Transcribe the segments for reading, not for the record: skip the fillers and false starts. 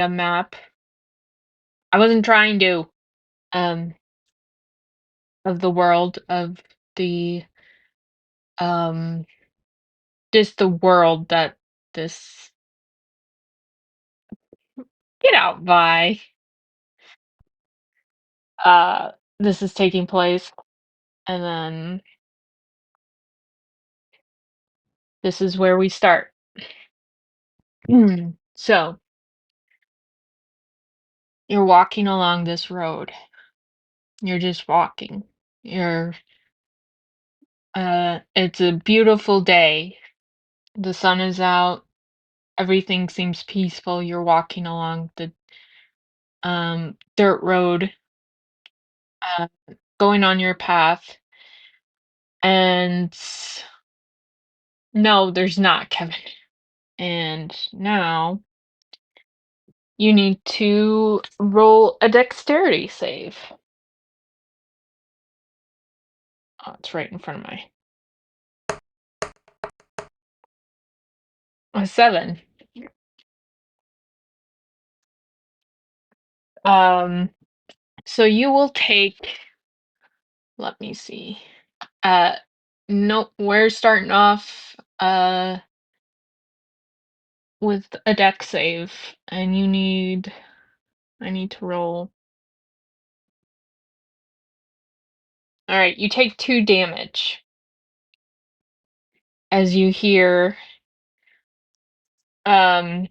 a map. I wasn't trying to, um, of the world of the, um, just the world that this get out by, uh, this is taking place, and then this is where we start. So, you're walking along this road. You're just walking. You're, it's a beautiful day. The sun is out. Everything seems peaceful. You're walking along the dirt road, uh, going on your path, and no, there's not, Kevin. And now you need to roll a dexterity save. Oh, it's right in front of my a 7. Um, so you will take. Let me see. Uh, no, we're starting off with a dex save, and you need. I need to roll. All right, you take 2 damage as you hear um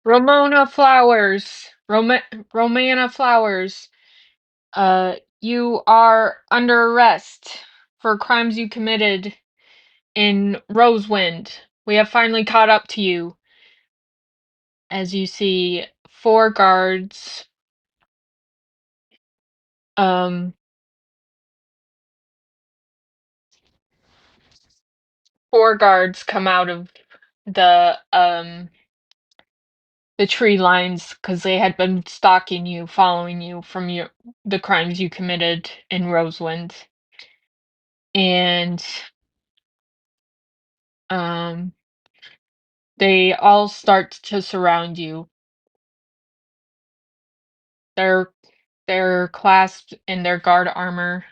Romana Flowers, Romana Flowers. You are under arrest for crimes you committed in Rosewind. We have finally caught up to you. As you see 4 guards, um, 4 guards come out of the tree lines because they had been stalking you, following you from the crimes you committed in Rosewind. And um they all start to surround you. They're they're clasped in their guard armor,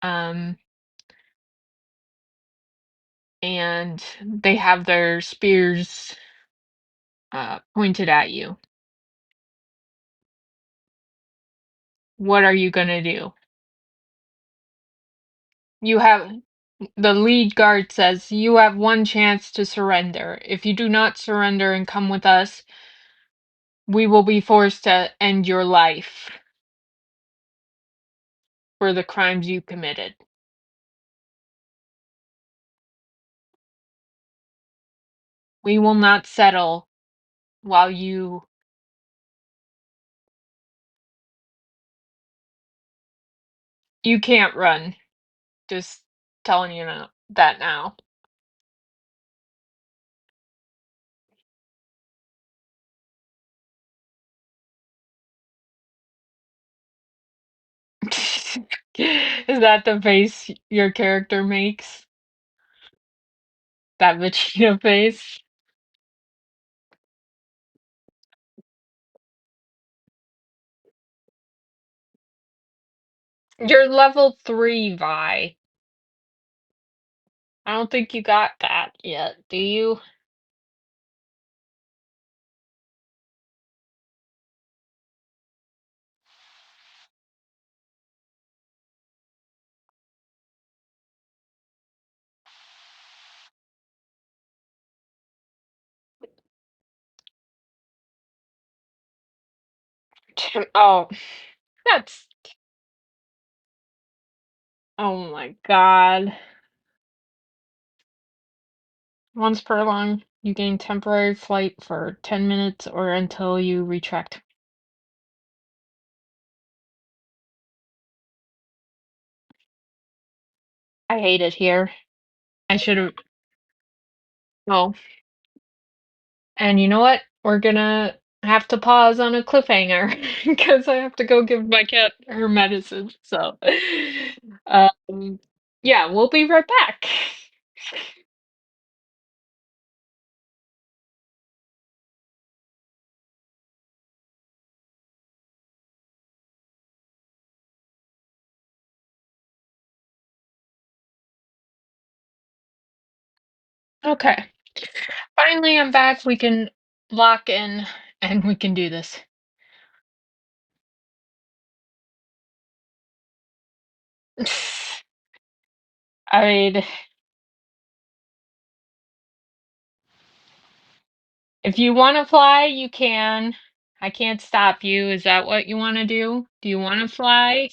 um, and they have their spears pointed at you. What are you gonna do? You have The lead guard says you have 1 chance to surrender. If you do not surrender and come with us, we will be forced to end your life for the crimes you committed. We will not settle while you can't run. Just telling you that now. Is that the face your character makes? That Vegeta face? You're level 3, Vi. I don't think you got that yet, do you? Oh, that's oh my god. Once per long, you gain temporary flight for 10 minutes or until you retract. I hate it here. I should have. Oh, and you know what? We're gonna have to pause on a cliffhanger because I have to go give my cat her medicine. So, um, yeah, we'll be right back. Okay. Finally, I'm back. We can lock in and we can do this. I mean, if you want to fly, you can. I can't stop you. Is that what you want to do? Do you want to fly?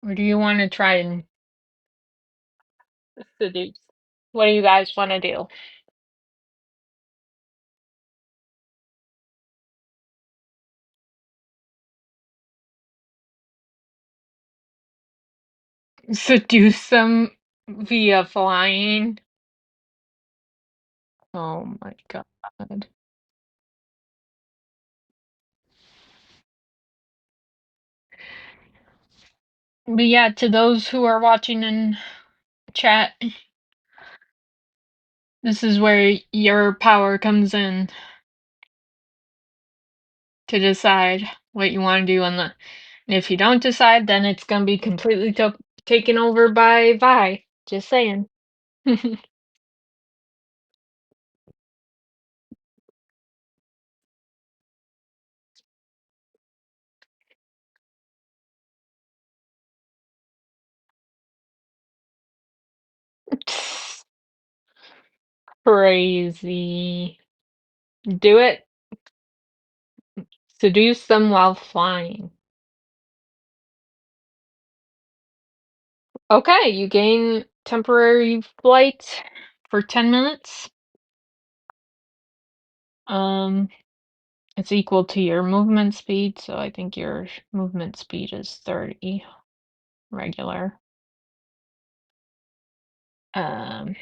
Or do you want to try and seduce? What do you guys want to do? Seduce them via flying? Oh my God. But yeah, to those who are watching in chat, this is where your power comes in to decide what you want to do. And if you don't decide, then it's going to be completely taken over by Vi. Just saying. Crazy. Do it. Seduce them while flying. Okay, you gain temporary flight for 10 minutes. Um, it's equal to your movement speed, so I think your movement speed is 30 regular. Um,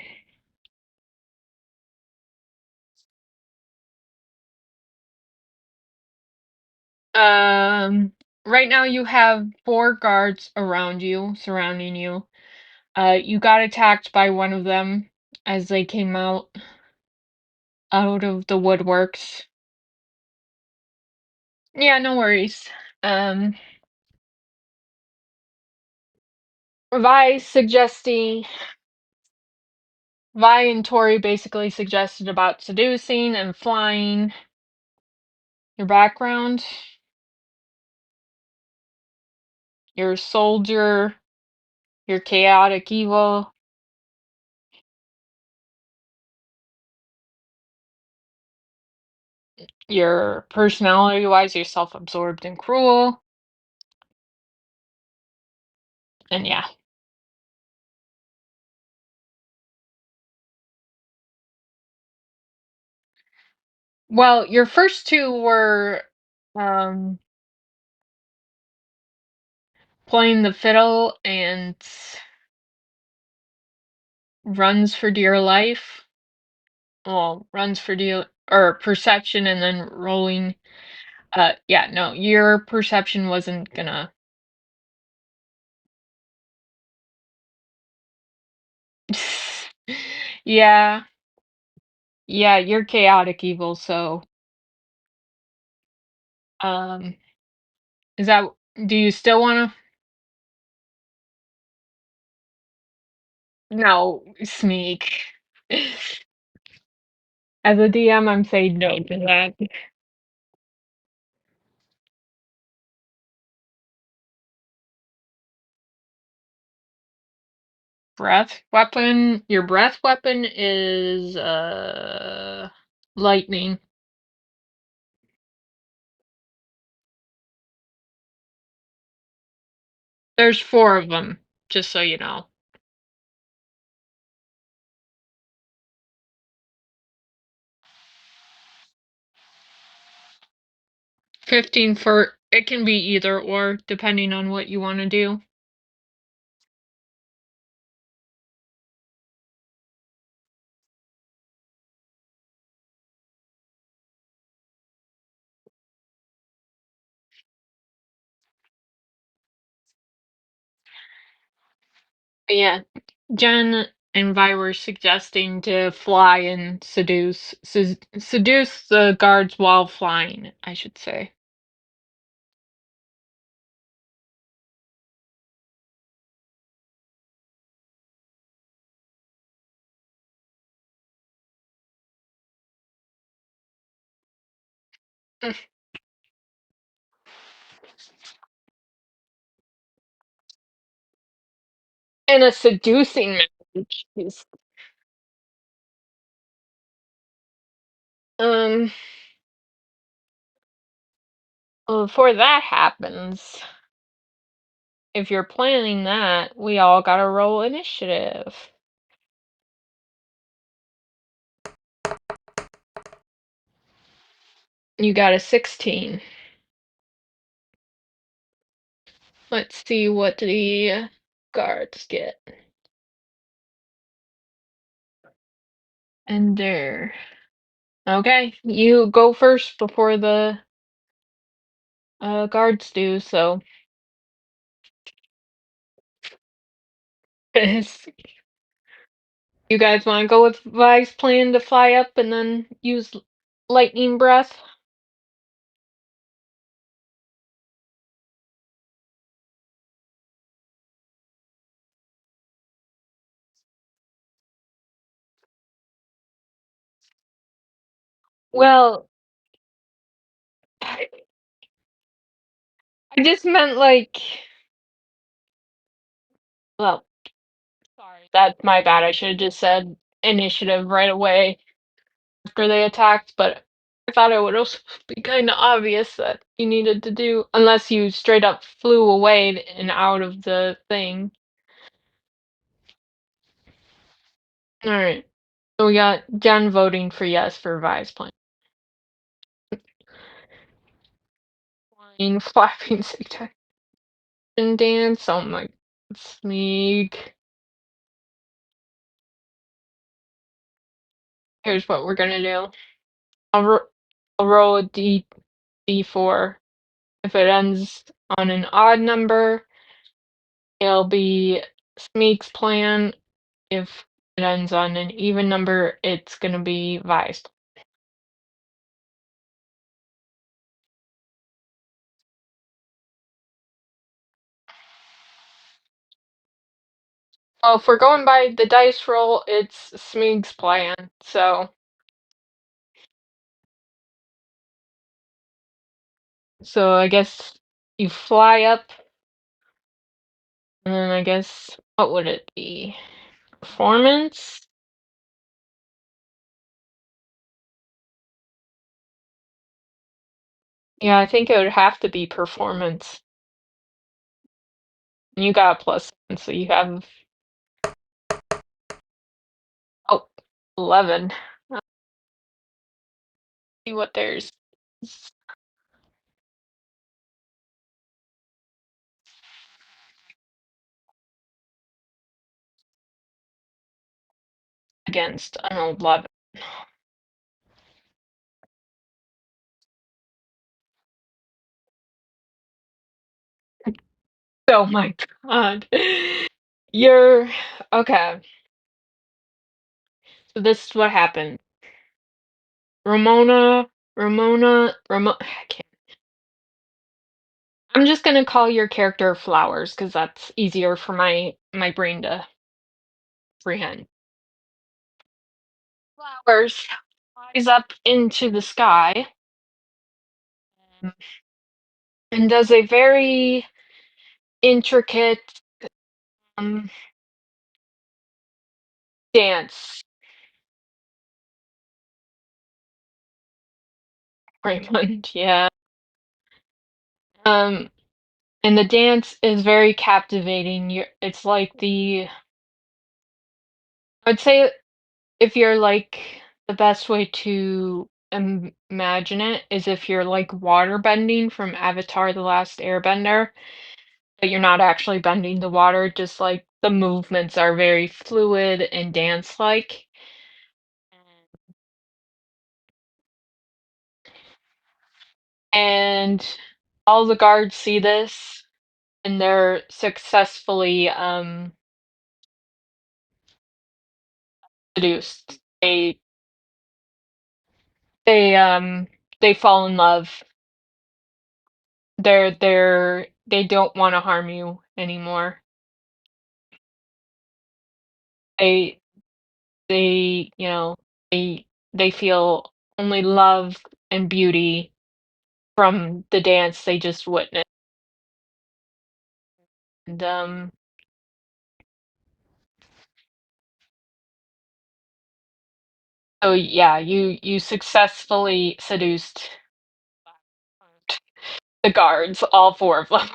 um, right now you have 4 guards around you, surrounding you. You got attacked by one of them as they came out of the woodworks. Yeah, no worries. Um, Vi suggesting Vi and Tori basically suggested about seducing and flying. Your background, you're a soldier, you're chaotic evil, your personality wise, you're self absorbed and cruel. And yeah. Well, your first two were um playing the fiddle and runs for dear life. Well, runs for dear or perception and then rolling. Yeah, no, your perception wasn't gonna. Yeah, yeah, you're chaotic evil, so um is that do you still wanna no, sneak. As a DM, I'm saying no to that. Breath weapon, your breath weapon is lightning. There's 4 of them, just so you know. 15 for it can be either or depending on what you want to do. But yeah, Jen and Vi were suggesting to fly and seduce the guards while flying, I should say. Mm. And a seducing marriage is um well, before that happens, if you're planning that, we all gotta roll initiative. You got a 16. Let's see what the guards get. And there. Okay, you go first before the guards do, so you guys want to go with Vi's plan to fly up and then use lightning breath? Well, I just meant like, well, sorry, that's my bad. I should have just said initiative right away after they attacked, but I thought it would also be kind of obvious that you needed to do, unless you straight up flew away and out of the thing. All right. So we got Jen voting for yes for Vi's plan. Flying, flapping, suggestion dance. Oh my, Smeeg. Here's what we're gonna do. I'll, ro- I'll roll a d4. If it ends on an odd number, it'll be Smeeg's plan. If it ends on an even number, it's gonna be Vi's. Well, if we're going by the dice roll, it's Smeeg's plan. So I guess you fly up, and then I guess what would it be? Performance? Yeah, I think it would have to be performance. And you got a plus one, so you have, oh, 11. Let's see what there's against an 11. Oh my god. You're okay. So this is what happened. I can't. I'm just gonna call your character Flowers because that's easier for my brain to comprehend. Flowers flies up into the sky and does a very intricate um, dance. Raymond, yeah. Um, and the dance is very captivating. It's like I'd say if you're like the best way to imagine it is if you're like water bending from Avatar: The Last Airbender, but you're not actually bending the water, just like the movements are very fluid and dance-like. And all the guards see this and they're successfully seduced. They they fall in love. They don't want to harm you anymore. They they, you know, they feel only love and beauty from the dance they just witnessed. And, so yeah, you successfully seduced the guards, all 4 of them.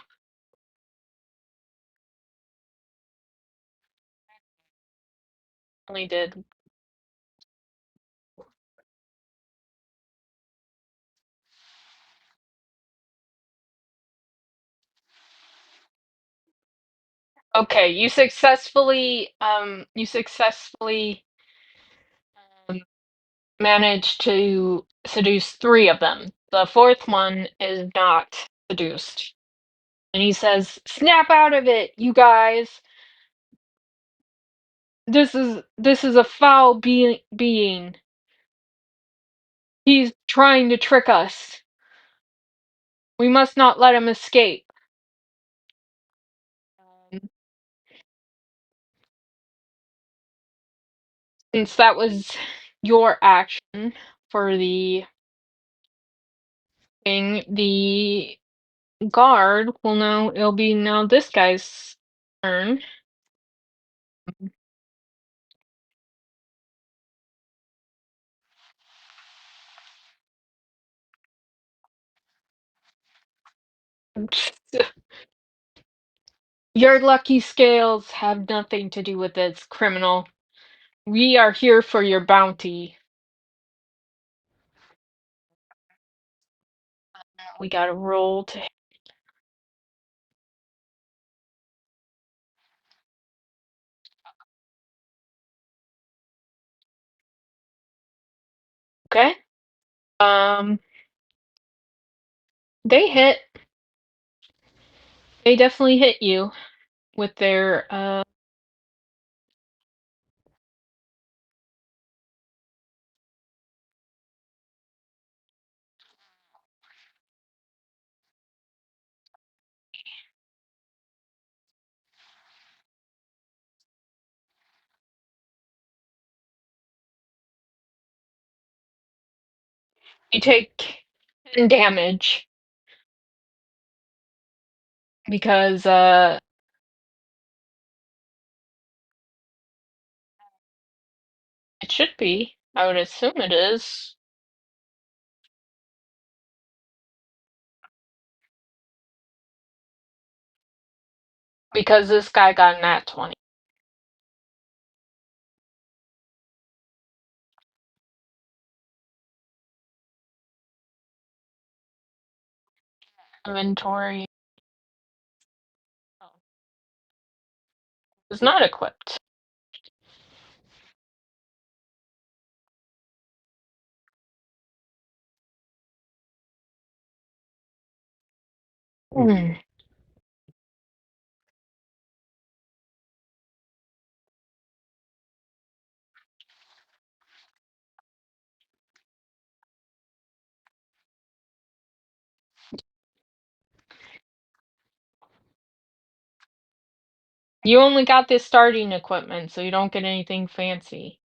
Only did. Okay, you successfully, um, managed to seduce 3 of them. The 4th one is not seduced. And he says, "Snap out of it, you guys. This is a foul being. He's trying to trick us. We must not let him escape." Um, since that was your action for the thing, the guard will now it'll be now this guy's turn. Your lucky scales have nothing to do with this, criminal. We are here for your bounty. We gotta roll to. Okay. Um, they hit. They definitely hit you with their you take 10 damage because it should be. I would assume it is. Because this guy got an nat 20. Inventory is not equipped. Hmm. You only got this starting equipment, so you don't get anything fancy.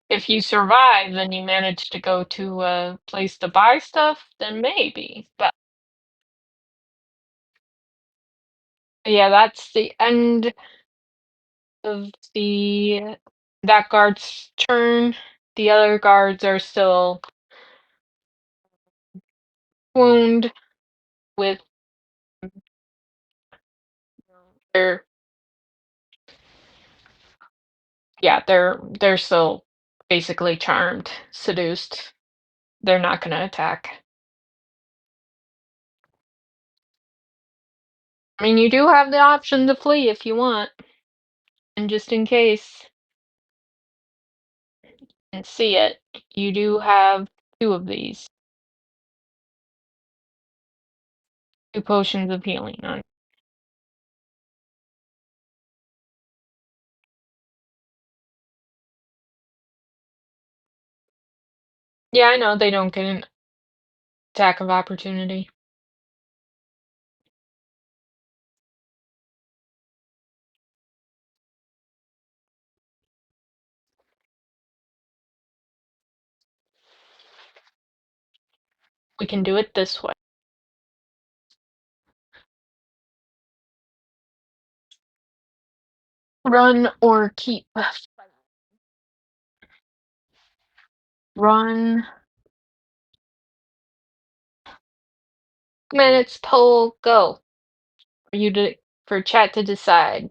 If you survive and you manage to go to a place to buy stuff, then maybe. But yeah, that's the end of the that guard's turn. The other guards are still wound with their yeah, they're still basically charmed, seduced. They're not gonna attack. I mean, you do have the option to flee if you want, and just in case and see it, you do have 2 of these, 2 potions of healing on. Yeah, I know they don't get an attack of opportunity. We can do it this way. Run or keep. Run. Minutes poll go. For you to for chat to decide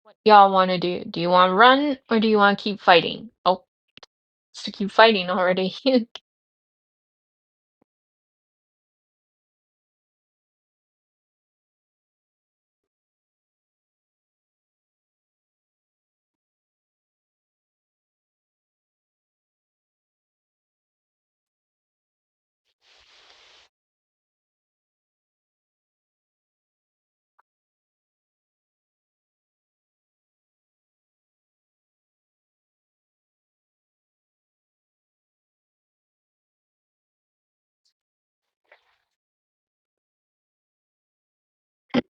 what y'all want to do. Do you want to run or do you want to keep fighting? Oh, it's to keep fighting already.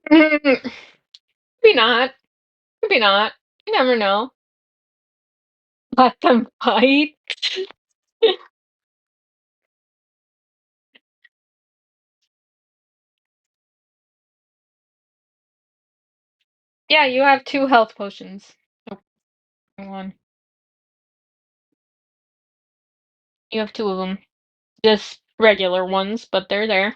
Maybe not. Maybe not. You never know. Let them fight. Yeah, you have two health potions. Oh, wrong one. You have two of them. Just regular ones, but they're there.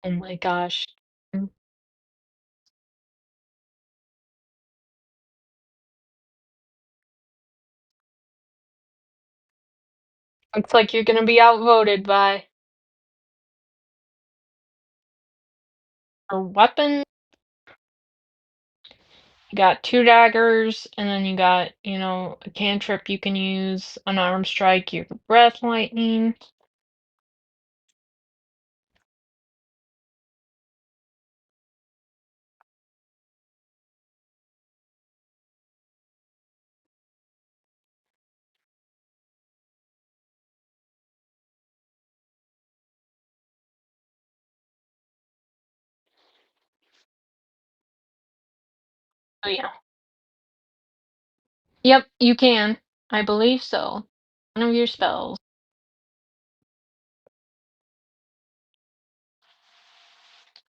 Oh my gosh. Looks like you're gonna be outvoted by a weapon. You got two daggers, and then you got, a cantrip you can use, unarmed strike, your breath lightning. Oh yeah. Yep, you can. I believe so. One of your spells.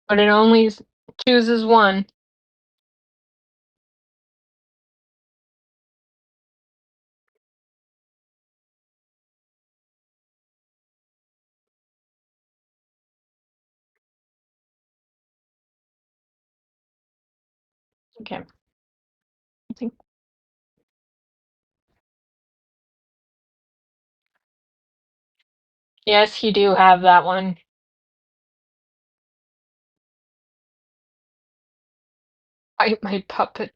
But it only chooses one. Okay. I think yes, you do have that one. Fight my puppet.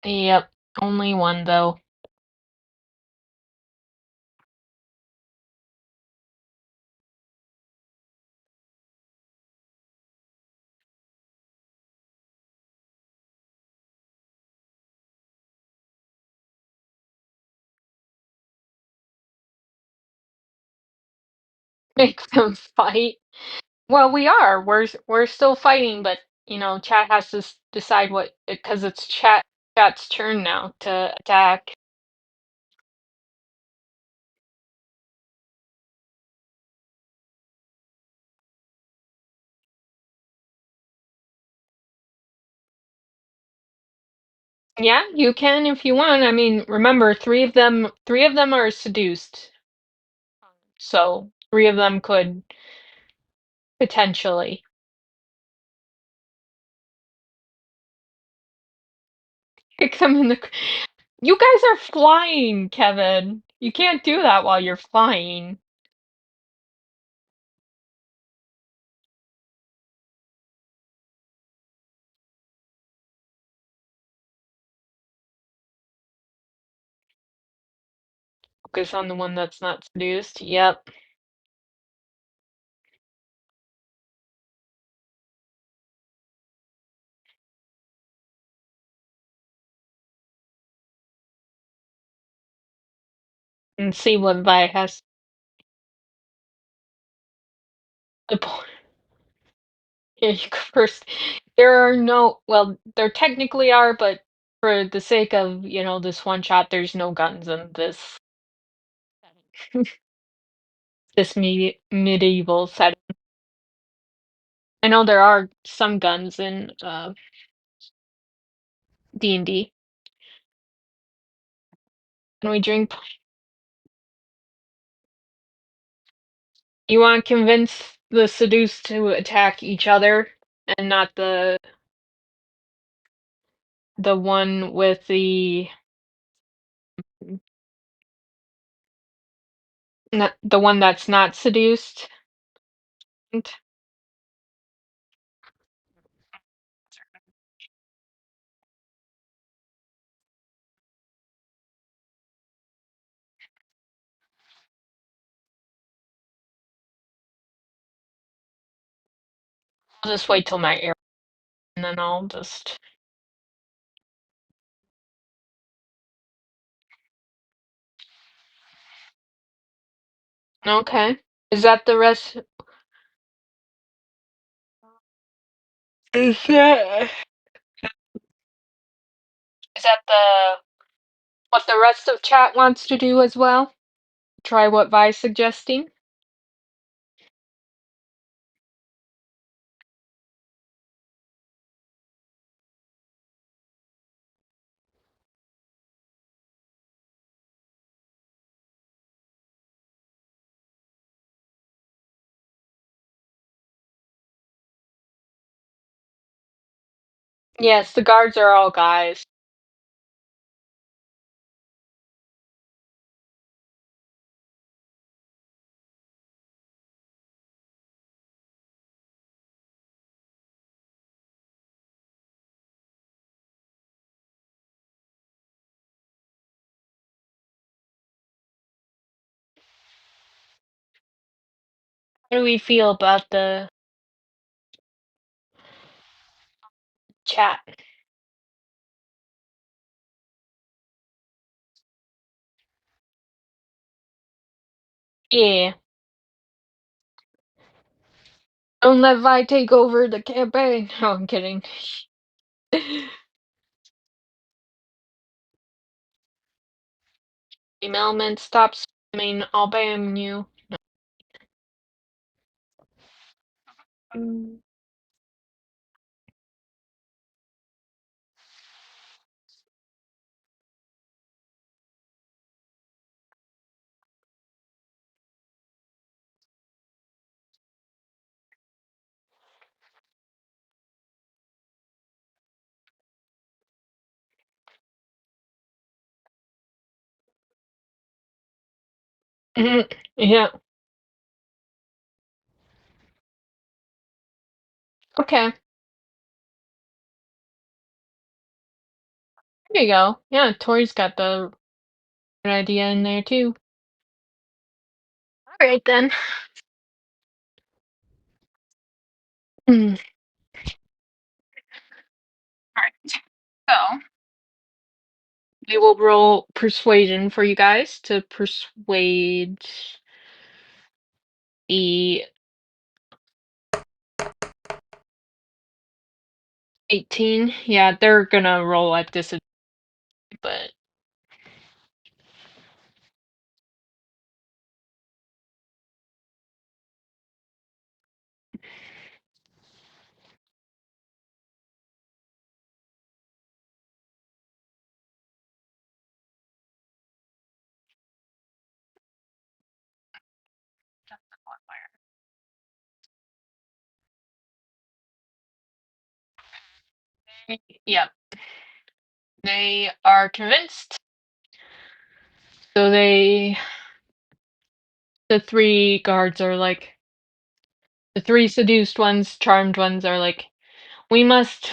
Yep. Only one though. Make them fight. Well, we are. We're still fighting, but chat has to decide what because it's chat's turn now to attack. Yeah, you can if you want. I mean, remember, three of them are seduced, so three of them could potentially kick them in the. You guys are flying, Kevin. You can't do that while you're flying. Focus on the one that's not seduced. Yep. And see what Vi has the point. Yeah, you go first. There are no, well, there technically are, but for the sake of, this one shot, there's no guns in this medieval setting. I know there are some guns in D&D. Can we drink? You want to convince the seduced to attack each other and not the one with the one that's not seduced? And I'll just wait till my arrow, and then I'll just. Okay. Is that the rest? Is that is that the what the rest of chat wants to do as well? Try what Vi's suggesting? Yes, the guards are all guys. How do we feel about the chat? Yeah. Don't let Vi take over the campaign. No, I'm kidding. Emailman, stop spamming. I'll ban you. Mm. Mhm. Yeah. Okay. There you go. Yeah, Tori's got the right idea in there too. All right then. Mm. All right. So we will roll persuasion for you guys to persuade the 18. Yeah, they're gonna roll at disadvantage, but yeah, they are convinced. So the three guards are like, the three seduced ones, charmed ones are like, we must,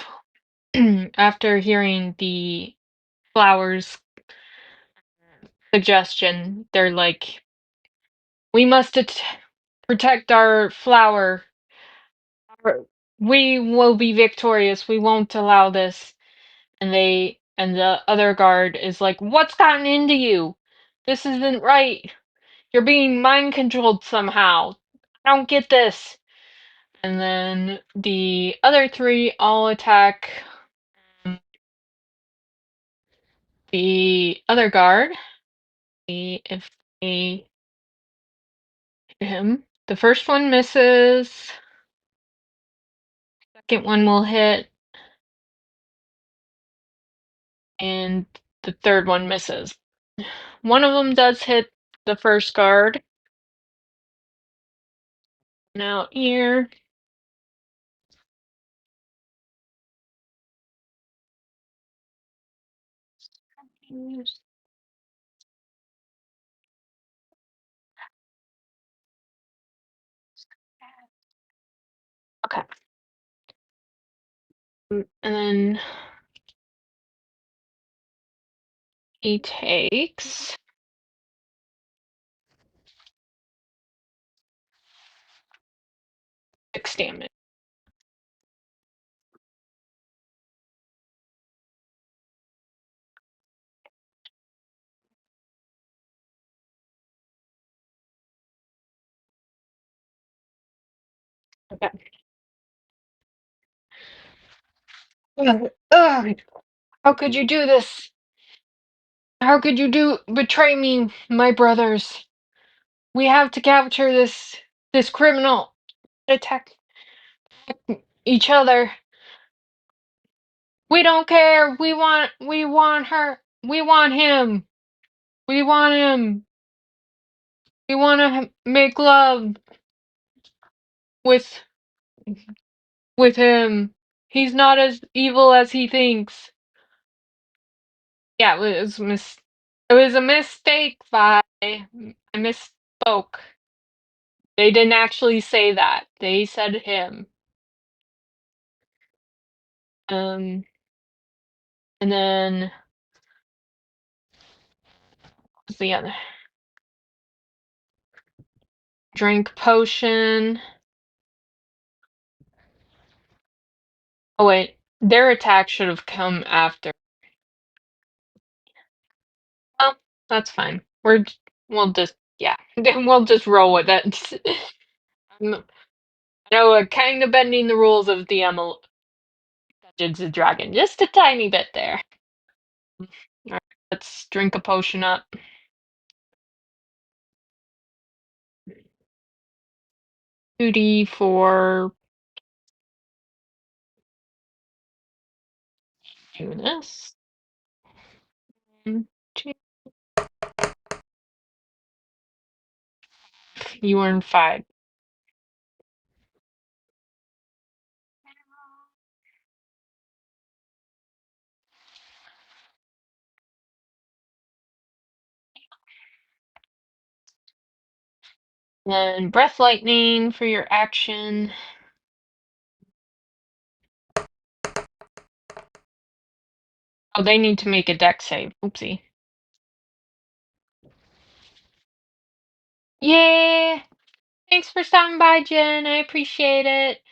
after hearing the flowers suggestion. They're like, "We must protect our flower. Or we will be victorious. We won't allow this." And the other guard is like, "What's gotten into you? This isn't right. You're being mind controlled somehow. I don't get this." And then the other three all attack the other guard. See if they hit him. The first one misses. Second one will hit, and the third one misses. One of them does hit the first guard. Now here. Okay. And then he takes 6 damage. Okay. Ugh, ugh, how could you do this? How could you betray me, my brothers? We have to capture this criminal. Attack each other. We don't care. We want her. We want him. We want him. We want to make love with him. He's not as evil as he thinks. Yeah, it was a mistake. I misspoke. They didn't actually say that. They said him. Um, and then what's the other? Drink potion. Oh wait, their attack should have come after. Oh, that's fine. We'll just yeah, we'll just roll with it. I know we're kind of bending the rules of the Dungeons and Dragon just a tiny bit there. All right, let's drink a potion up. 2d4. Do this. 1, 2. You earn 5. Then breath lightning for your action. Oh, they need to make a deck save. Oopsie. Yeah. Thanks for stopping by, Jen. I appreciate it.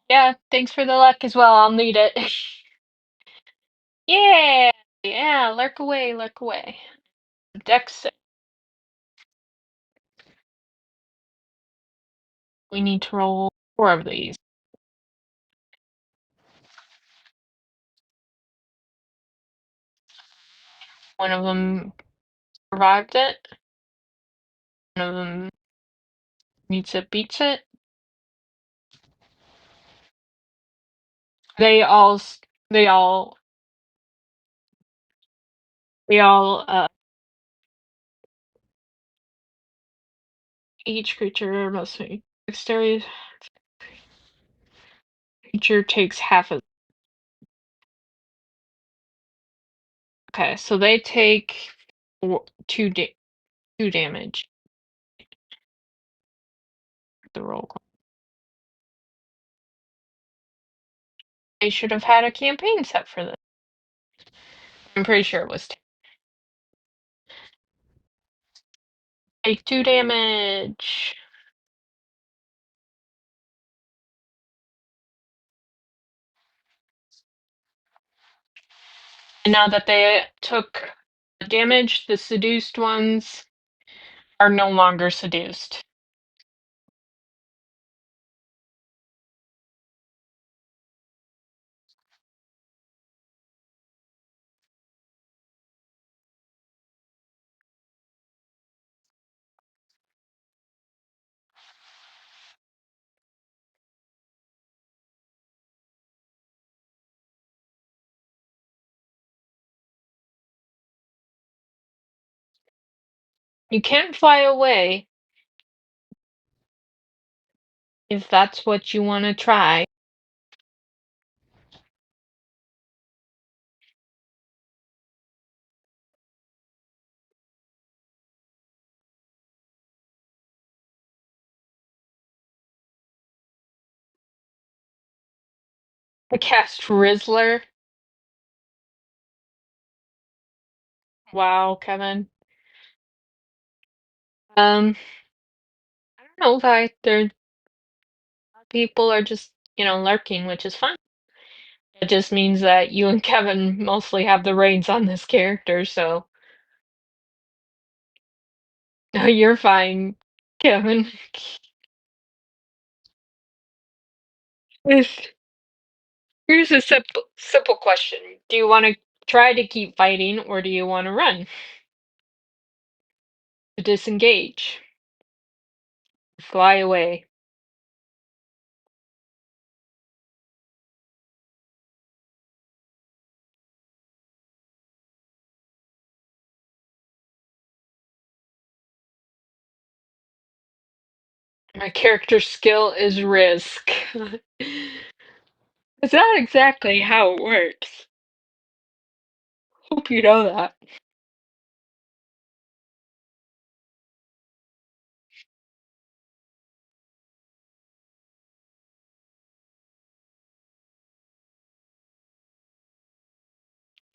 Yeah, thanks for the luck as well. I'll need it. Yeah. Yeah, lurk away, lurk away. Deck save. We need to roll 4 of these. One of them survived it. One of them meets it, beats it. They all, they all, they all, each creature must make dexterity. Creature takes half of. Okay, so they take 2 damage. The roll. They should have had a campaign set for this. I'm pretty sure it was 2. Take 2 damage. And now that they took damage, the seduced ones are no longer seduced. You can fly away if that's what you want to try. I cast Rizzler. Wow, Kevin. I don't know if there people are just, lurking, which is fine. It just means that you and Kevin mostly have the reins on this character, so no, you're fine, Kevin. If- Here's a simple question. Do you want to try to keep fighting or do you want to run? Disengage. Fly away. My character skill is risk. It's not exactly how it works. Hope you know that.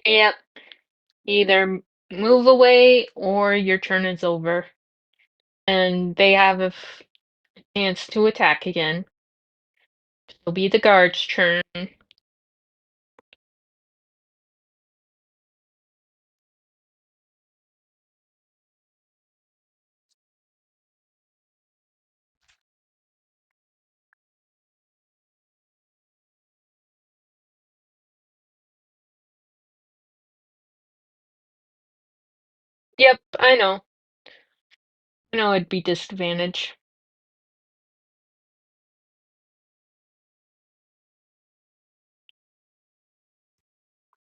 Yep. Either move away or your turn is over. And they have a chance to attack again. It'll be the guard's turn. Yep, I know. I know it'd be disadvantage.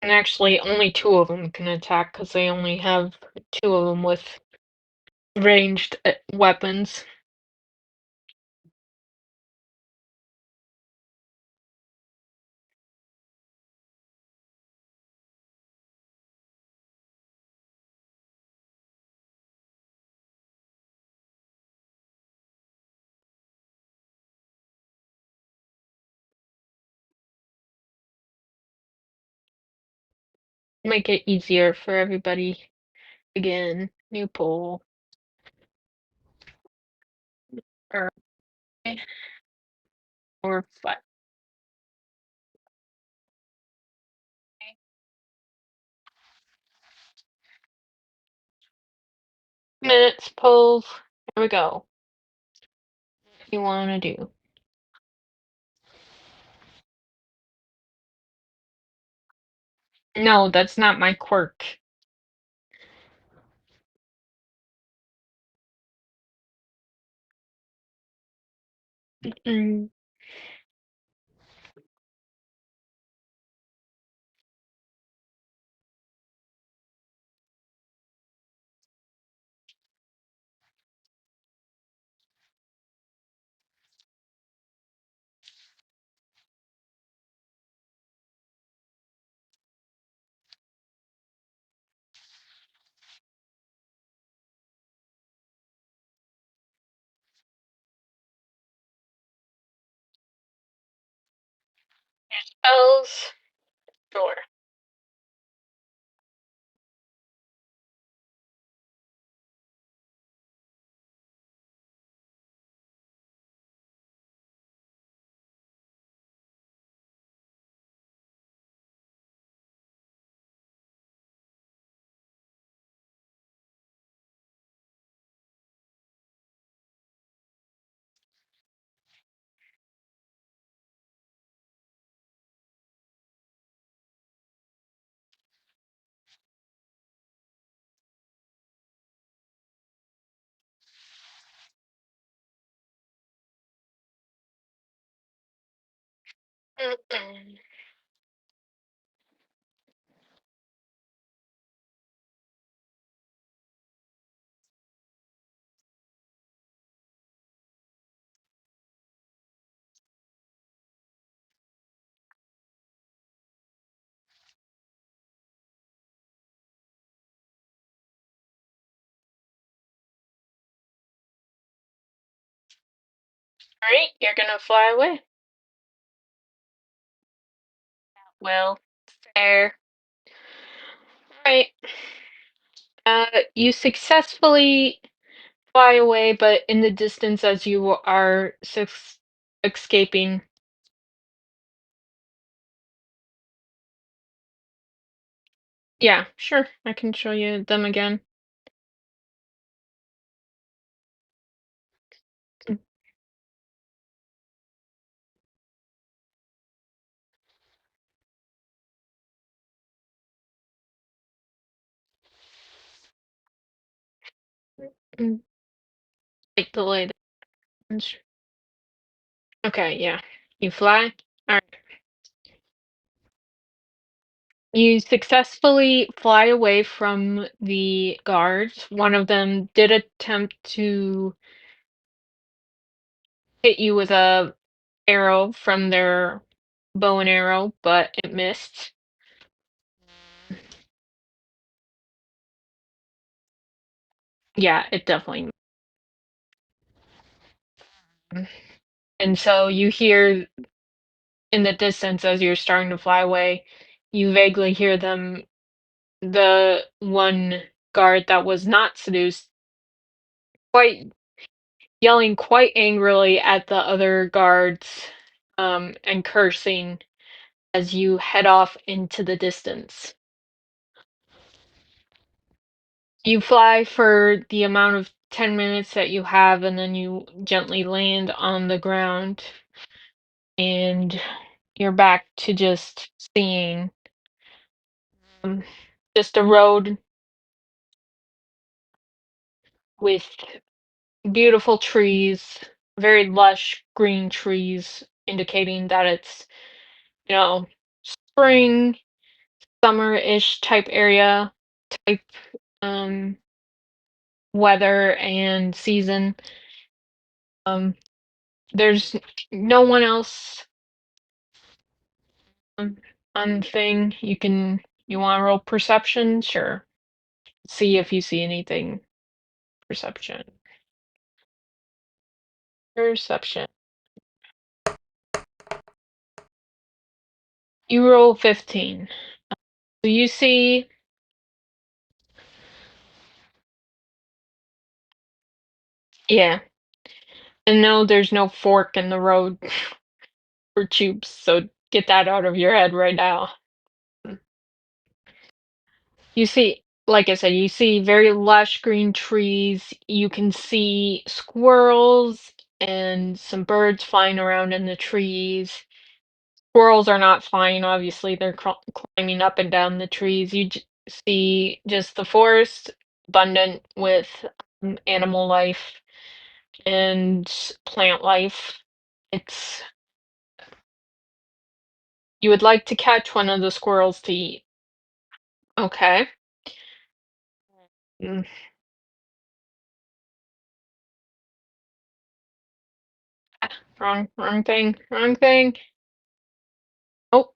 And actually, only two of them can attack because they only have two of them with ranged weapons. Make it easier for everybody. Again, new poll. Or, or 5 minutes polls. Here we go. What you want to do? No, that's not my quirk. Mm. Spells. Sure. Mm-mm. All right, you're gonna fly away. Well, fair. All right. You successfully fly away, but in the distance as you are escaping. Yeah, sure. I can show you them again. Mm, mm, Like delay. Okay, yeah. You fly. All right. You successfully fly away from the guards. One of them did attempt to hit you with a arrow from their bow and arrow, but it missed. Yeah, it definitely. And so you hear in the distance as you're starting to fly away, you vaguely hear them, the one guard that was not seduced, quite yelling quite angrily at the other guards, and cursing as you head off into the distance. You fly for the amount of 10 minutes that you have, and then you gently land on the ground, and you're back to just seeing, um, just a road with beautiful trees, very lush green trees, indicating that it's, you know, spring, summer-ish type area, type, um, weather and season. Um, there's no one else, um, on thing. You wanna roll perception? Sure. See if you see anything. Perception. Perception. You roll 15. So you see, yeah, and no, there's no fork in the road for tubes, so get that out of your head right now. You see, like I said, you see very lush green trees. You can see squirrels and some birds flying around in the trees. Squirrels are not flying, obviously, they're climbing up and down the trees. You see just the forest abundant with, animal life and plant life. It's You would like to catch one of the squirrels to eat. Okay. Mm, wrong thing, wrong thing. Oh,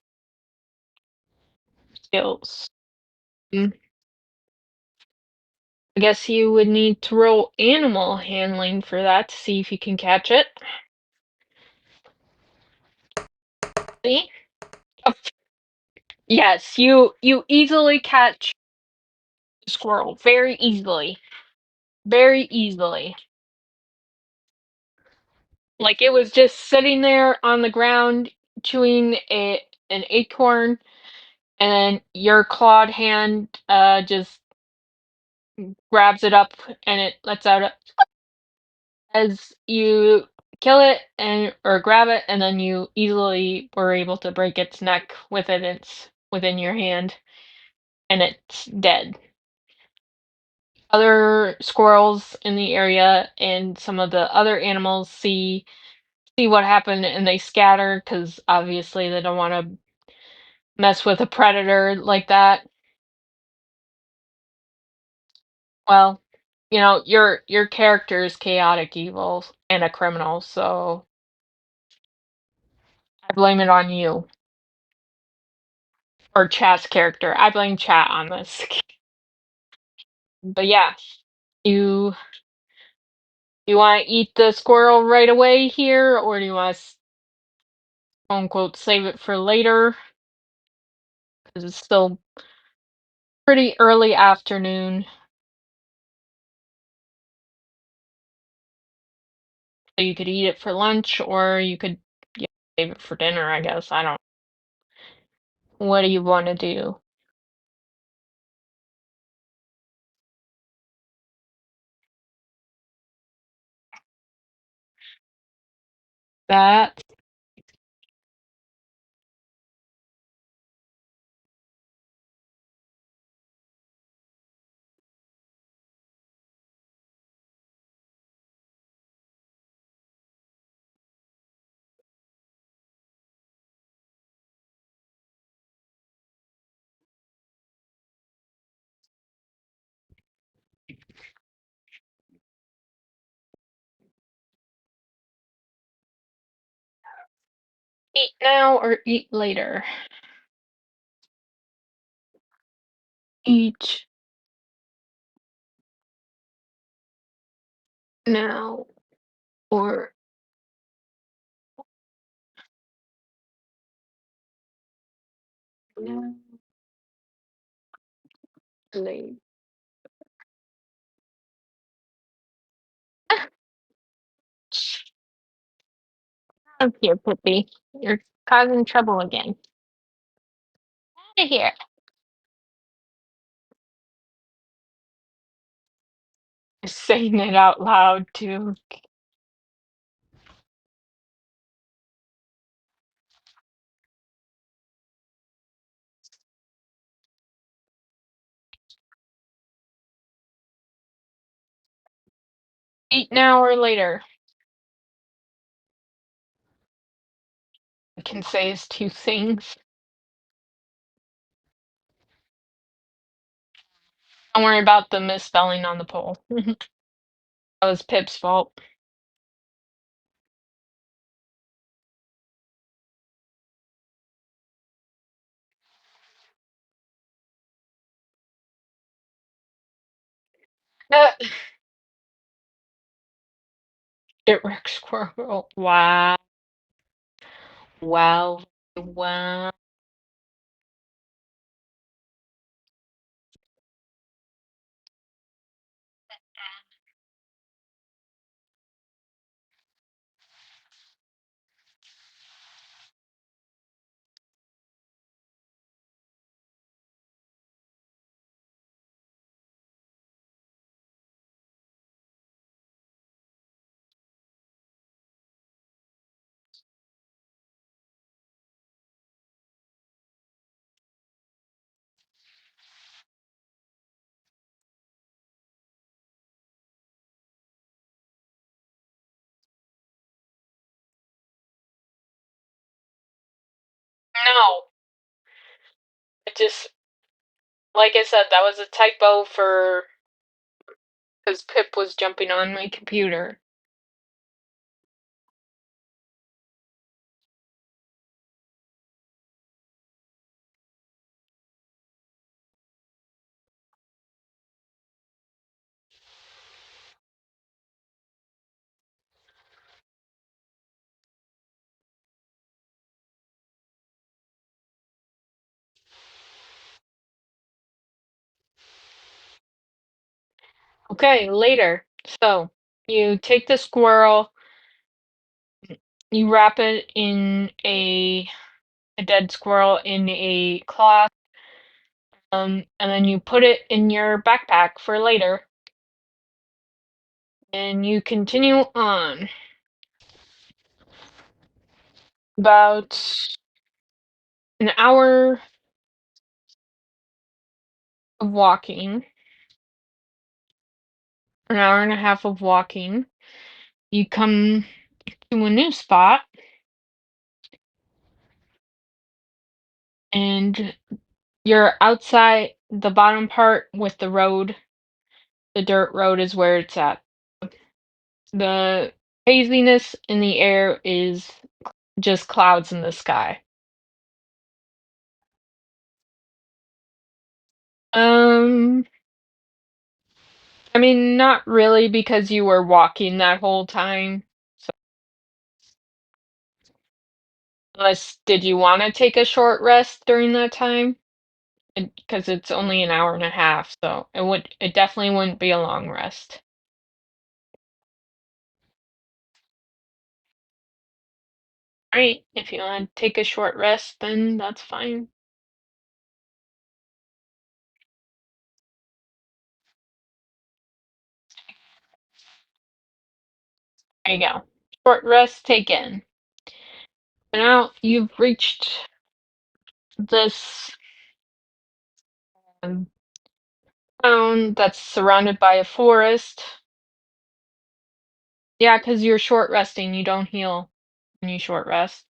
skills. Mm, I guess you would need to roll animal handling for that to see if you can catch it. See? Oh, yes, you easily catch the squirrel, very easily. Very easily. Like it was just sitting there on the ground chewing an acorn, and then your clawed hand just grabs it up and it lets out as you kill it and or grab it, and then you easily were able to break its neck within within your hand, and it's dead. Other squirrels in the area and some of the other animals see see what happened and they scatter because obviously they don't want to mess with a predator like that. Well, your character is chaotic evil and a criminal, so I blame it on you. Or Chat's character. I blame Chat on this. But yeah, you you want to eat the squirrel right away here, or do you want to quote unquote save it for later? Because it's still pretty early afternoon, so you could eat it for lunch, or you could, yeah, save it for dinner. I guess I don't. What do you want to do? That eat now or eat later? Eat now or no later. Oh, here, Pippi. You're causing trouble again. Out of here. Saying it out loud too. Eat now or later. I can say is two things. Don't worry about the misspelling on the poll. That was Pip's fault. Uh, it wrecked Squirrel. Wow. Wow. Wow. No. It just, like I said, that was a typo for because Pip was jumping on my computer. Okay, later. So you take the squirrel, you wrap it in a dead squirrel in a cloth, and then you put it in your backpack for later, and you continue on. About an hour of walking, an hour and a half of walking, you come to a new spot, and you're outside the bottom part with the road. The dirt road is where it's at. The haziness in the air is just clouds in the sky. Um, I mean, not really because you were walking that whole time. So, unless did you want to take a short rest during that time? Because it's only an hour and a half, so it definitely wouldn't be a long rest. Right, if you want to take a short rest, then that's fine. There you go. Short rest taken. Now you've reached this um, town that's surrounded by a forest. Yeah, because you're short resting, you don't heal when you short rest.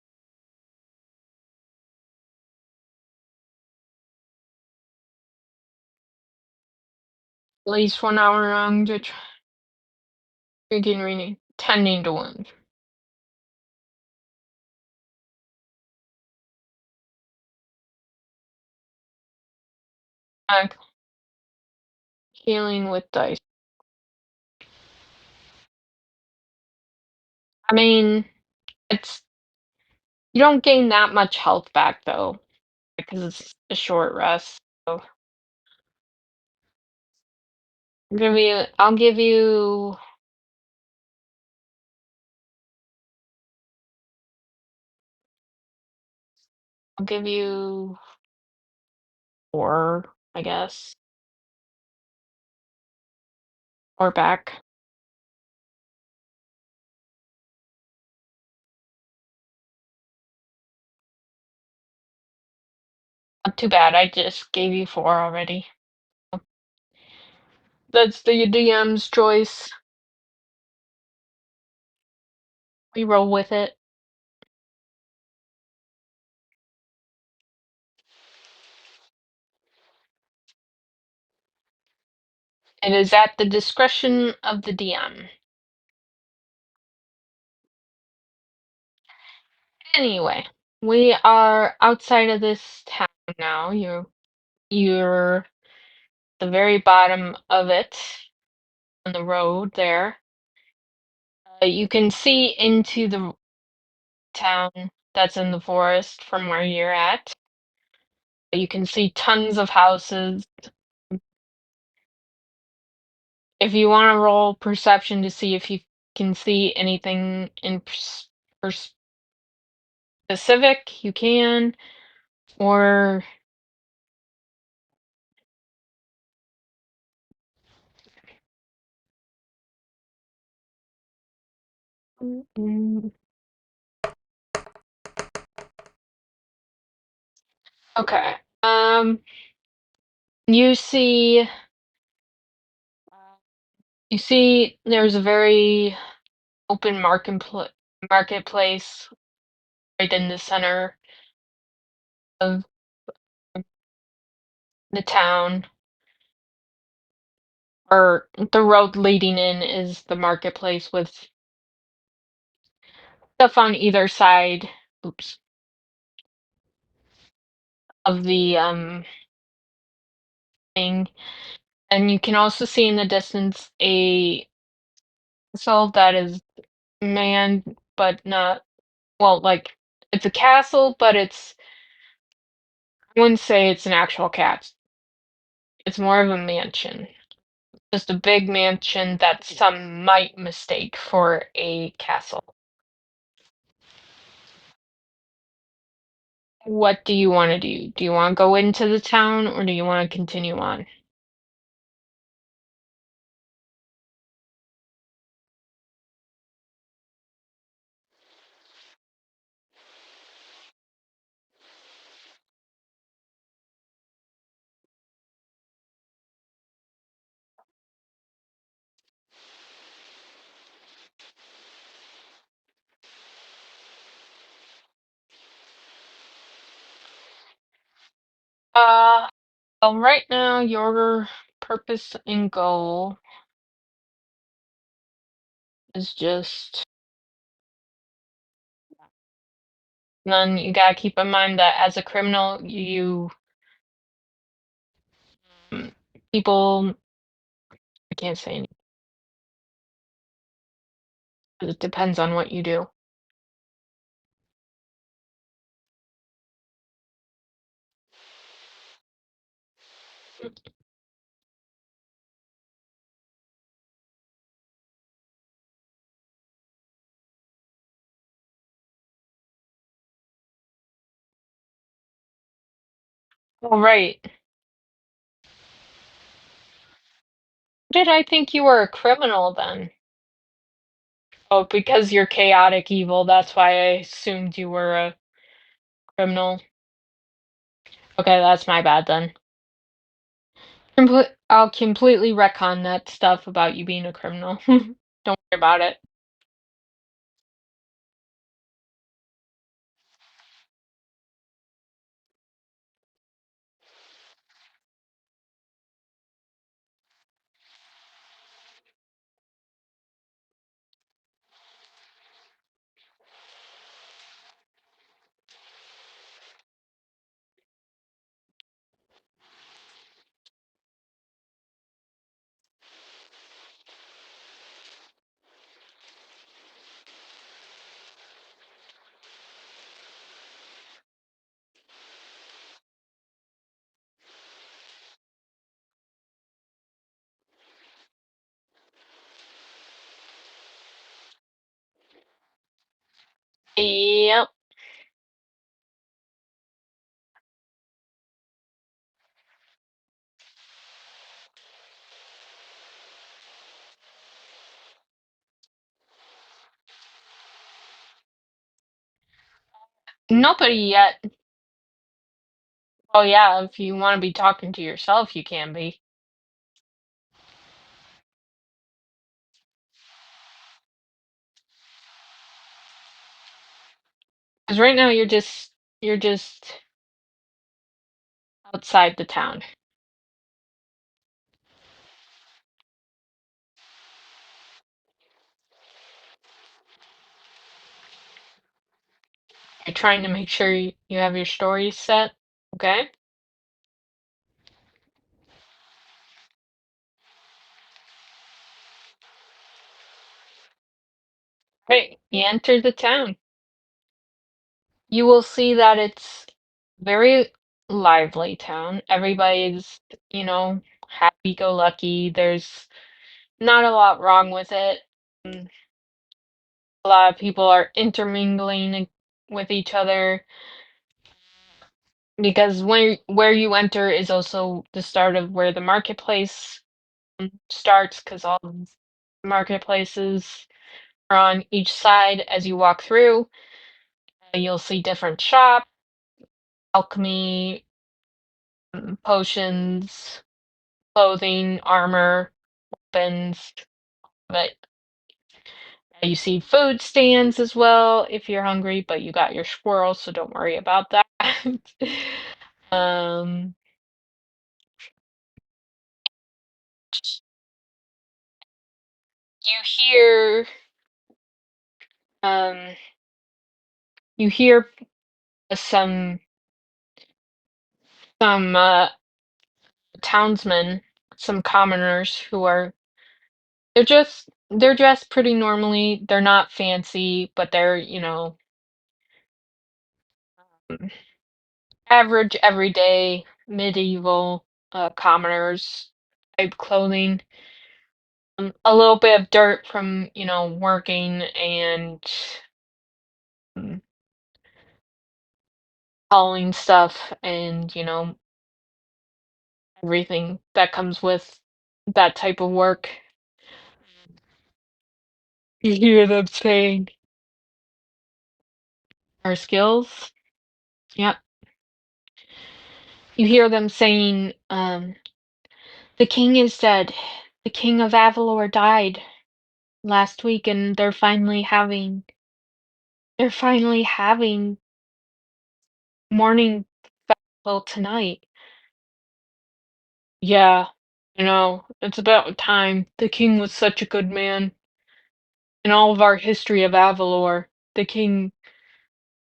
At least 1 hour on the drinking, reading, tending to wounds. Uh, Healing with dice. I mean, it's you don't gain that much health back though, because it's a short rest. So I'll give you I'll give you 4, I guess, or back. Not too bad. I just gave you 4 already. That's the DM's choice. We roll with it. It is at the discretion of the DM. Anyway, we are outside of this town now. You're the very bottom of it on the road there. You can see into the town that's in the forest from where you're at. You can see tons of houses. If you want to roll perception to see if you can see anything in specific, you can. Or mm, okay. You see, you see, there's a very open marketplace right in the center of the town, or the road leading in is the marketplace with stuff on either side, oops, of the thing. And you can also see in the distance a castle that is manned, but not, well, like it's a castle, but I wouldn't say it's an actual cat. It's more of a mansion. Just a big mansion that some might mistake for a castle. What do you want to do? Do you want to go into the town or do you want to continue on? Well, right now, your purpose and goal is just. Then you gotta keep in mind that as a criminal, mm, people. I can't say any. It depends on what you do. All right. Did I think you were a criminal then? Oh, because you're chaotic evil, that's why I assumed you were a criminal. Okay, that's my bad then. I'll completely retcon that stuff about you being a criminal. Don't worry about it. Yep. Nobody yet. Oh yeah, if you want to be talking to yourself, you can be. Because right now you're just outside the town. You're trying to make sure you have your story set. Okay. Great. You enter the town. You will see that it's very lively town. Everybody's, happy-go-lucky. There's not a lot wrong with it. Mm, A lot of people are intermingling with each other because where you enter is also the start of where the marketplace starts because all of the marketplaces are on each side as you walk through. You'll see different shops, alchemy, potions, clothing, armor, weapons, but you see food stands as well if you're hungry, but you got your squirrel, so don't worry about that. Um, you hear um you hear some townsmen, some commoners who are they're dressed pretty normally. They're not fancy, but they're, mm, average everyday medieval commoners type clothing. A little bit of dirt from, working and mm, hauling stuff and, everything that comes with that type of work. You hear them saying, our skills. Yep. You hear them saying, the king is dead. The king of Avalor died last week and they're finally having mourning festival tonight. Yeah, it's about time. The king was such a good man. In all of our history of Avalor, the king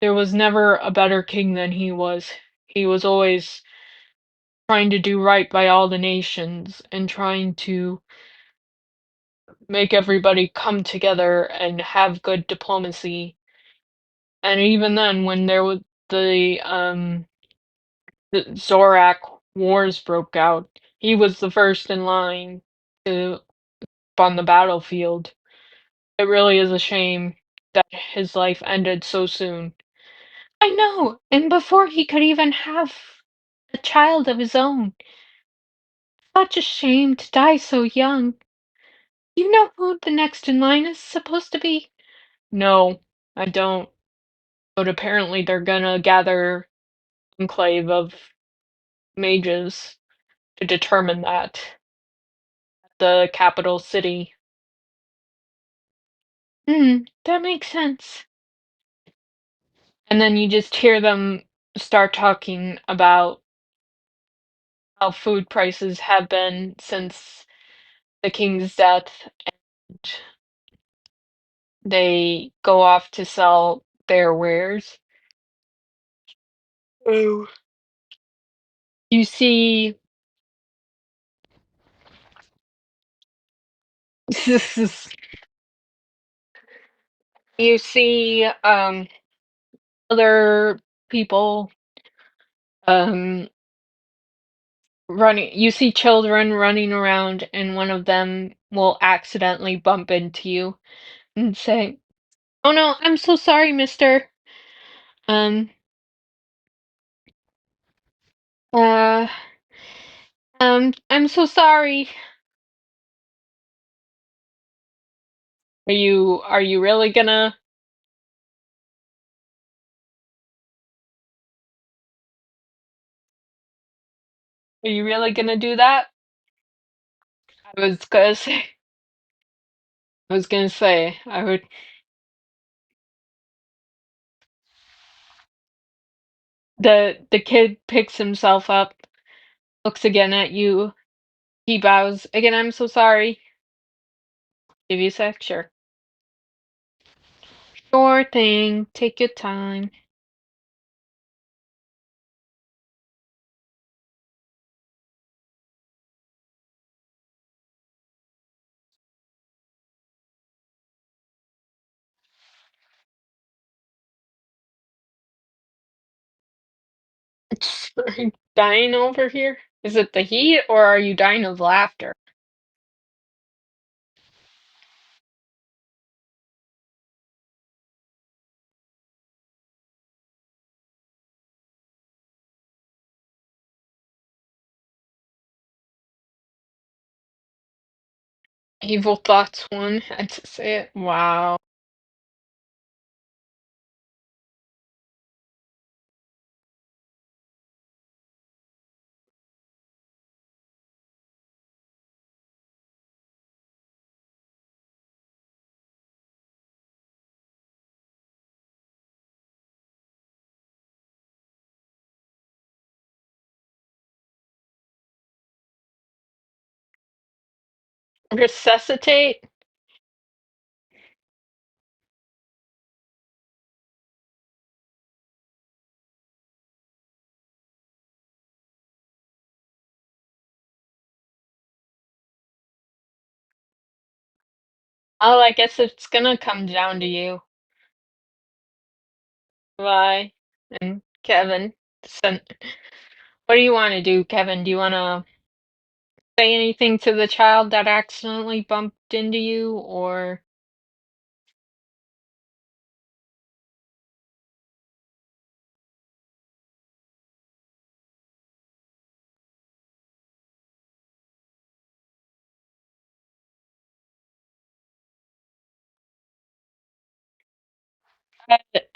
there was never a better king than he was. He was always trying to do right by all the nations and trying to make everybody come together and have good diplomacy. And even then, when there was the Zorak wars broke out, he was the first in line to on the battlefield. It really is a shame that his life ended so soon. I know, and before he could even have a child of his own. Such a shame to die so young. You know who the next in line is supposed to be? No, I don't. But apparently they're gonna gather enclave of mages to determine that at the capital city. That makes sense. And then you just hear them start talking about how food prices have been since the king's death, and they go off to sell their wares. Oh. You see you see, other people, um, running you see children running around, and one of them will accidentally bump into you and say, "Oh, no, I'm so sorry, mister." Um, uh, "I'm so sorry." Are you really gonna are you really gonna do that? I was gonna say I would the kid picks himself up, looks again at you, he bows, "Again, I'm so sorry." Give you a sec? Sure. Sure thing, take your time. Are you dying over here? Is it the heat, or are you dying of laughter? Evil thoughts one had to say it. Wow. Resuscitate? Oh, I guess it's gonna come down to you. Vi and Kevin. Sen- What do you want to do, Kevin? Do you want to say anything to the child that accidentally bumped into you, or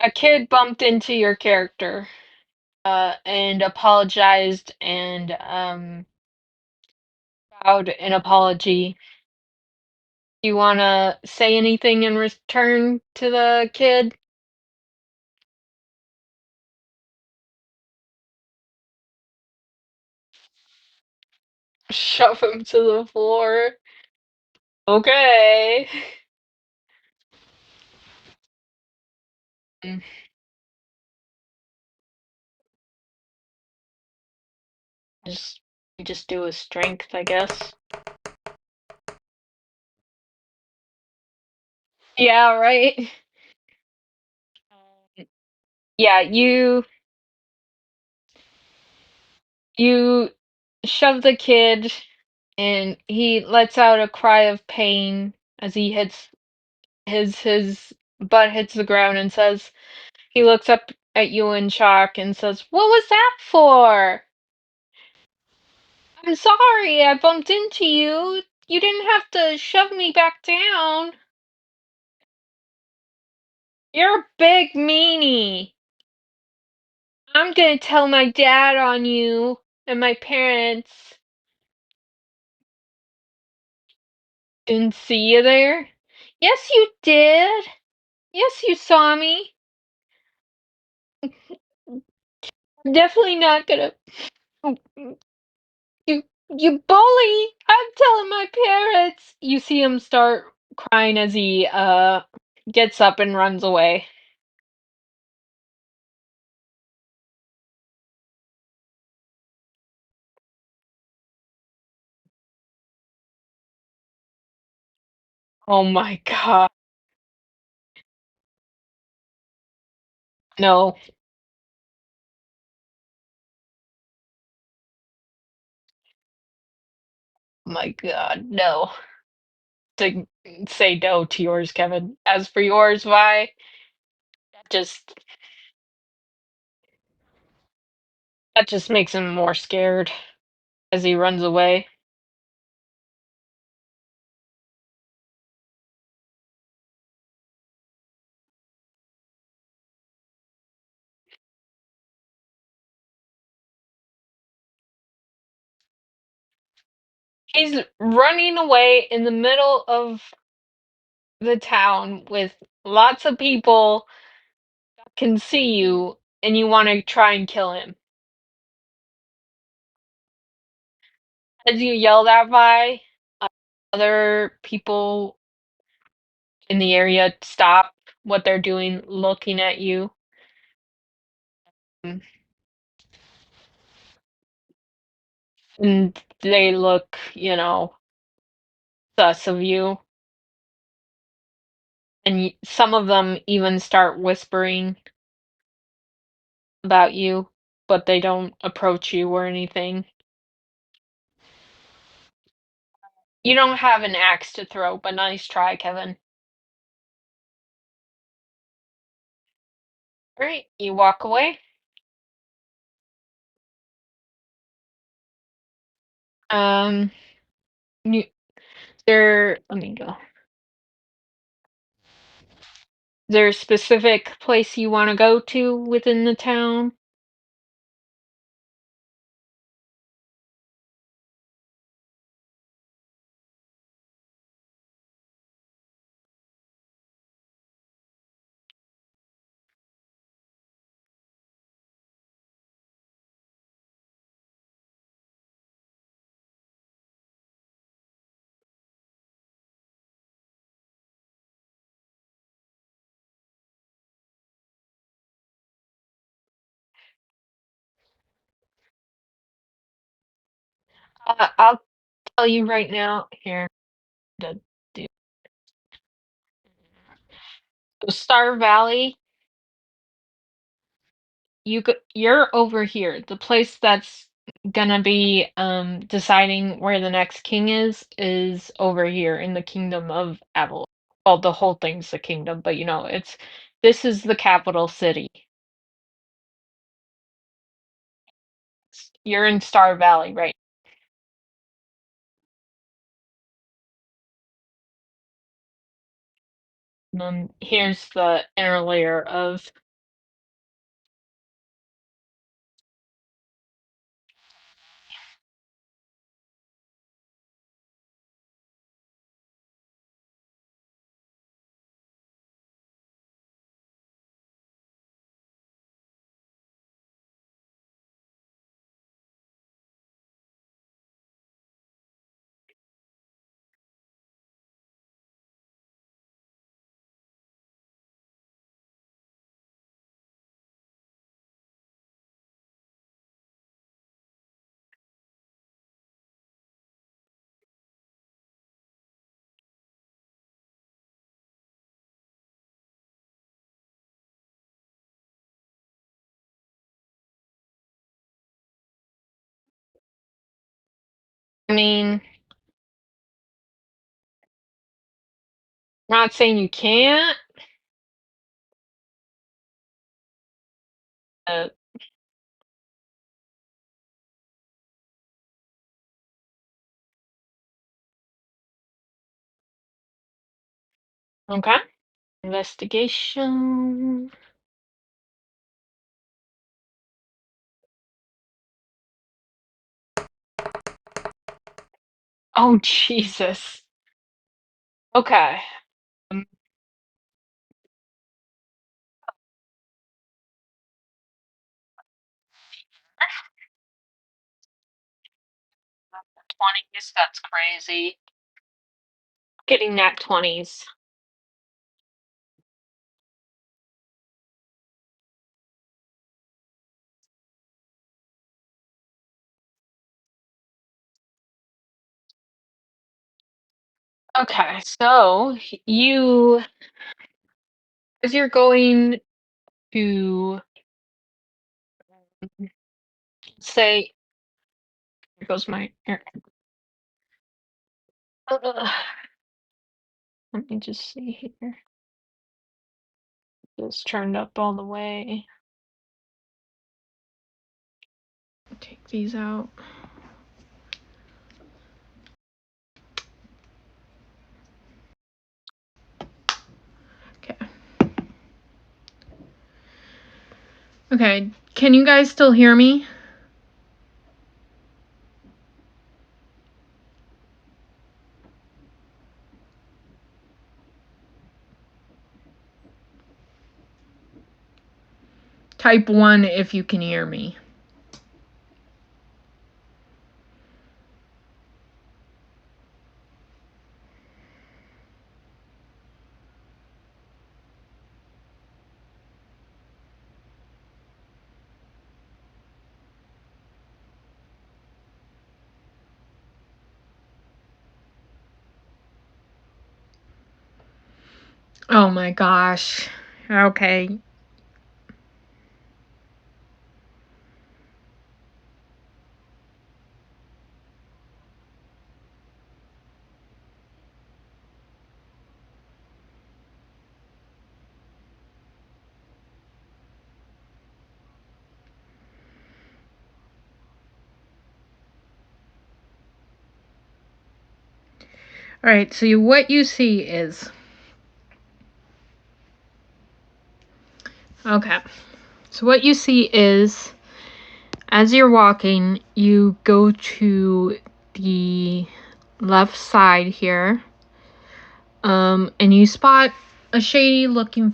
a kid bumped into your character, and apologized and vowed an apology. Do you want to say anything in return to the kid? Shove him to the floor. Okay. Mm, Just you just do his strength, I guess. Yeah, right. Yeah, you shove the kid and he lets out a cry of pain as he hits his butt hits the ground and says he looks up at you in shock and says, "What was that for? I'm sorry I bumped into you. You didn't have to shove me back down. You're a big meanie. I'm gonna tell my dad on you and my parents." Didn't see you there? Yes, you did. Yes, you saw me. I'm definitely not gonna. You, you bully! I'm telling my parents. You see him start crying as he gets up and runs away. Oh my god. No. My god, no. To say no to yours, Kevin. As for yours, Vi, just that just makes him more scared as he runs away. He's running away in the middle of the town with lots of people can see you, and you want to try and kill him. As you yell that by, other people in the area stop what they're doing, looking at you. Mm, and they look, sus of you. And some of them even start whispering about you, but they don't approach you or anything. You don't have an axe to throw, but nice try, Kevin. All right, you walk away. Um, you, let me go. Is there a specific place you want to go to within the town? I'll tell you right now. Here, the, the Star Valley. You're over here. The place that's gonna be deciding where the next king is over here in the kingdom of Avalon. Well, the whole thing's the kingdom, but it's this is the capital city. You're in Star Valley, right? And then here's the inner layer of Not saying you can't. Uh, okay. Investigation. Oh, Jesus. Okay. Um, 20s, that's crazy. Getting nat 20s. Okay, so you, as you're going to say, here goes my, here. Let me just see here. It's turned up all the way. Take these out. Okay. Okay, can you guys still hear me? Type 1 if you can hear me. Oh my gosh. Okay. All right, so what you see is, okay. So what you see is, as you're walking, you go to the left side here, and you spot a shady looking.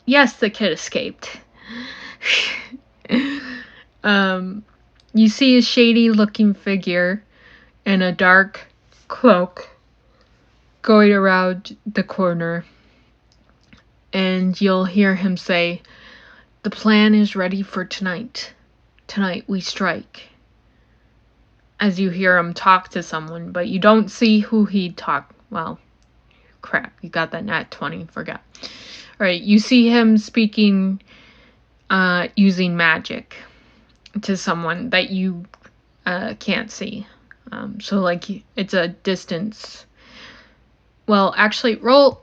Yes, the kid escaped. You see a shady looking figure in a dark cloak going around the corner, and you'll hear him say, "The plan is ready for tonight. Tonight we strike." As you hear him talk to someone, but you don't see who he talk. Well, crap, you got that nat 20, forgot. Alright, you see him speaking, using magic to someone that you can't see. So, like, it's a distance. Well, actually, roll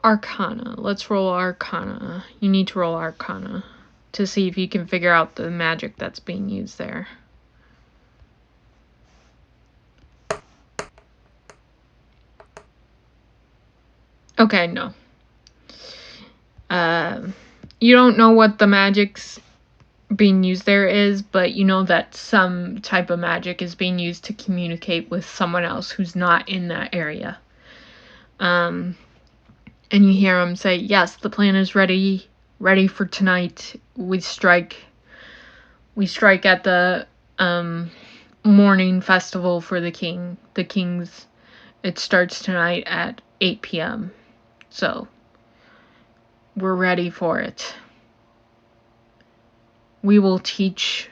Arcana. Let's roll Arcana. You need to roll Arcana to see if you can figure out the magic that's being used there. Okay, no. You don't know what the magic's being used there is, but you know that some type of magic is being used to communicate with someone else who's not in that area. And you hear him say, "Yes, the plan is ready for tonight. We strike at the morning festival for the king. The king's, it starts tonight at 8 p.m. So, we're ready for it. We will teach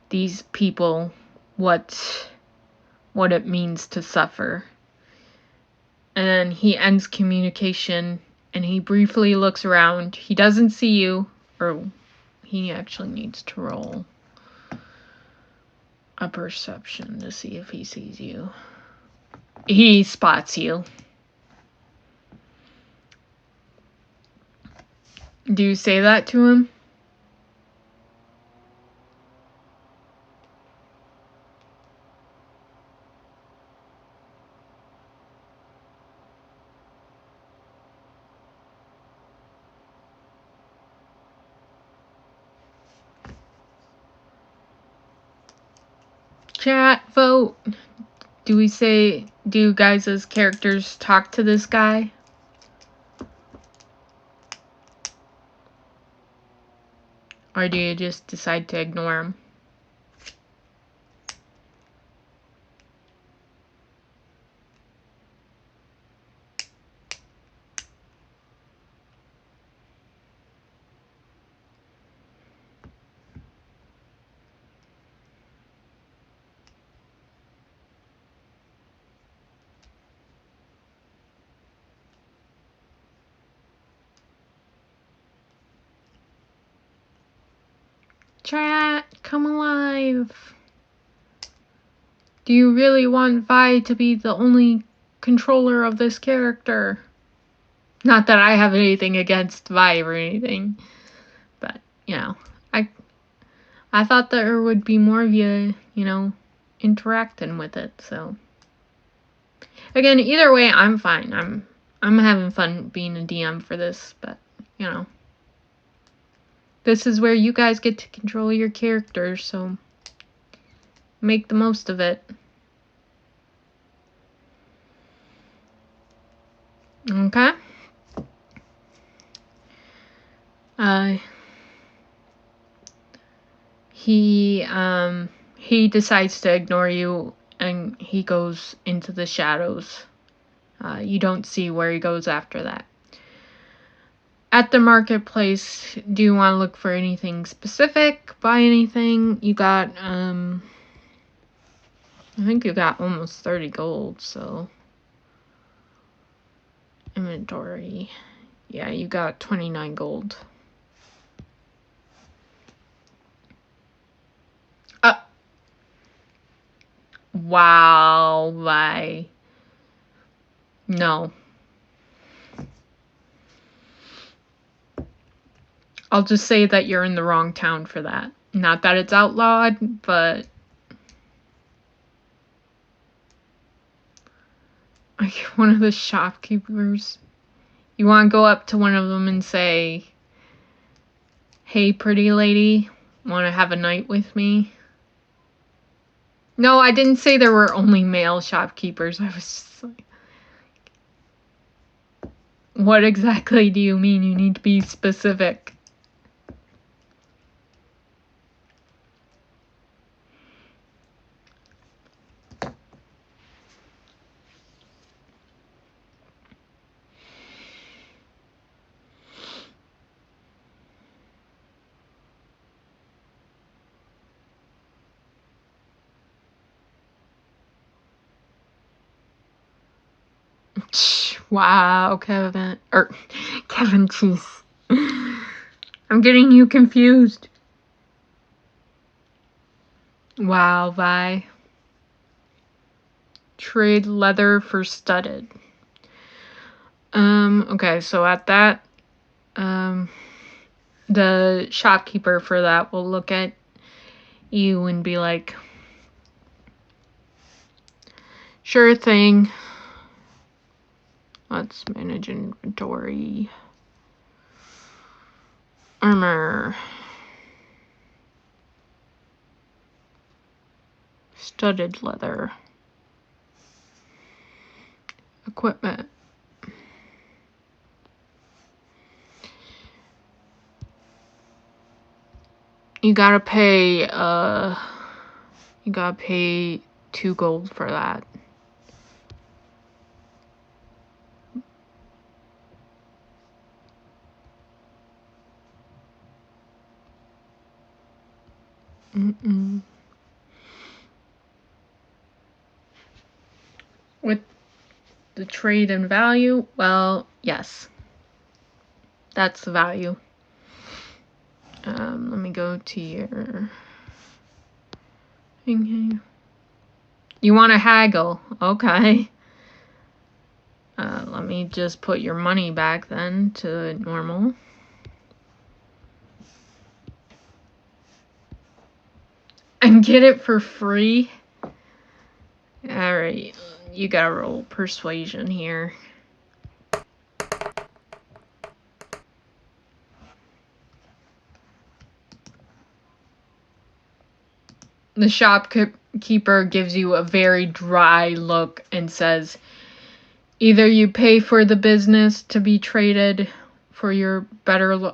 these people what it means to suffer." And then he ends communication and he briefly looks around. He doesn't see you, or he actually needs to roll a perception to see if he sees you. He spots you. Do you say that to him? Chat, vote. Do you guys as characters talk to this guy? Or do you just decide to ignore him? Chat, come alive. Do you really want Vi to be the only controller of this character? Not that I have anything against Vi or anything, but, you know, I thought there would be more of you, you know, interacting with it, so. Again, either way, I'm fine. I'm having fun being a DM for this, but, you know. This is where you guys get to control your characters, so make the most of it. Okay? He decides to ignore you, and he goes into the shadows. You don't see where he goes after that. At the marketplace, do you want to look for anything specific? Buy anything? You got, I think you got almost 30 gold, so. Inventory. Yeah, you got 29 gold. Wow, why? No. I'll just say that you're in the wrong town for that. Not that it's outlawed, but like one of the shopkeepers. You want to go up to one of them and say, "Hey, pretty lady, want to have a night with me?" No, I didn't say there were only male shopkeepers. I was just like, what exactly do you mean? You need to be specific. Wow, Kevin. Kevin, jeez. I'm getting you confused. Wow, Vi. Trade leather for studded. Okay, so at that, the shopkeeper for that will look at you and be like, sure thing. Let's manage inventory. Armor. Studded leather. Equipment. You gotta pay 2 gold for that. With the trade and value, well, yes. That's the value. Let me go to your thing here. You want to haggle? Okay. Let me just put your money back then to normal. and get it for free? Alright, you gotta roll persuasion here. The shopkeeper gives you a very dry look and says, either you pay for the business to be traded for your better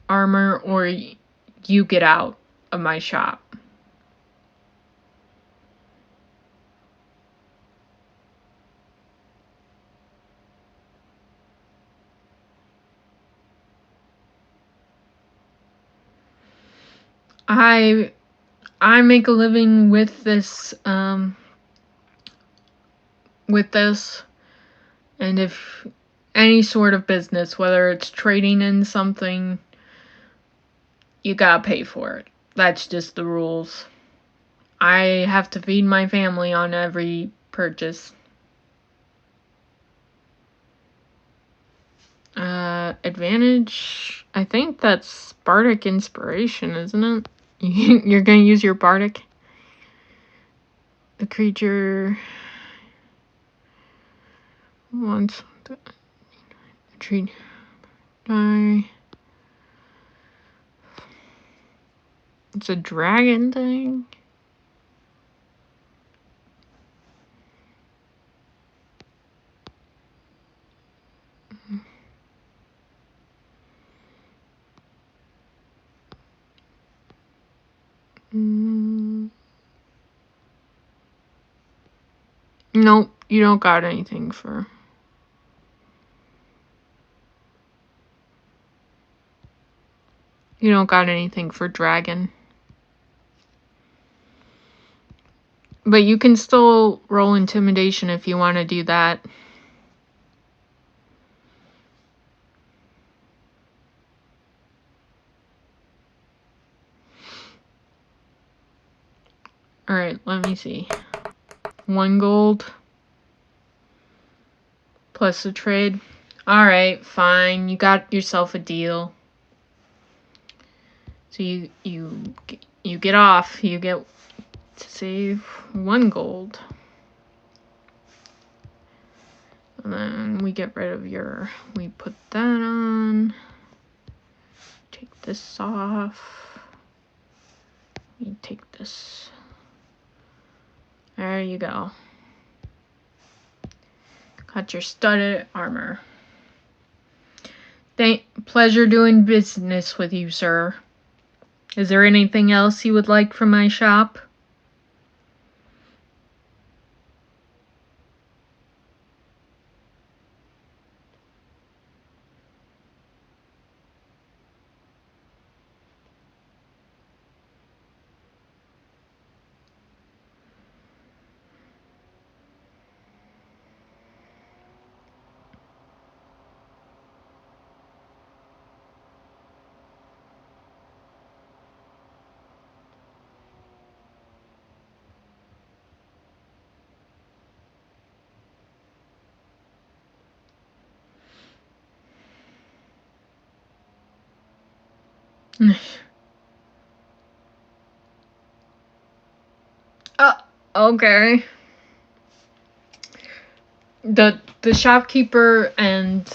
armor, or you get out of my shop. I make a living with this, and if any sort of business, whether it's trading in something, you gotta pay for it. That's just the rules. I have to feed my family on every purchase. Advantage, I think that's Bardic Inspiration, isn't it? You're gonna use your Bardic? The creature wants to treat die. It's a dragon thing. Nope, you don't got anything for... You don't got anything for dragon. But you can still roll intimidation if you want to do that. Alright, let me see. 1 gold. Plus the trade. Alright, fine. You got yourself a deal. So you get off. You get to save 1 gold. And then we get rid of your... We put that on. Take this off. We take this. There you go. Got your studded armor. Pleasure doing business with you, sir. Is there anything else you would like from my shop? Okay. The shopkeeper and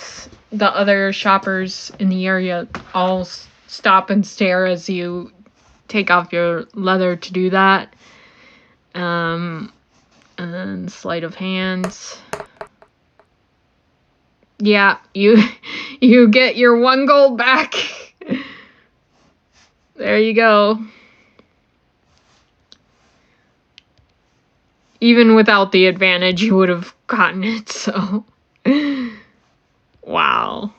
the other shoppers in the area all stop and stare as you take off your leather to do that. And then sleight of hands. Yeah, you get your 1 gold back. There you go. Even without the advantage, you would have gotten it, so... Wow.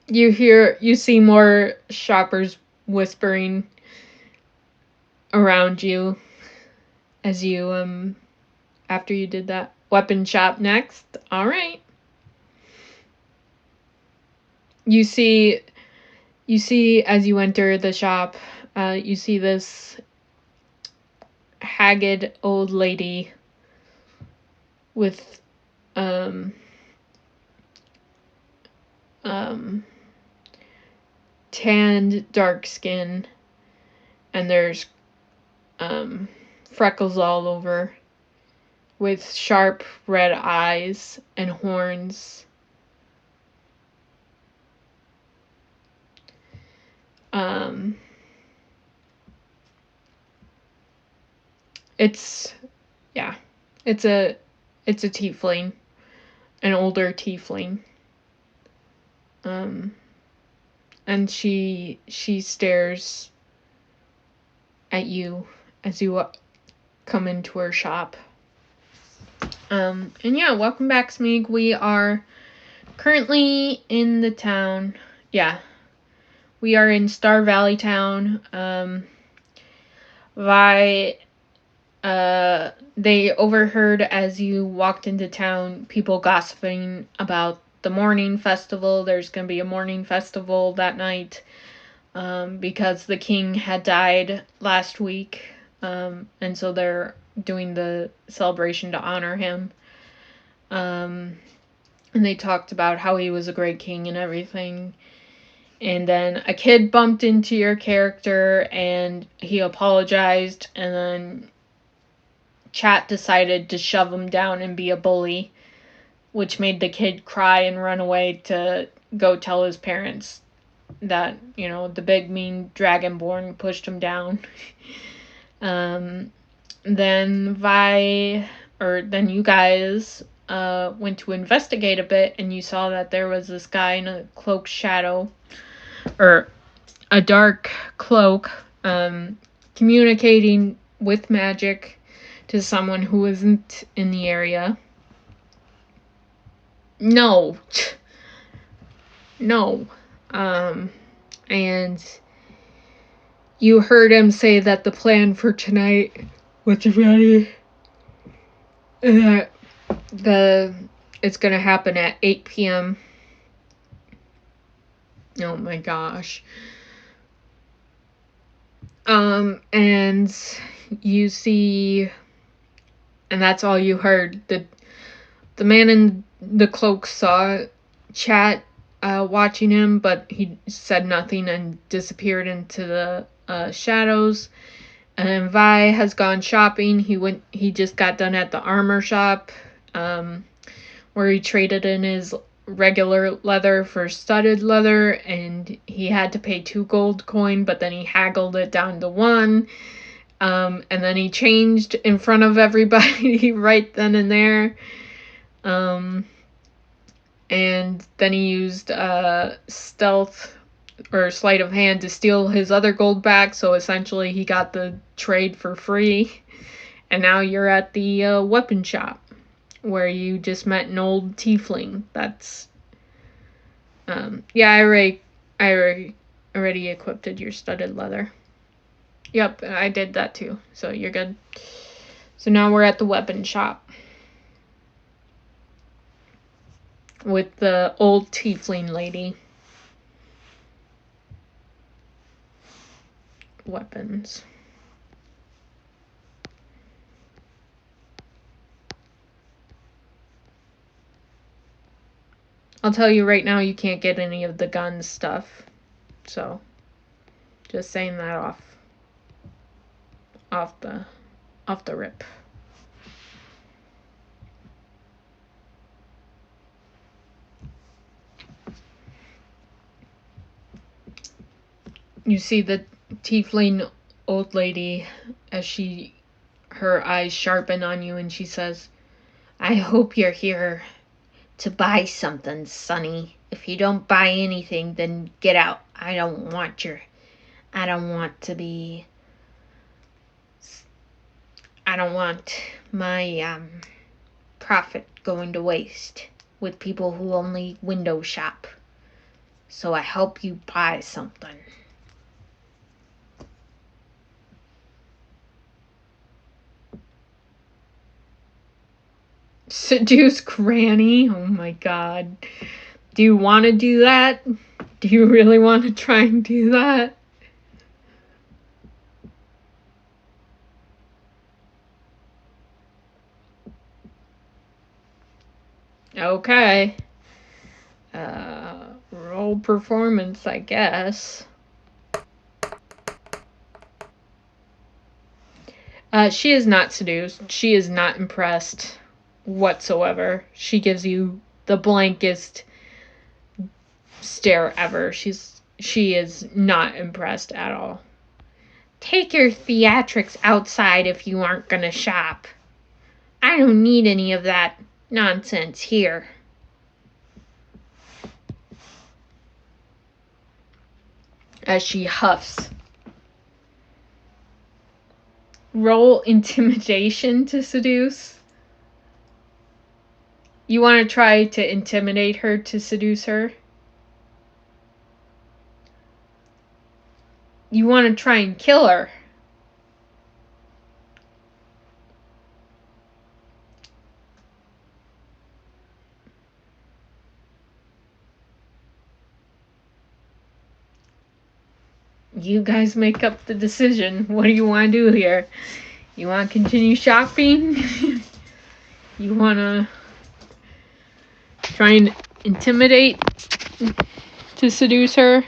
You see more shoppers whispering around you as you, after you did that. Weapon shop next. Alright. You see as you enter the shop, you see this haggard old lady with um um tanned dark skin, and there's freckles all over, with sharp red eyes and horns. It's yeah, it's a tiefling, an older tiefling. And she stares at you as you come into her shop. And yeah, welcome back, Smeeg. We are currently in the town. Yeah, we are in Star Valley Town. They overheard as you walked into town people gossiping about the morning festival. There's going to be a morning festival that night because the king had died last week. And so they're doing the celebration to honor him. And they talked about how he was a great king and everything. And then a kid bumped into your character and he apologized, and then chat decided to shove him down and be a bully, which made the kid cry and run away to go tell his parents that, the big mean dragonborn pushed him down. Then then you guys went to investigate a bit, and you saw that there was this guy in a cloak shadow, or a dark cloak, communicating with magic to someone who isn't in the area. No. And you heard him say that the plan for tonight was ready, and that it's gonna happen at 8 p.m. Oh my gosh. And you see, and that's all you heard. The man in the cloak saw chat watching him, but he said nothing and disappeared into the shadows. And Vi has gone shopping. He just got done at the armor shop, where he traded in his regular leather for studded leather, and he had to pay 2 gold coin, but then he haggled it down to 1. And then he changed in front of everybody right then and there. And then he used stealth or sleight of hand to steal his other gold back, so essentially he got the trade for free. And now you're at the weapon shop, where you just met an old tiefling. That's I already equipped your studded leather. Yep, I did that too, so you're good. So now we're at the weapon shop with the old tiefling lady. Weapons. I'll tell you right now, you can't get any of the gun stuff. So, just saying that off the rip. You see the tiefling old lady as her eyes sharpen on you, and she says, "I hope you're here to buy something, Sonny. If you don't buy anything, then get out. I don't want my profit going to waste with people who only window shop. So I hope you buy something." Seduce Granny? Oh my god. Do you want to do that? Do you really want to try and do that? Okay. Roll performance, I guess. She is not seduced. She is not impressed whatsoever. She gives you the blankest stare ever. She is not impressed at all. Take your theatrics outside if you aren't gonna shop. I don't need any of that nonsense here. As she huffs. Roll intimidation to seduce. You want to try to intimidate her to seduce her? You want to try and kill her? You guys make up the decision. What do you want to do here? You want to continue shopping? You want to try and intimidate to seduce her?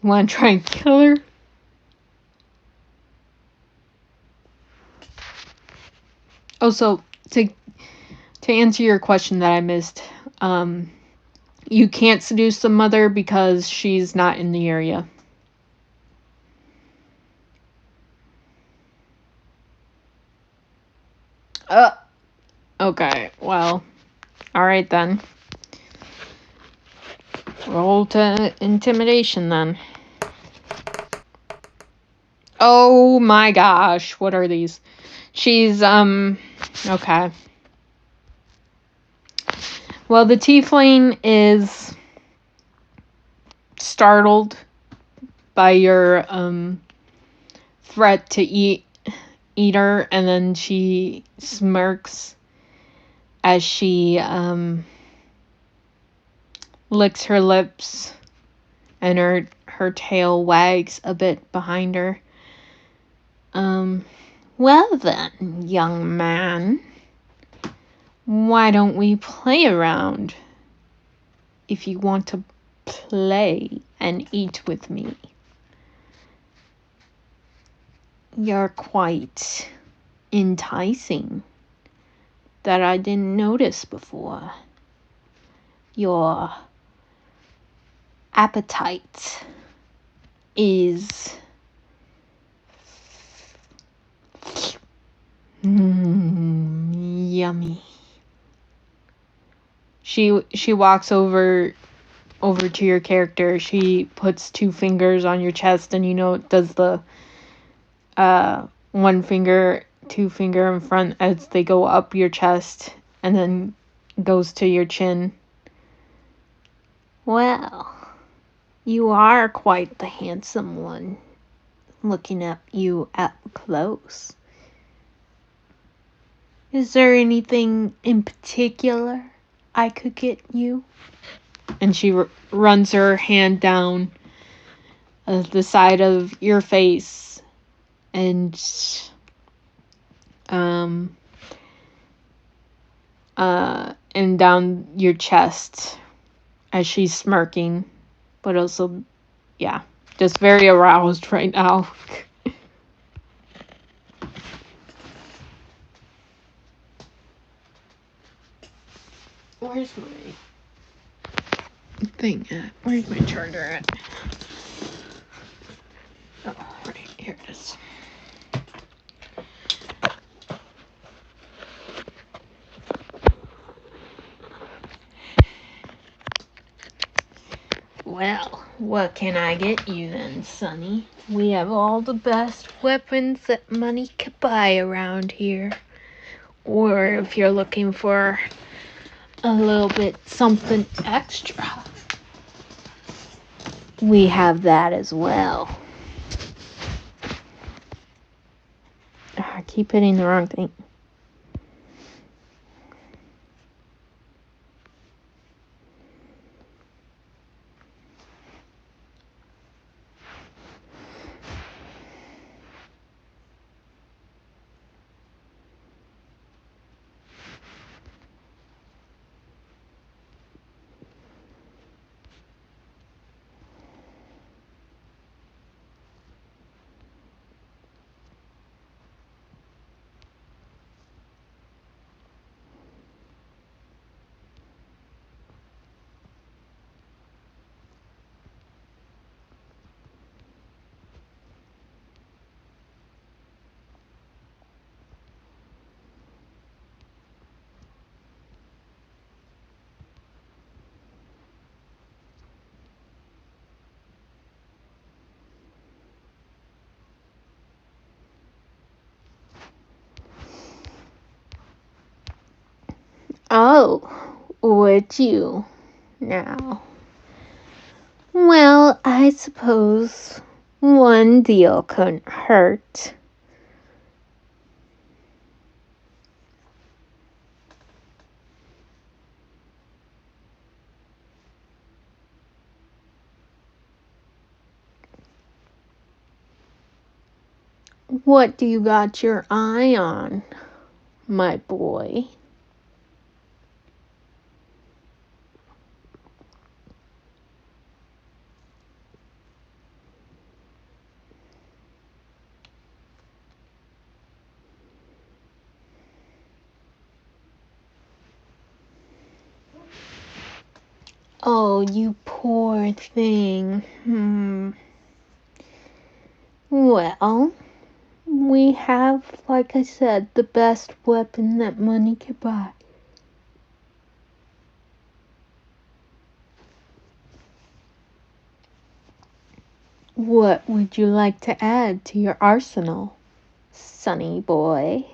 You want to try and kill her? Also, to answer your question that I missed, you can't seduce the mother because she's not in the area. Okay, well, alright then. Roll to intimidation then. Oh my gosh, what are these? She's, okay. Well, the tiefling is startled by your, threat to eat her, and then she smirks as she, licks her lips, and her tail wags a bit behind her. Well then, young man, why don't we play around? If you want to play and eat with me. You're quite enticing that I didn't notice before. Your appetite is yummy. She walks over to your character. She puts 2 fingers on your chest, and does the 1 finger, 2 finger in front as they go up your chest, and then goes to your chin. Well, you are quite the handsome one, looking at you up close. Is there anything in particular I could get you? And she runs her hand down the side of your face and down your chest as she's smirking, but also, yeah, just very aroused right now. Where's my thing at? Where's my charger at? Oh, right, here it is. Well, what can I get you then, Sonny? We have all the best weapons that money could buy around here. Or if you're looking for a little bit something extra, we have that as well. I keep hitting the wrong thing. Oh, would you now? Well, I suppose one deal couldn't hurt. What do you got your eye on, my boy? Oh, you poor thing. Well, we have, like I said, the best weapon that money could buy. What would you like to add to your arsenal, sonny boy?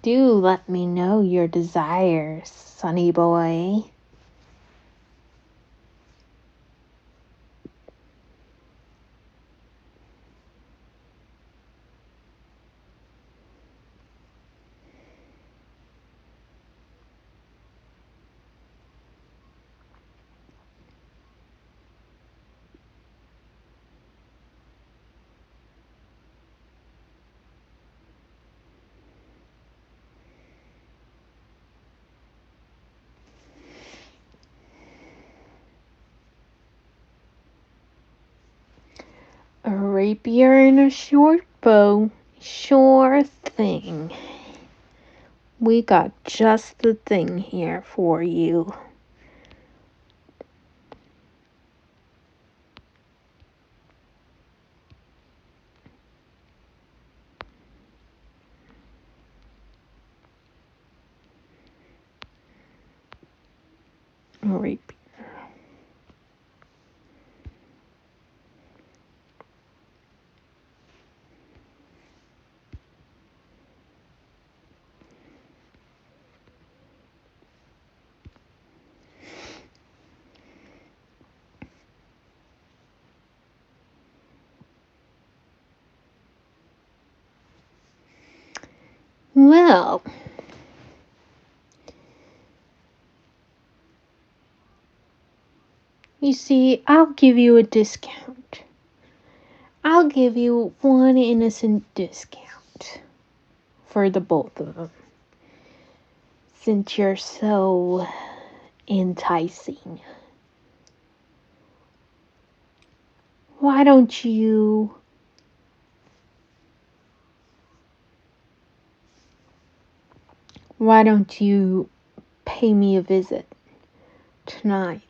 Do let me know your desires, sonny boy. A rapier and a short bow. Sure thing. We got just the thing here for you. A rapier. Well, you see, I'll give you a discount. I'll give you one innocent discount for the both of them. Since you're so enticing. Why don't you pay me a visit tonight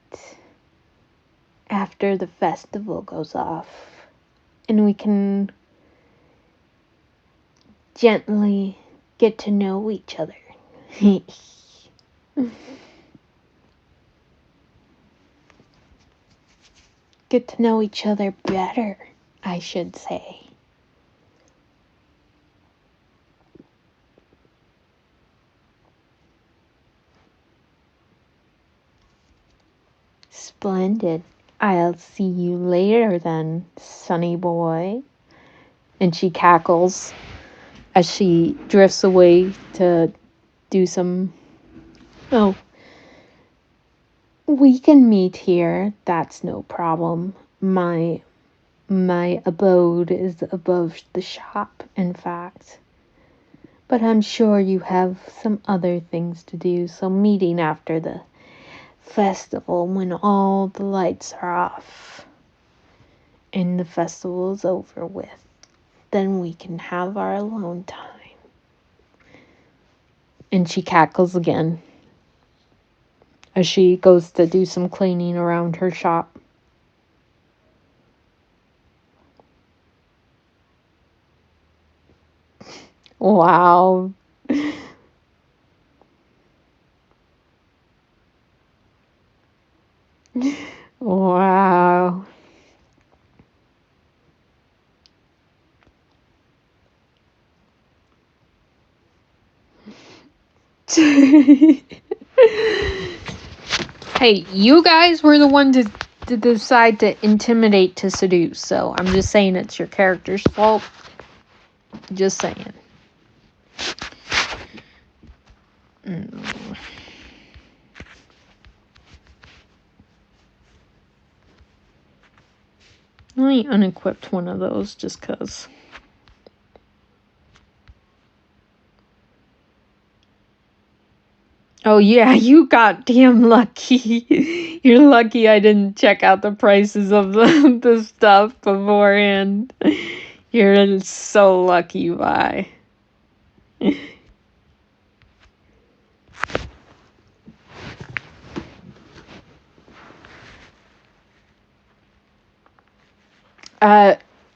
after the festival goes off, and we can gently get to know each other. Get to know each other better, I should say. Splendid. I'll see you later then, sonny boy. And she cackles as she drifts away to do some. Oh, we can meet here. That's no problem. My abode is above the shop, in fact. But I'm sure you have some other things to do, so meeting after the festival when all the lights are off and the festival is over with, then we can have our alone time. And she cackles again as she goes to do some cleaning around her shop. Wow. Wow. Hey, you guys were the one to decide to intimidate to seduce, so I'm just saying it's your character's fault. Just saying. Let me unequip one of those just cause. Oh yeah, you got damn lucky. You're lucky I didn't check out the prices of the stuff beforehand. You're so lucky, Vi.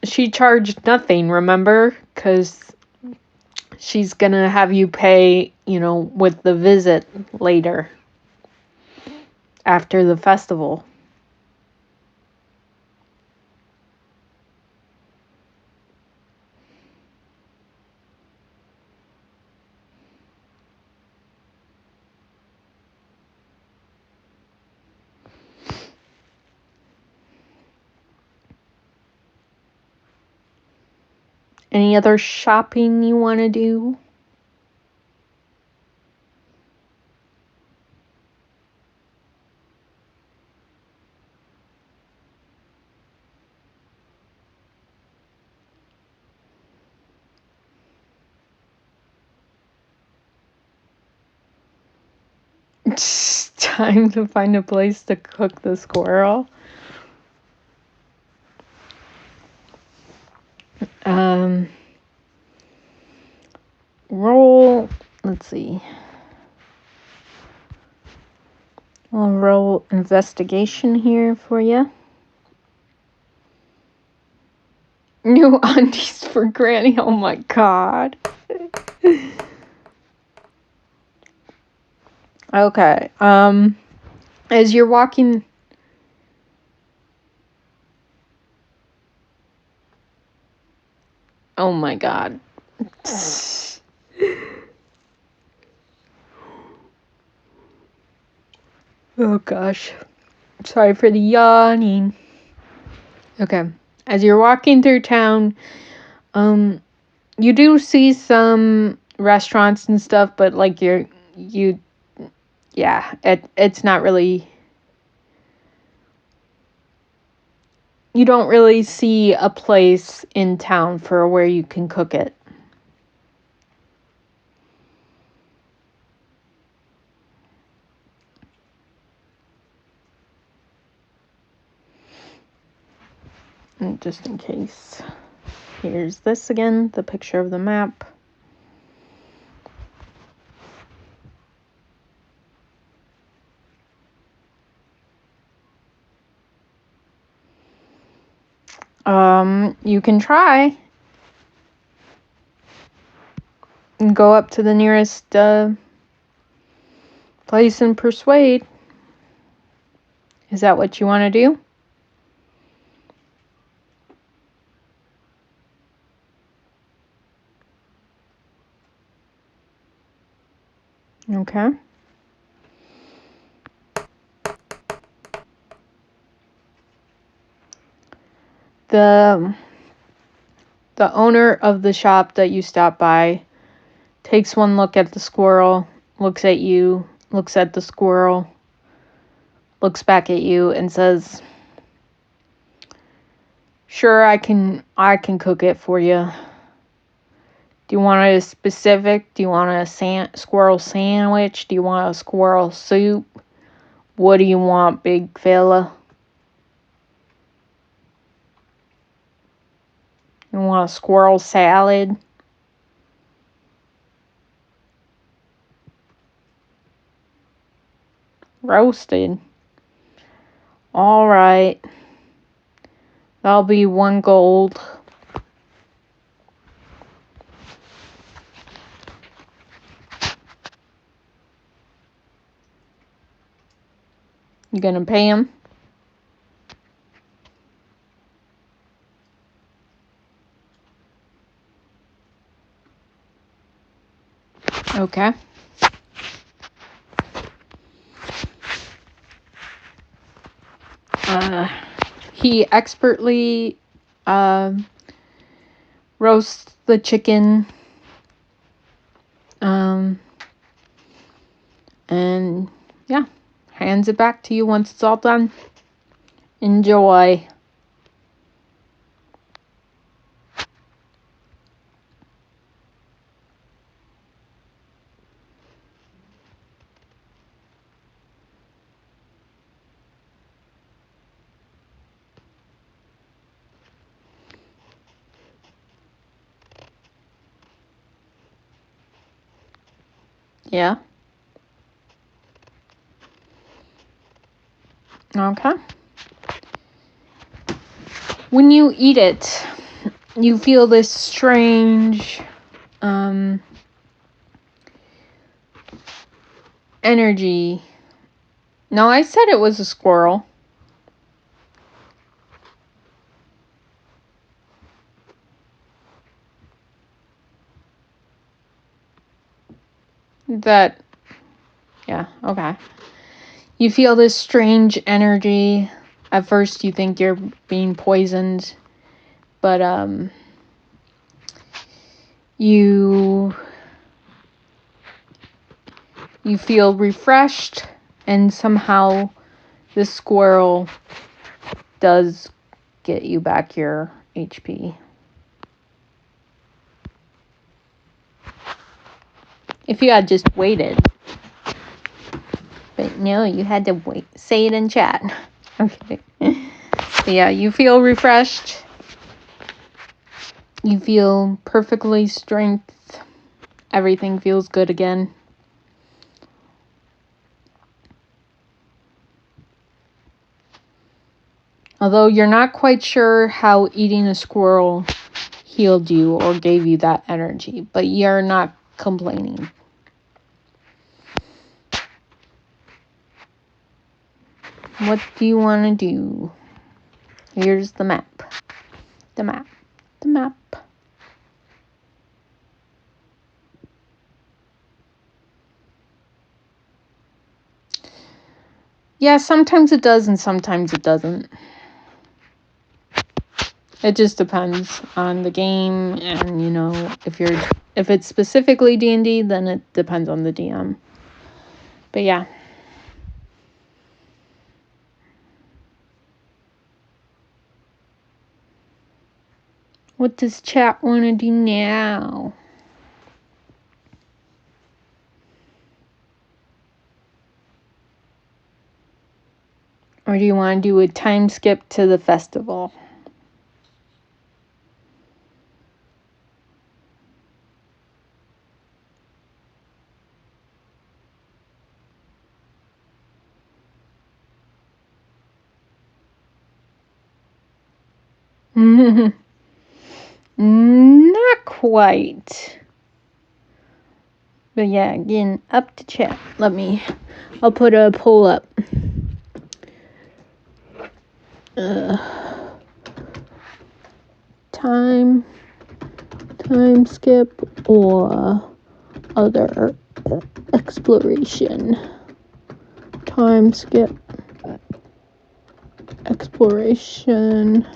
She charged nothing, remember? Because she's gonna have you pay, with the visit later. After the festival. Any other shopping you want to do? It's time to find a place to cook the squirrel. Roll, let's see. I'll roll investigation here for you. New undies for Granny. Oh my god. Okay. As you're walking. Oh my god. Oh gosh. Sorry for the yawning. Okay. As you're walking through town, you do see some restaurants and stuff, but like it's not really. You don't really see a place in town for where you can cook it. And just in case, here's this again, the picture of the map. You can try and go up to the nearest place and persuade. Is that what you want to do? Okay. The owner of the shop that you stopped by takes one look at the squirrel, looks at you, looks at the squirrel, looks back at you and says, "Sure, I can cook it for you. Do you want it specific? Do you want a squirrel sandwich? Do you want a squirrel soup? What do you want, big fella? You want a squirrel salad?" Roasted. All right. That'll be 1 gold. You gonna pay him? Okay. He expertly roasts the chicken. And yeah, hands it back to you once it's all done. Enjoy. Yeah. Okay. When you eat it, you feel this strange energy. No, I said it was a squirrel. Yeah, okay. You feel this strange energy. At first you think you're being poisoned, but you feel refreshed, and somehow the squirrel does get you back your HP. If you had just waited. But no, you had to wait. Say it in chat. Okay. Yeah, you feel refreshed. You feel perfectly strength. Everything feels good again. Although you're not quite sure how eating a squirrel healed you or gave you that energy, but you're not complaining. What do you want to do? Here's the map. The map. The map. Yeah, sometimes it does and sometimes it doesn't. It just depends on the game, and if it's specifically D&D, then it depends on the DM. But yeah. What does chat want to do now? Or do you want to do a time skip to the festival? Not quite. But yeah, again, up to chat. I'll put a poll up. Time skip or other exploration. Time skip. Exploration.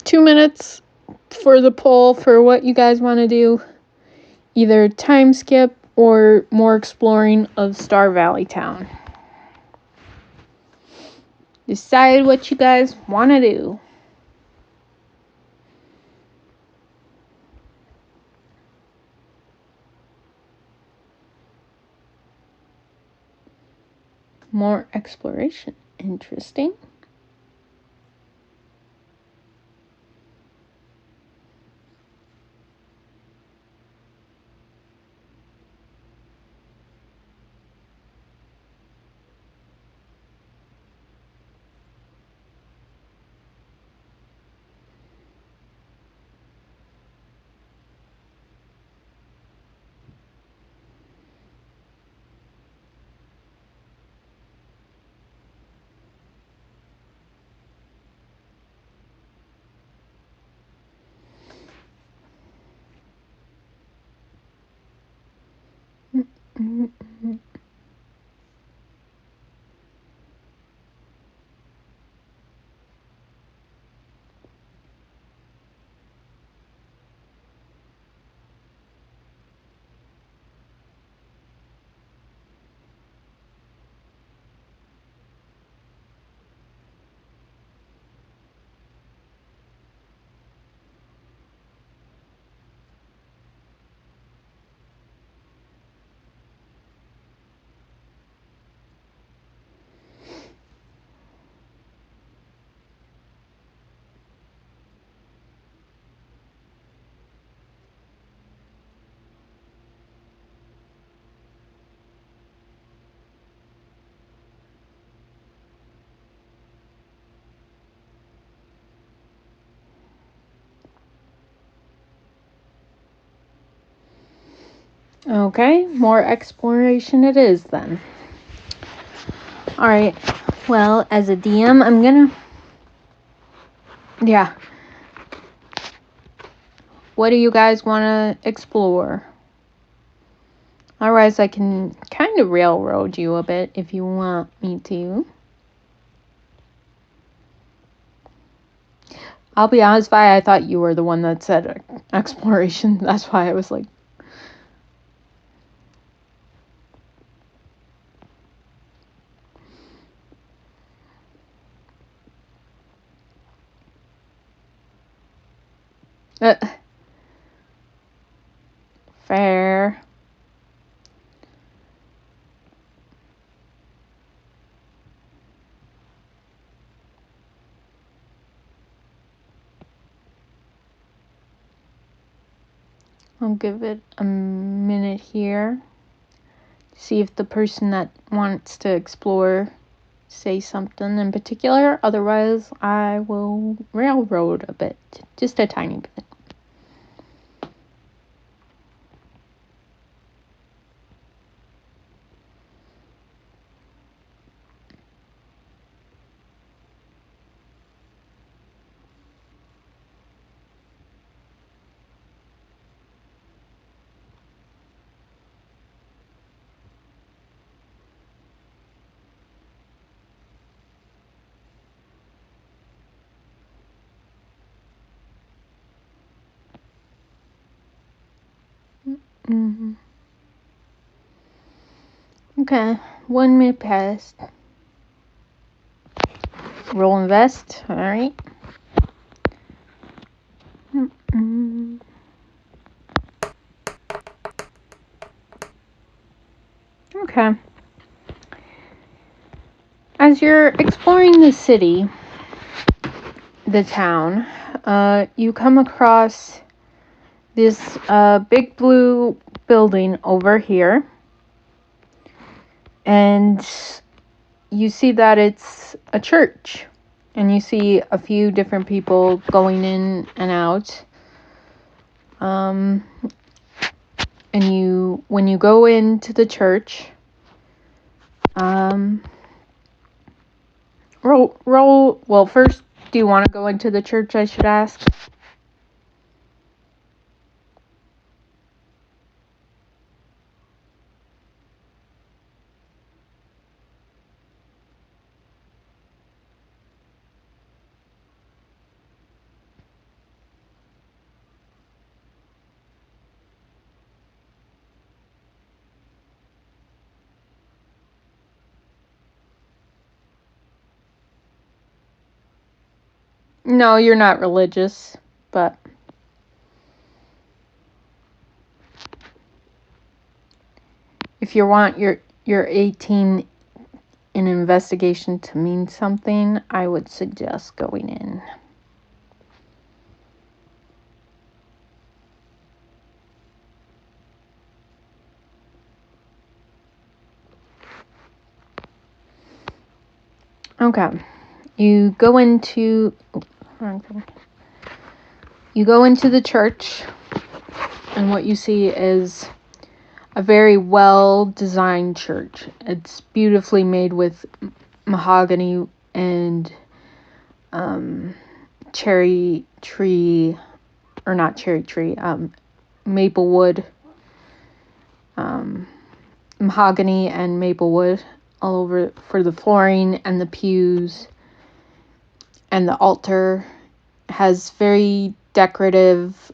2 minutes for the poll for what you guys want to do. Either time skip or more exploring of Star Valley Town. Decide what you guys want to do. More exploration. Interesting. Mm-hmm. Okay, more exploration it is then. Alright, well, as a DM, I'm gonna... Yeah. What do you guys want to explore? Otherwise, I can kind of railroad you a bit if you want me to. I'll be honest, Vi, I thought you were the one that said exploration. That's why I was like... Fair. I'll give it a minute here. See if the person that wants to explore say something in particular. Otherwise, I will railroad a bit. Just a tiny bit. Mm-hmm. Okay, 1 minute passed. Roll invest, alright. Mm-hmm. Okay. As you're exploring the city, the town, you come across this big blue building over here. And you see that it's a church. And you see a few different people going in and out. And when you go into the church, well, first, do you want to go into the church, I should ask? No, you're not religious, but if you want your 18 in investigation to mean something, I would suggest going in. Okay. You go into the church, and what you see is a very well-designed church. It's beautifully made with mahogany and maple wood, mahogany and maple wood all over for the flooring, and the pews, and the altar has very decorative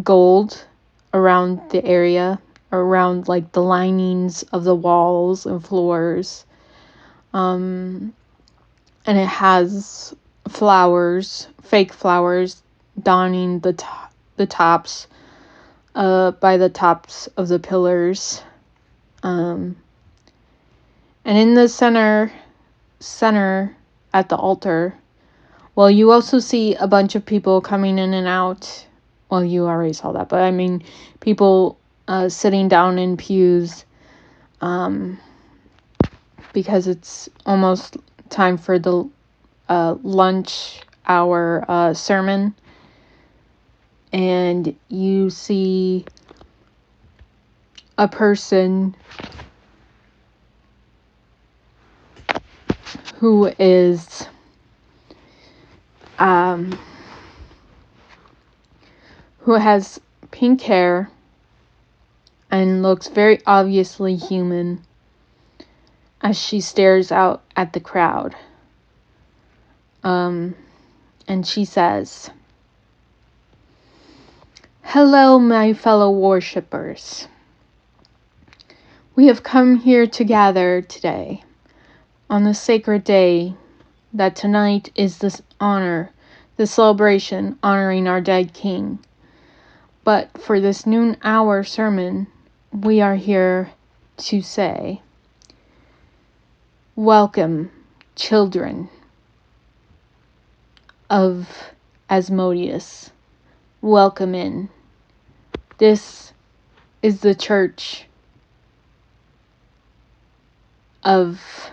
gold around the area, around like the linings of the walls and floors. And it has flowers, fake flowers, donning the tops, by the tops of the pillars. And in the center at the altar, well, you also see a bunch of people coming in and out. Well, you already saw that, but I mean, people sitting down in pews, because it's almost time for the lunch hour sermon. And you see a person who is who has pink hair and looks very obviously human as she stares out at the crowd. And she says, "Hello, my fellow worshippers. We have come here to gather today on the sacred day that tonight is the celebration honoring our dead king. But for this noon hour sermon, we are here to say, welcome, children of Asmodeus. Welcome in. This is the church of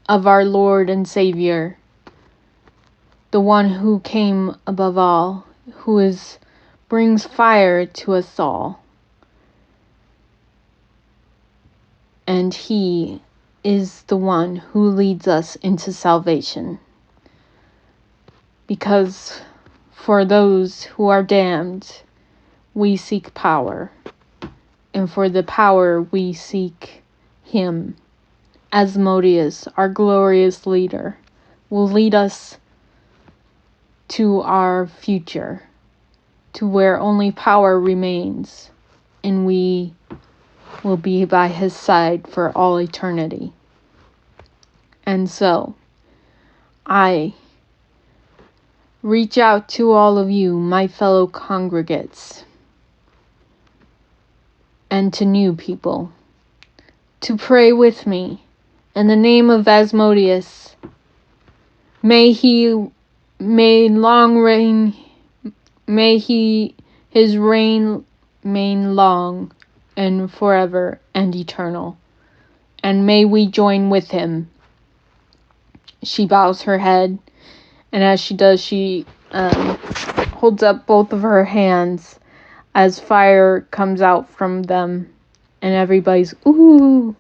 of our Lord and Savior, the one who came above all, who brings fire to us all. And he is the one who leads us into salvation. Because for those who are damned, we seek power. And for the power, we seek him. Asmodeus, our glorious leader, will lead us to our future, to where only power remains, and we will be by his side for all eternity. And so, I reach out to all of you, my fellow congregates, and to new people, to pray with me in the name of Asmodeus. May his reign remain long and forever and eternal. And may we join with him." She bows her head, and as she does, she holds up both of her hands as fire comes out from them, and everybody's ooh,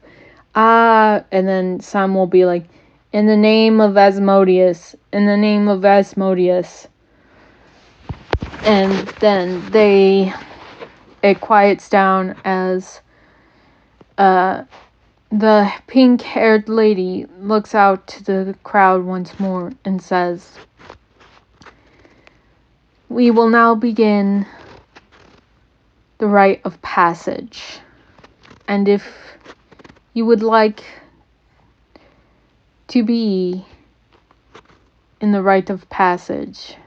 ah, and then some will be like, "In the name of Asmodeus, in the name of Asmodeus." And then it quiets down as the pink-haired lady looks out to the crowd once more and says, "We will now begin the rite of passage. And if you would like to be in the rite of passage,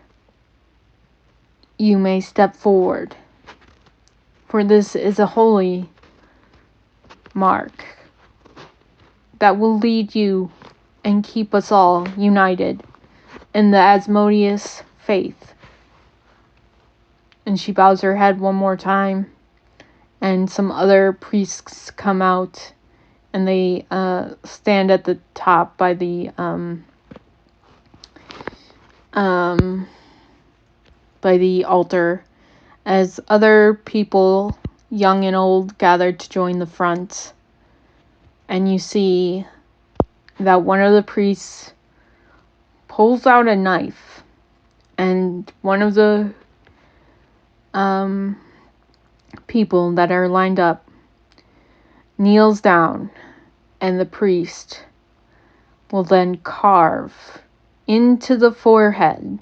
you may step forward. For this is a holy mark that will lead you and keep us all united in the Asmodeus faith." And she bows her head one more time, and some other priests come out, and they stand at the top by the altar, as other people, young and old, gather to join the front. And you see that one of the priests pulls out a knife, and one of the people that are lined up kneels down, and the priest will then carve into the forehead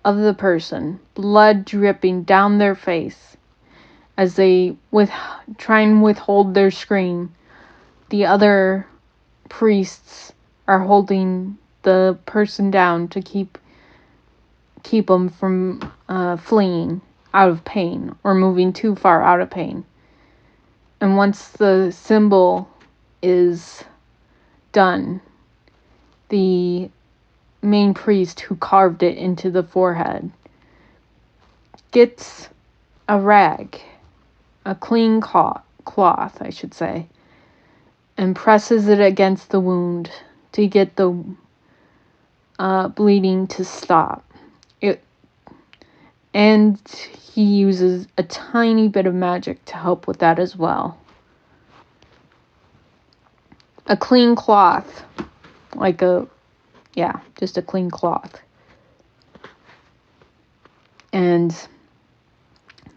of the person, blood dripping down their face, as they try and withhold their scream. The other priests are holding the person down to keep them from fleeing out of pain or moving too far out of pain. And once the symbol is done, the main priest who carved it into the forehead gets a rag, a clean cloth, I should say, and presses it against the wound to get the bleeding to stop. And he uses a tiny bit of magic to help with that as well. A clean cloth. Just a clean cloth. And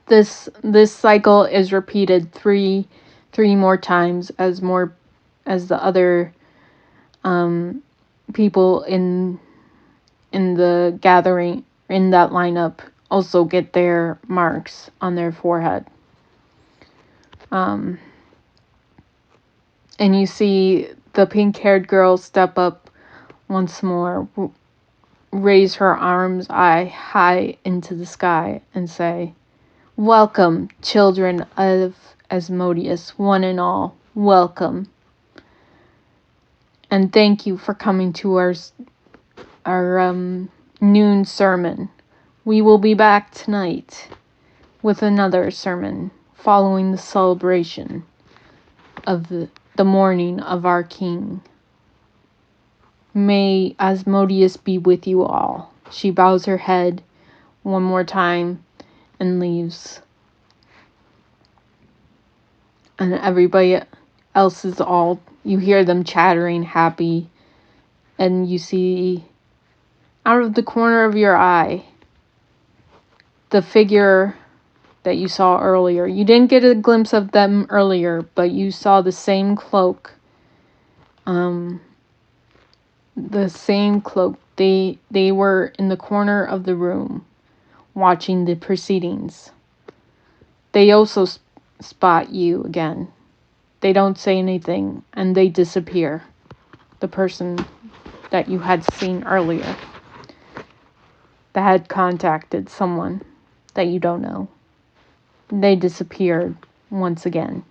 this cycle is repeated three more times as the other people in the gathering in that lineup also get their marks on their forehead. And you see the pink-haired girl step up once more, raise her arms high into the sky and say, "Welcome, children of Asmodeus, one and all, welcome. And thank you for coming to our noon sermon. We will be back tonight with another sermon following the celebration of the morning of our king. May Asmodeus be with you all." She bows her head one more time and leaves. And everybody else you hear them chattering, happy, and you see out of the corner of your eye the figure that you saw earlier. You didn't get a glimpse of them earlier, but you saw the same cloak. The same cloak. They were in the corner of the room watching the proceedings. They also spot you again. They don't say anything and they disappear. The person that you had seen earlier that had contacted someone that you don't know. They disappeared once again.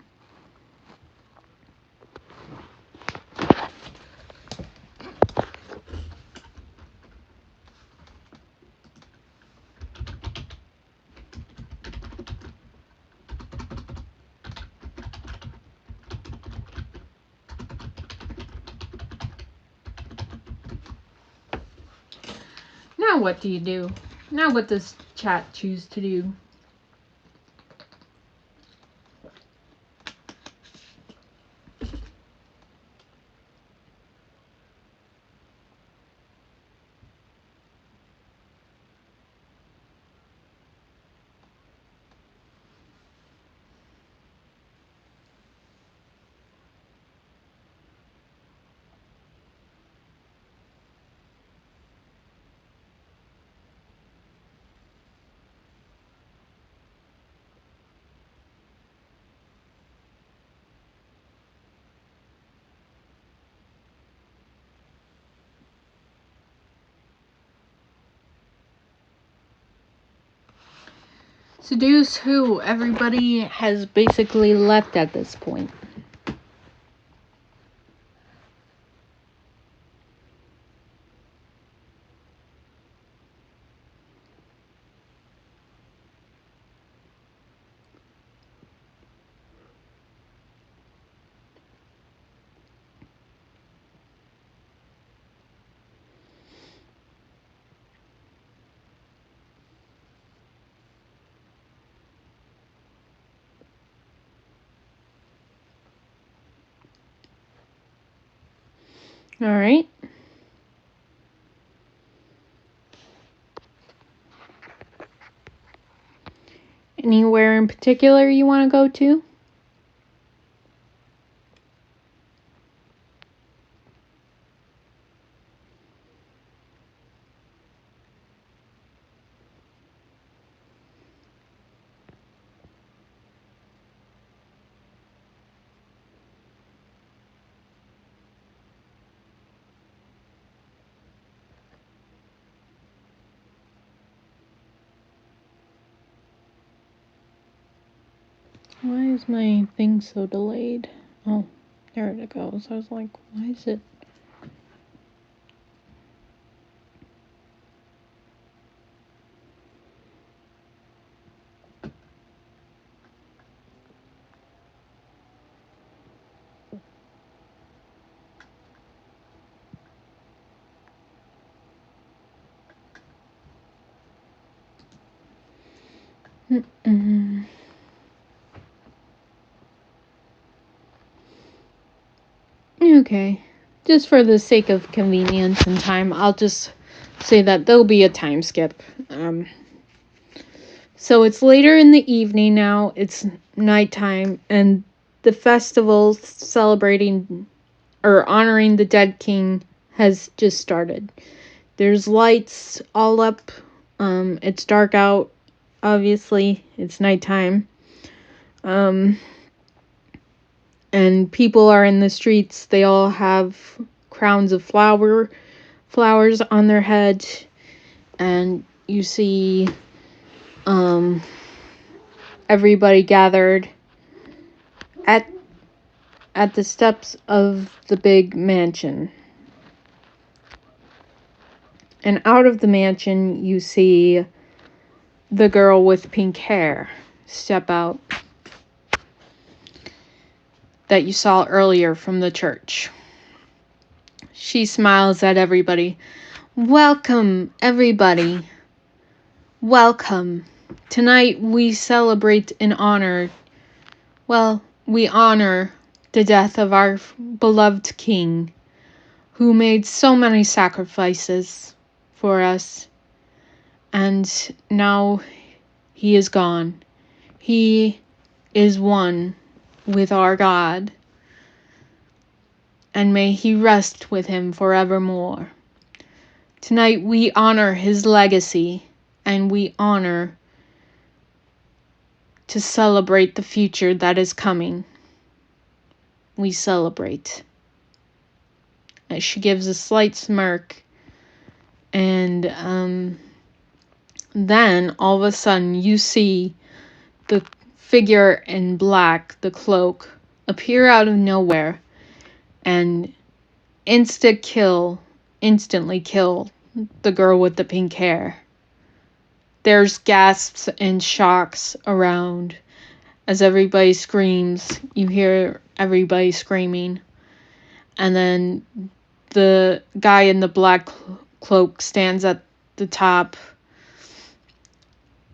Now what do you do? Now what does chat choose to do? Seduce who? Everybody has basically left at this point. All right. Anywhere in particular you want to go to? Why is my thing so delayed? Oh, there it goes. I was like, why is it? Mm-mm. Okay. Just for the sake of convenience and time, I'll just say that there'll be a time skip. So it's later in the evening now. It's nighttime, and the festival celebrating or honoring the dead king has just started. There's lights all up. It's dark out. Obviously, it's nighttime. And people are in the streets. They all have crowns of flowers on their head, and you see everybody gathered at the steps of the big mansion. And out of the mansion, you see the girl with pink hair step out that you saw earlier from the church. She smiles at everybody. Welcome, everybody. Welcome. Tonight we celebrate and honor, we honor the death of our beloved king, who made so many sacrifices for us. And now he is gone. He is one with our God, and may he rest with him forevermore. Tonight we honor his legacy, and we honor to celebrate the future that is coming. We celebrate. And she gives a slight smirk, and then all of a sudden you see the figure in black, the cloak, appear out of nowhere and instantly kill the girl with the pink hair. There's gasps and shocks around as everybody screams. You hear everybody screaming. And then the guy in the black cloak stands at the top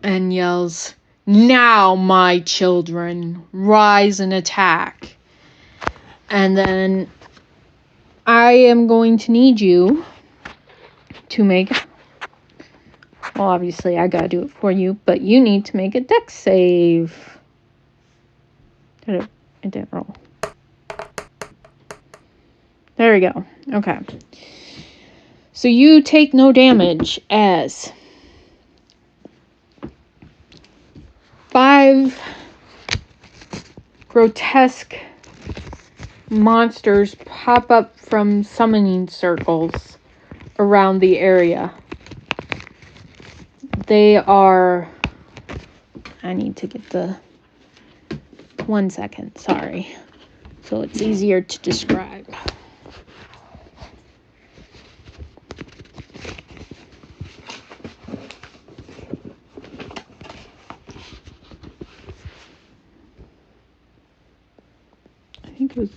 and yells, "Now, my children, rise and attack." And then I am going to need you to make, well, obviously I gotta do it for you, but you need to make a dex save. It didn't roll. There we go. Okay. So you take no damage as 5 grotesque monsters pop up from summoning circles around the area. They are... I need to get the... 1 second, sorry. So it's easier to describe. I think it was...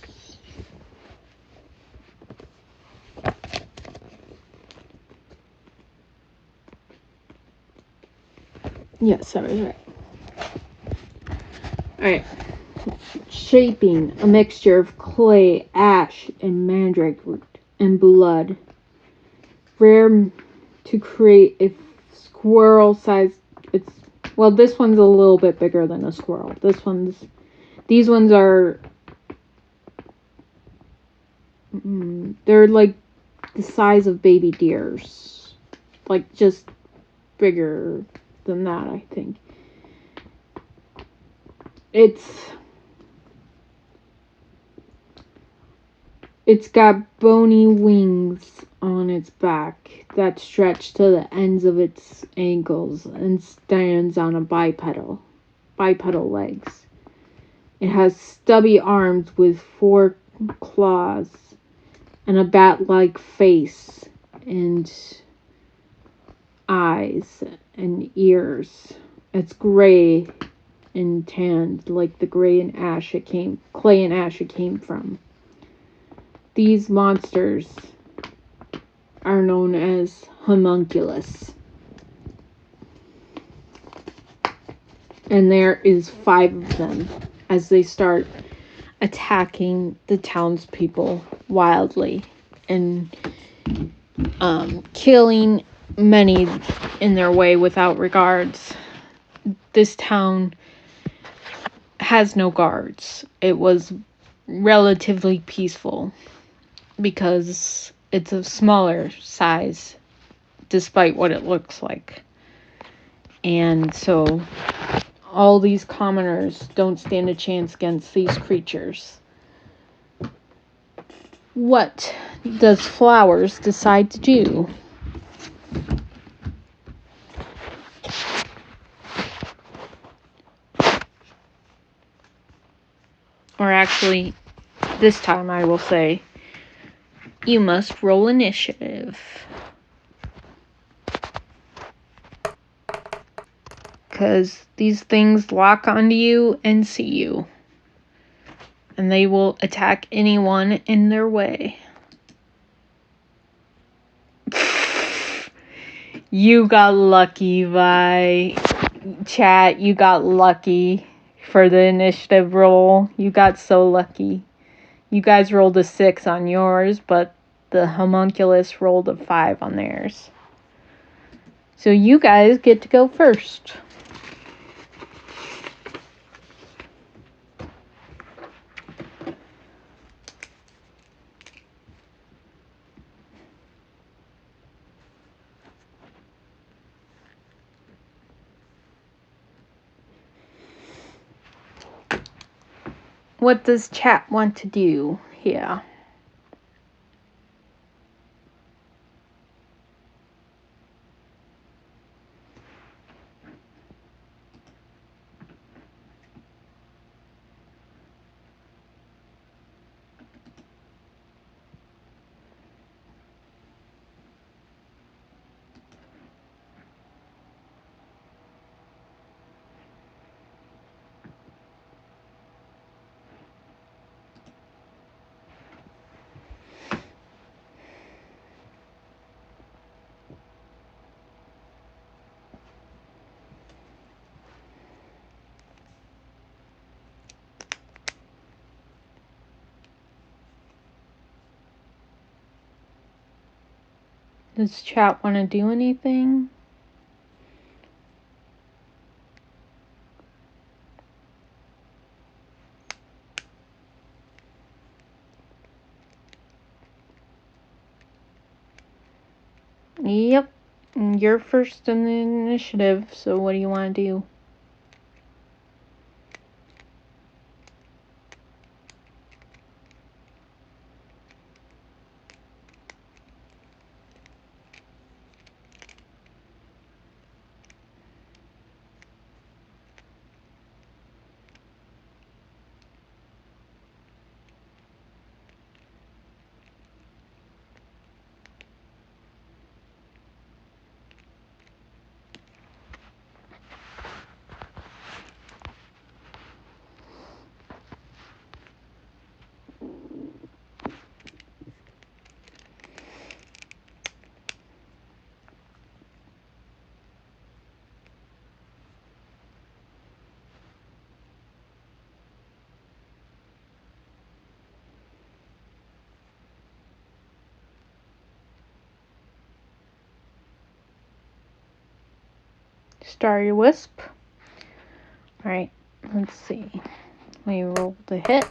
Yes, I was right. Alright. Shaping a mixture of clay, ash, and mandrake root and blood. Rare to create a squirrel-sized... Well, this one's a little bit bigger than a squirrel. These ones are... they're like the size of baby deers. Like, just bigger than that, I think. It's got bony wings on its back that stretch to the ends of its ankles and stands on a bipedal legs. It has stubby arms with 4 claws and a bat-like face and eyes and ears. It's gray and tanned like the clay and ash it came from. These monsters are known as homunculus. And there is 5 of them as they start attacking the townspeople wildly and killing many in their way without regards. This town has no guards. It was relatively peaceful because it's a smaller size despite what it looks like. And so all these commoners don't stand a chance against these creatures. What does Flowers decide to do? Or actually, this time I will say, you must roll initiative. Because these things lock onto you and see you. And they will attack anyone in their way. You got lucky, Vi. Chat, you got lucky for the initiative roll. You got so lucky. You guys rolled a 6 on yours, but the homunculus rolled a 5 on theirs. So you guys get to go first. What does chat want to do here? Does chat want to do anything? Yep. You're first in the initiative, so what do you want to do? Starry Wisp. Alright, let's see. We roll the hit.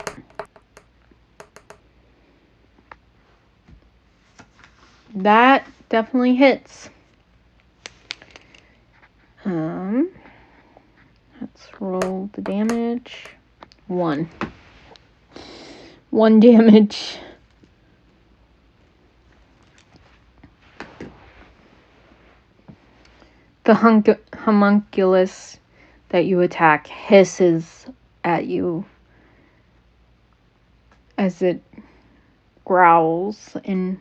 That definitely hits. Let's roll the damage. 1. 1 damage. The homunculus that you attack hisses at you as it growls and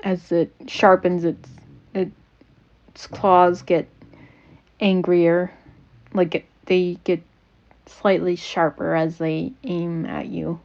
as it sharpens its claws get angrier, like they get slightly sharper as they aim at you.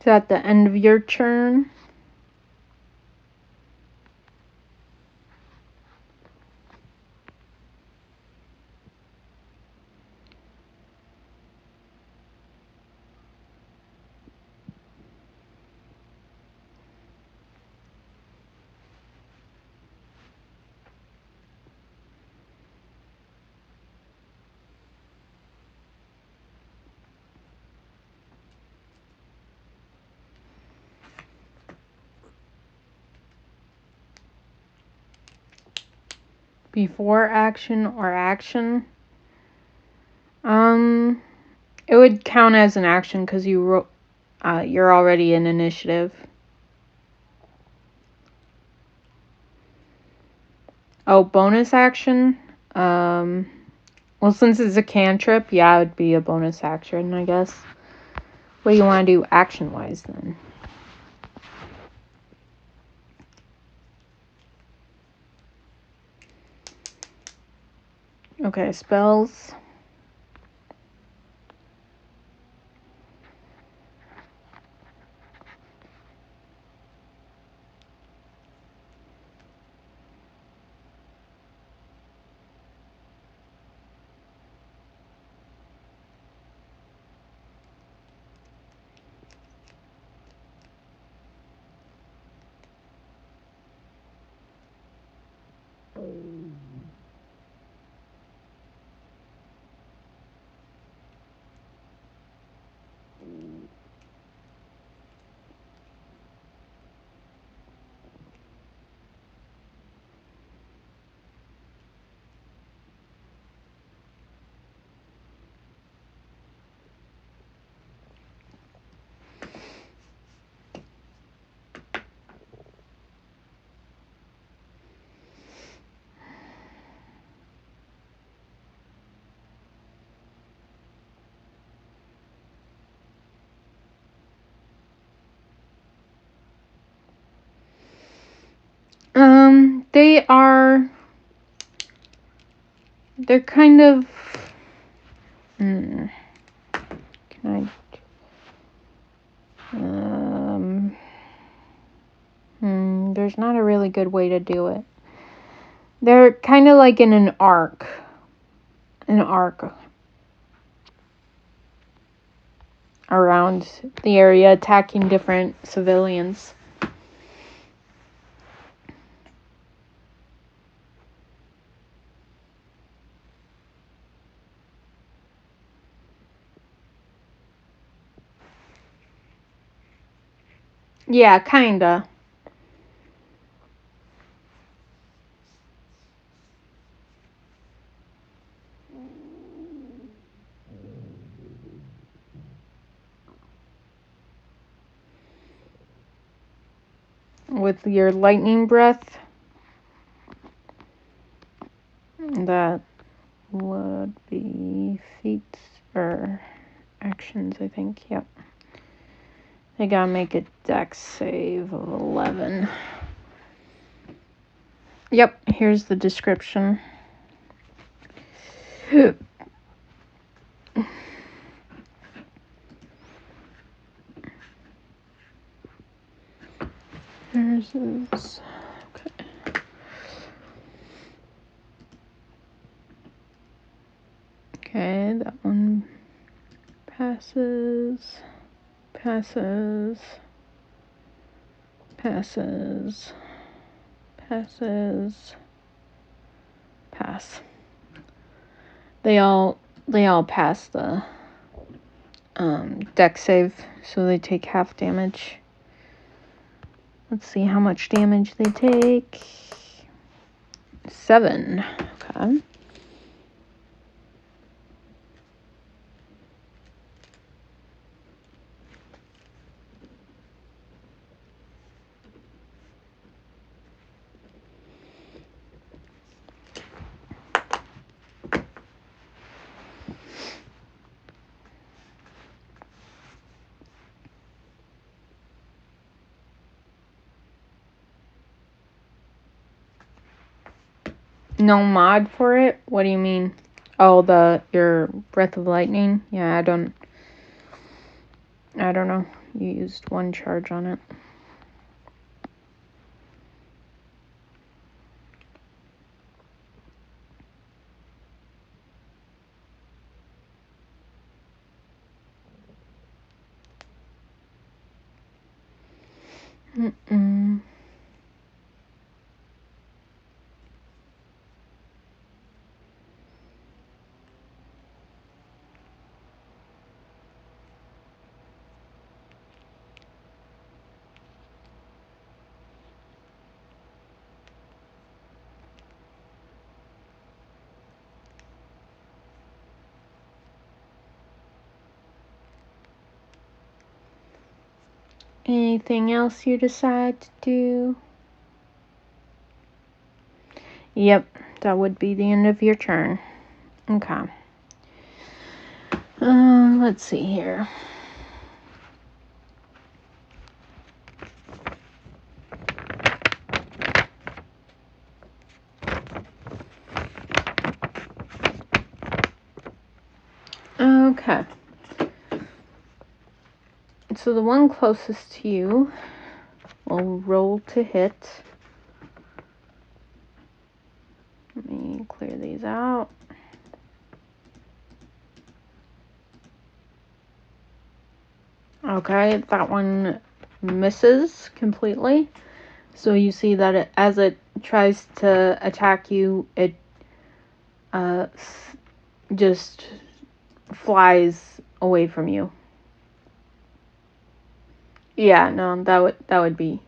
Is that the end of your turn? Before action or action? It would count as an action because you're already in initiative. Oh, bonus action? Well, since it's a cantrip, yeah, it would be a bonus action, I guess. What do you want to do action-wise then? Okay, spells. They're kind of, can I, there's not a really good way to do it. They're kind of like in an arc around the area, attacking different civilians. Yeah, kinda. With your lightning breath, that would be feats or actions, I think. Yep. They gotta make a dex save of 11. Yep, here's the description. Here's this. Okay. Okay, that one passes. Passes. Passes. Passes. Pass. They all pass the dex save, so they take half damage. Let's see how much damage they take. 7. Okay. No mod for it? What do you mean? Oh, your breath of lightning? Yeah, I don't know. you used 1 charge on it. Mm-mm. Anything else you decide to do? Yep, that would be the end of your turn. Okay. Let's see here. Okay. So the one closest to you will roll to hit. Let me clear these out. Okay, that one misses completely. So you see that as it tries to attack you, it just flies away from you. Yeah, no, that would be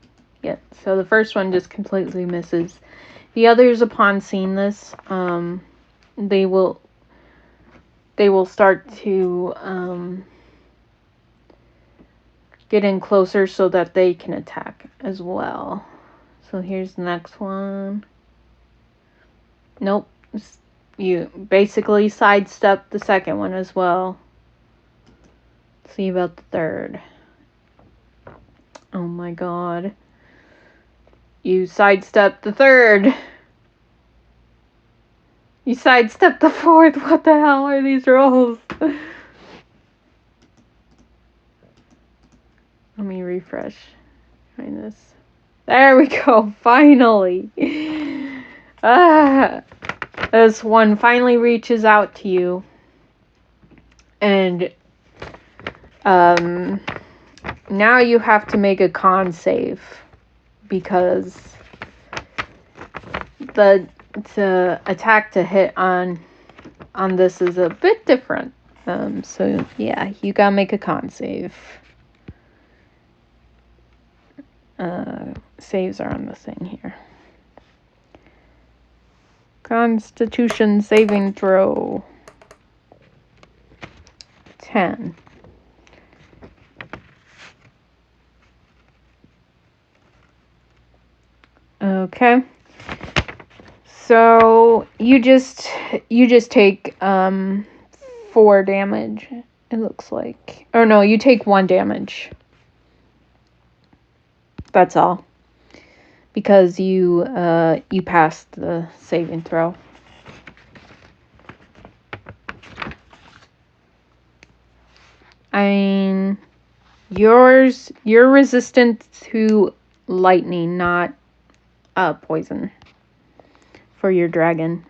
it. So the first one just completely misses. The others, upon seeing this, they will start to get in closer so that they can attack as well. So here's the next one. Nope. You basically sidestep the second one as well. See about the third. Oh my god. You sidestep the third. You sidestep the fourth. What the hell are these rolls? Let me refresh. Find this. There we go. Finally. This one finally reaches out to you. And now you have to make a con save. Because the attack to hit on this is a bit different. So yeah, you gotta make a con save. Saves are on the thing here. Constitution saving throw. 10. Okay. So you just take 4 damage. It looks like. Or no, you take 1 damage. That's all. Because you passed the saving throw. I mean, you're resistant to lightning, not poison for your dragon.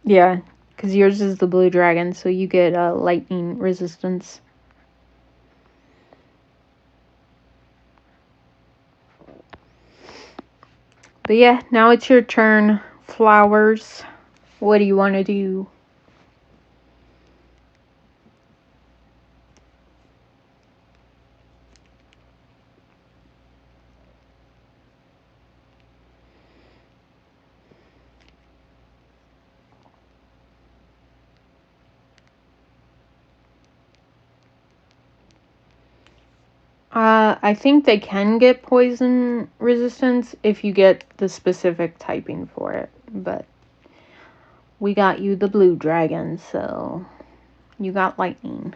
Yeah, because yours is the blue dragon, so you get lightning resistance. But yeah, now it's your turn. Flowers. What do you want to do? I think they can get poison resistance if you get the specific typing for it. But we got you the blue dragon, so you got lightning.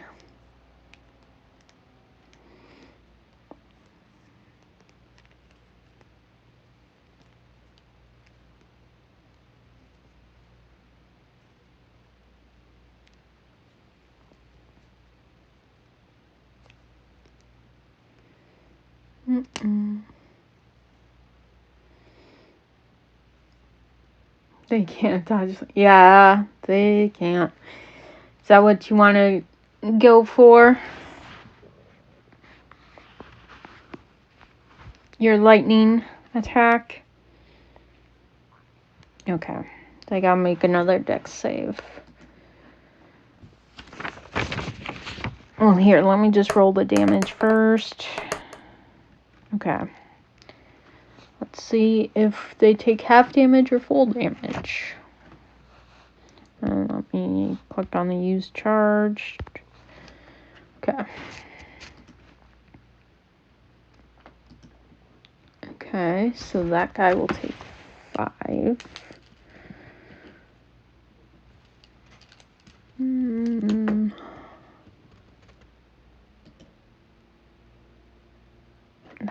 They can't dodge. Yeah, they can't. Is that what you want to go for? Your lightning attack? Okay. I gotta make another dex save. Well, here, let me just roll the damage first. Okay. Let's see if they take half damage or full damage. Let me click on the use charge. Okay. Okay, so that guy will take 5.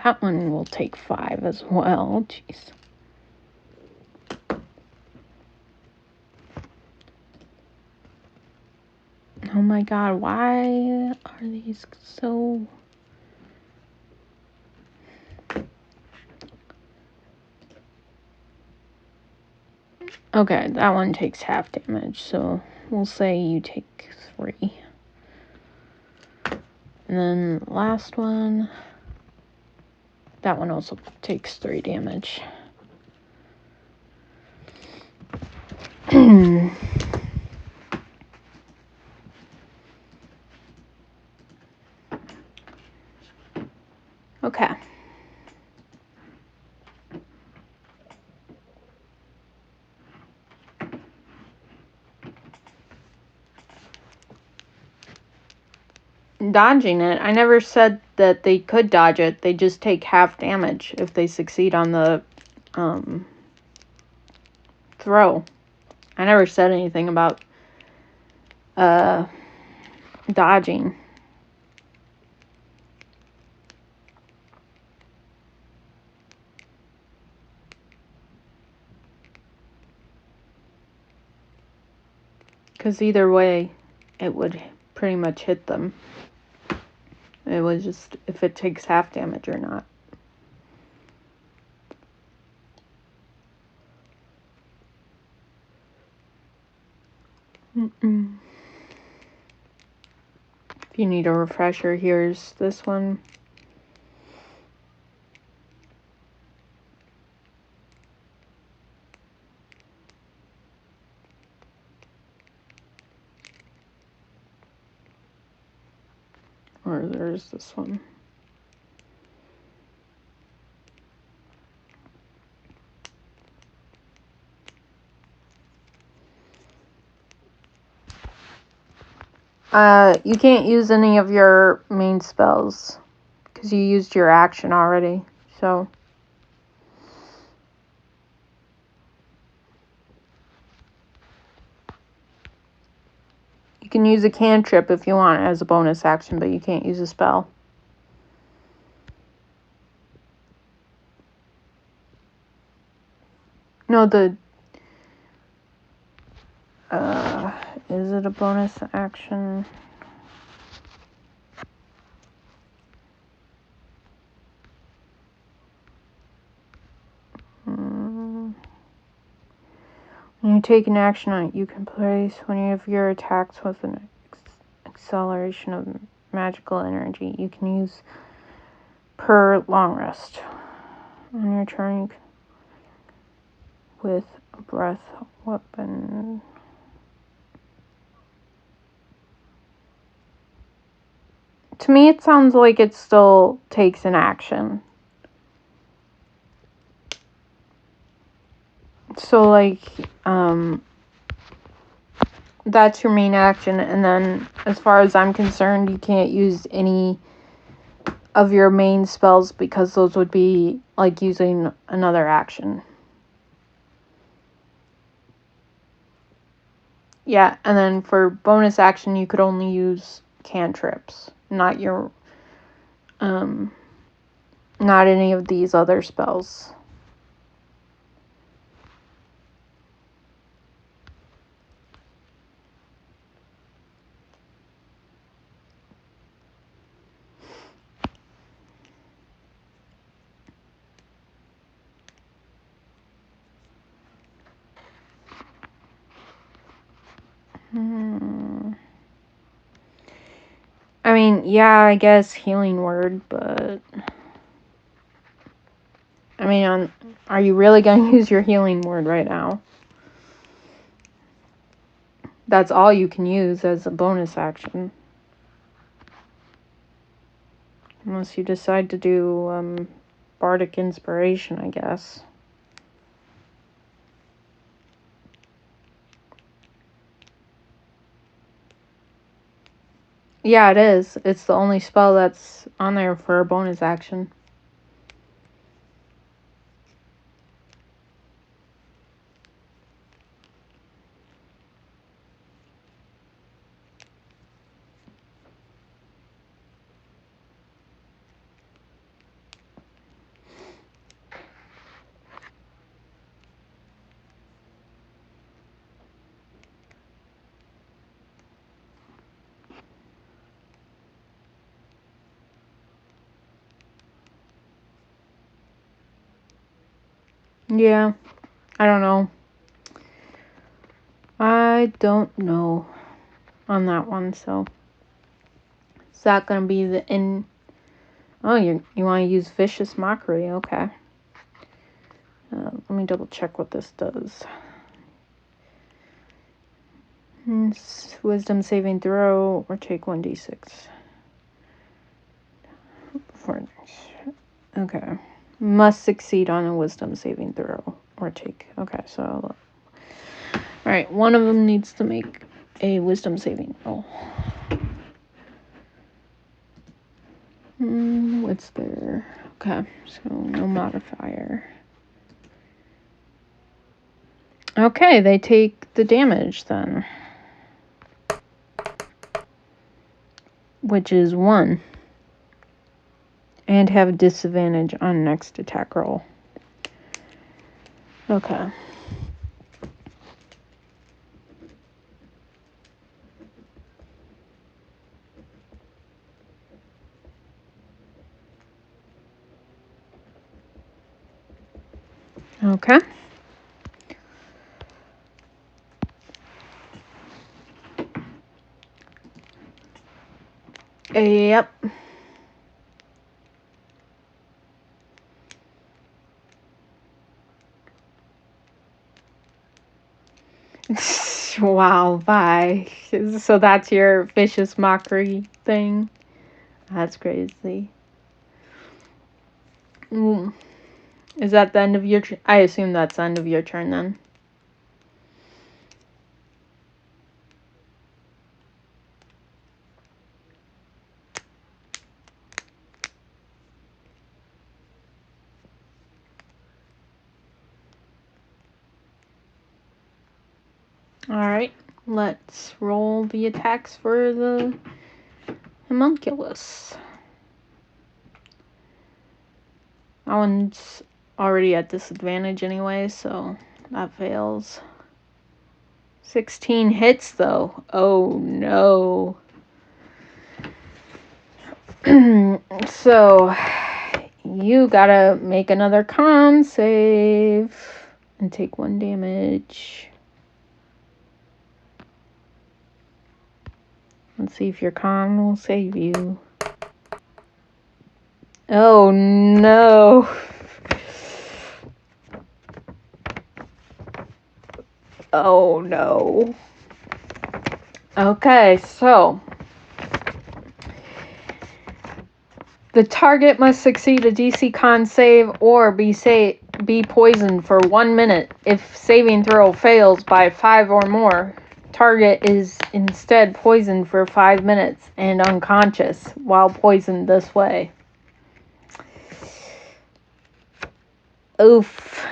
That one will take 5 as well. Jeez. Oh my god, why are these so... Okay, that one takes half damage, so we'll say you take 3. And then last one, that one also takes 3 damage. Okay. Dodging it. I never said that they could dodge it. They just take half damage if they succeed on the throw. I never said anything about dodging. Because either way, it would pretty much hit them. It was just if it takes half damage or not. If you need a refresher, here's this one. Or there's this one. You can't use any of your main spells because you used your action already, so. You can use a cantrip if you want as a bonus action, but you can't use a spell. No, is it a bonus action? When you take an action on it, you can place one of your attacks with an acceleration of magical energy. You can use per long rest. On your turn, you can, with a breath weapon. To me, it sounds like it still takes an action. So, like, that's your main action, and then, as far as I'm concerned, you can't use any of your main spells because those would be, like, using another action. Yeah, and then for bonus action, you could only use cantrips, not your, not any of these other spells. I mean, yeah, I guess healing word, but I mean, are you really going to use your healing word right now? That's all you can use as a bonus action. Unless you decide to do Bardic Inspiration, I guess. Yeah, it is. It's the only spell that's on there for a bonus action. Yeah, I don't know. I don't know on that one, so. Is that going to be the end? Oh, you want to use Vicious Mockery, okay. Let me double check what this does. Wisdom saving throw or take 1d6. Okay. Must succeed on a wisdom saving throw or take. Okay, so. Alright, one of them needs to make a wisdom saving throw. What's there? Okay, so no modifier. Okay, they take the damage then. Which is 1. And have disadvantage on next attack roll. Okay. Okay. Yep. Wow, bye. So that's your vicious mockery thing? That's crazy. Is that the end of your turn? I assume that's the end of your turn then. Alright, let's roll the attacks for the homunculus. That one's already at disadvantage anyway, so that fails. 16 hits though. Oh no. So you gotta make another con save and take 1 damage. Let's see if your con will save you. Oh no. Oh no. Okay, so the target must succeed a DC con save or be poisoned for 1 minute. If saving throw fails by 5 or more, target is instead poisoned for 5 minutes and unconscious while poisoned this way. Oof.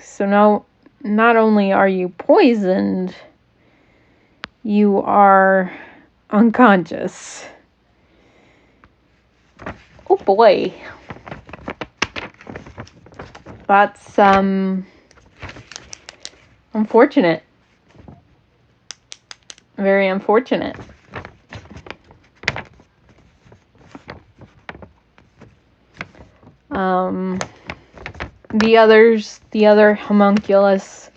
So now, not only are you poisoned, you are unconscious. Oh boy. That's unfortunate. Very unfortunate. The other homunculus.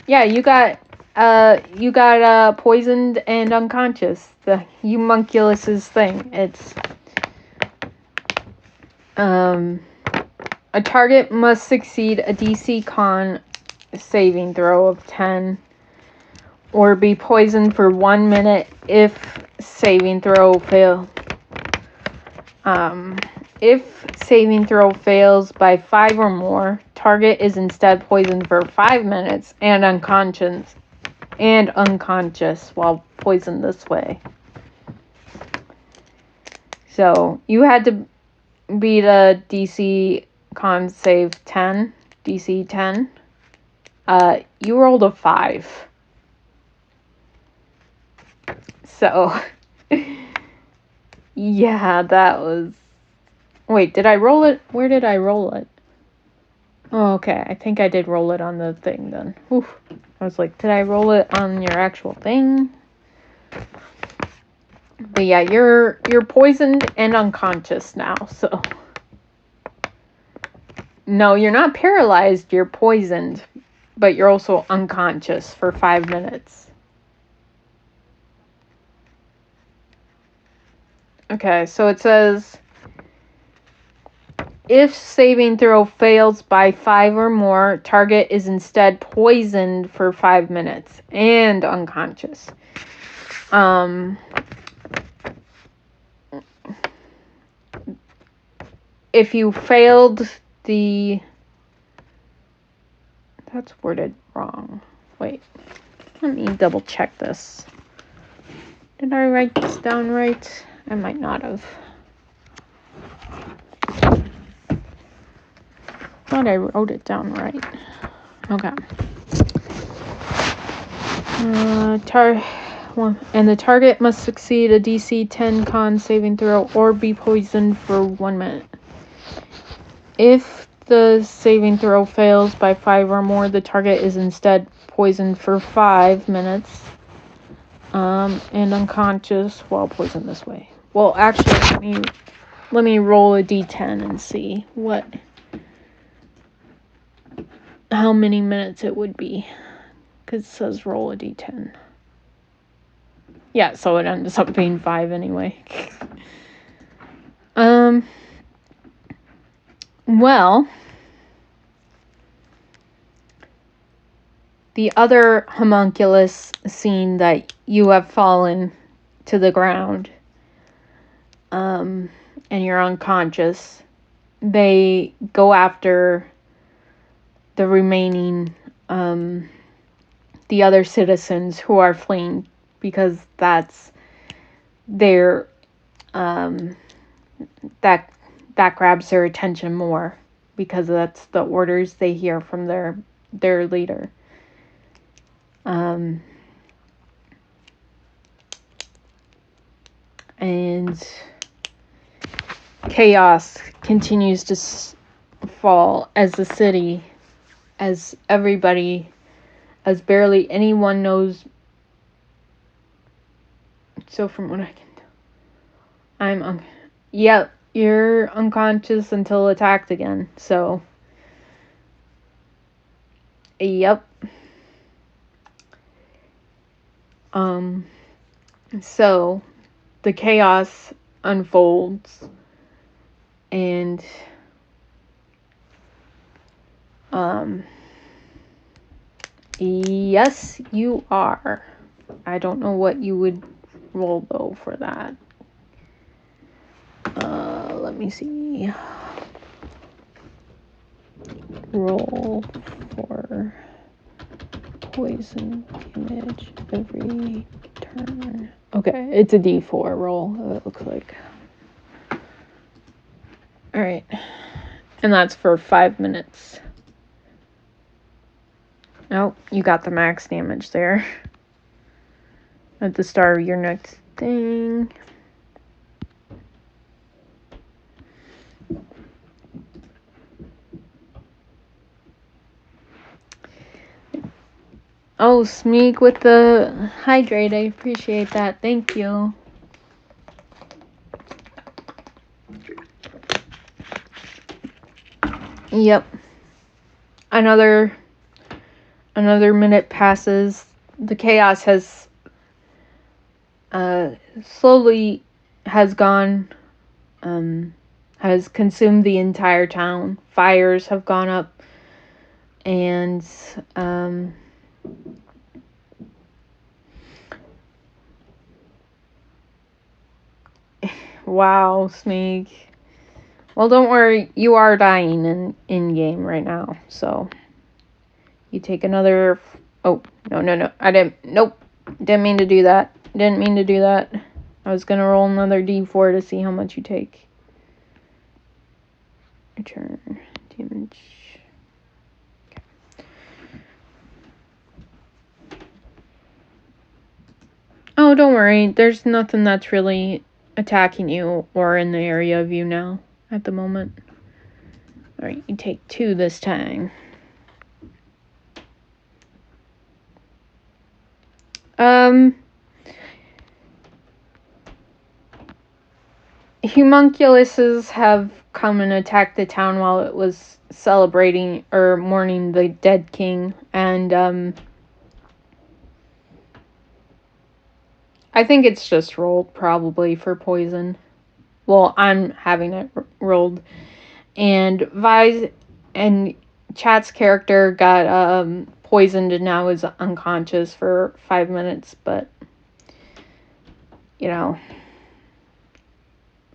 Yeah, you got You got poisoned and unconscious. The homunculus's thing. It's a target must succeed a DC Con saving throw of 10 or be poisoned for 1 minute if saving throw fail. If saving throw fails by 5 or more, target is instead poisoned for 5 minutes and unconscious while poisoned this way. So you had to beat a DC Con save 10, DC 10. You rolled a 5. So, yeah, that was... Wait, did I roll it? Where did I roll it? Oh, okay, I think I did roll it on the thing then. Oof. I was like, did I roll it on your actual thing? But yeah, you're poisoned and unconscious now, so... No, you're not paralyzed, you're poisoned, but you're also unconscious for 5 minutes. Okay, so it says, if saving throw fails by 5 or more, target is instead poisoned for 5 minutes and unconscious. If you failed the... That's worded wrong. Wait, let me double check this. Did I write this down right? I might not have. Thought I wrote it down right. Okay. And the target must succeed a DC 10 Con saving throw or be poisoned for 1 minute. If the saving throw fails by 5 or more, the target is instead poisoned for 5 minutes and unconscious while poisoned this way. Well, actually, let me roll a d10 and see how many minutes it would be, because it says roll a d10. Yeah, so it ends up being 5 anyway. Well, the other homunculus scene that you have fallen to the ground, and you're unconscious, they go after the remaining, the other citizens who are fleeing, because that's their, that grabs their attention more, because that's the orders they hear from their leader. And chaos continues to fall as the city, as everybody, as barely anyone knows. So from what I can tell, yep, you're unconscious until attacked again. So, yep. So the chaos unfolds, and yes, you are. I don't know what you would roll though for that. Let me see. Roll for poison damage every turn. Okay, it's a d4 roll, it looks like. Alright. And that's for 5 minutes. Oh, you got the max damage there. At the start of your next thing. Oh, Smeek with the hydrate. I appreciate that. Thank you. Yep. Another minute passes. the chaos has slowly has gone, has consumed the entire town. Fires have gone up, and wow, Smeag. Well, don't worry, you are dying in game right now, so you take another. Oh, no, I didn't. Nope, didn't mean to do that. Didn't mean to do that. I was gonna roll another d4 to see how much you take. Return damage. Okay. Oh, don't worry. There's nothing that's really attacking you or in the area of you now at the moment. Alright, you take 2 this time. Homunculuses have come and attacked the town while it was celebrating or mourning the dead king, and I think it's just rolled probably for poison. Well, I'm having it rolled. And Vi's and Chat's character got poisoned and now is unconscious for 5 minutes, but you know,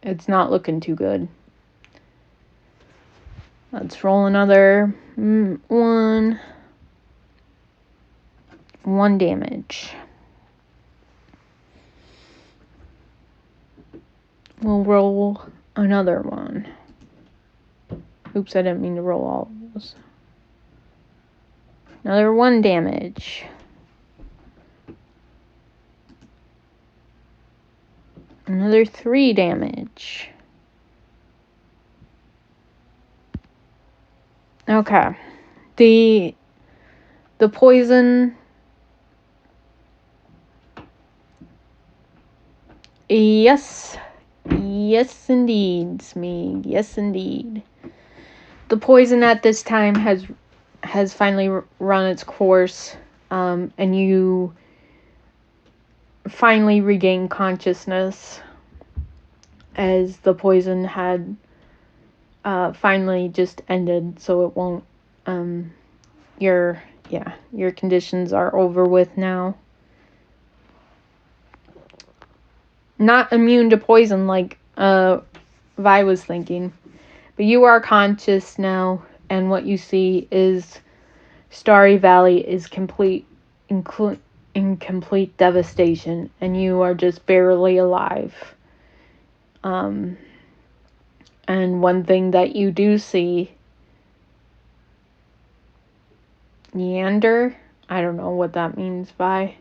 it's not looking too good. Let's roll another 1 damage. We'll roll another one. Oops, I didn't mean to roll all of those. Another 1 damage. Another 3 damage. Okay. The poison. Yes. Yes, indeed, Smeag. Yes, indeed. The poison at this time has finally run its course, and you finally regain consciousness as the poison had finally just ended, so it won't. Your conditions are over with now. Not immune to poison like Vi was thinking. But you are conscious now, and what you see is Starry Valley is in complete devastation, and you are just barely alive. And one thing that you do see, Neander, I don't know what that means by.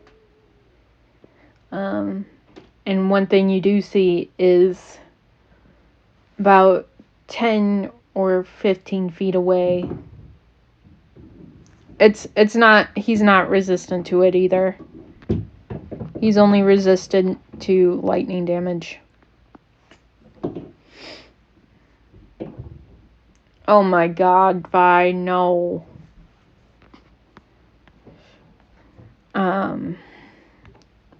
And one thing you do see is about 10 or 15 feet away. He's not resistant to it either. He's only resistant to lightning damage. Oh my god, Vi, no.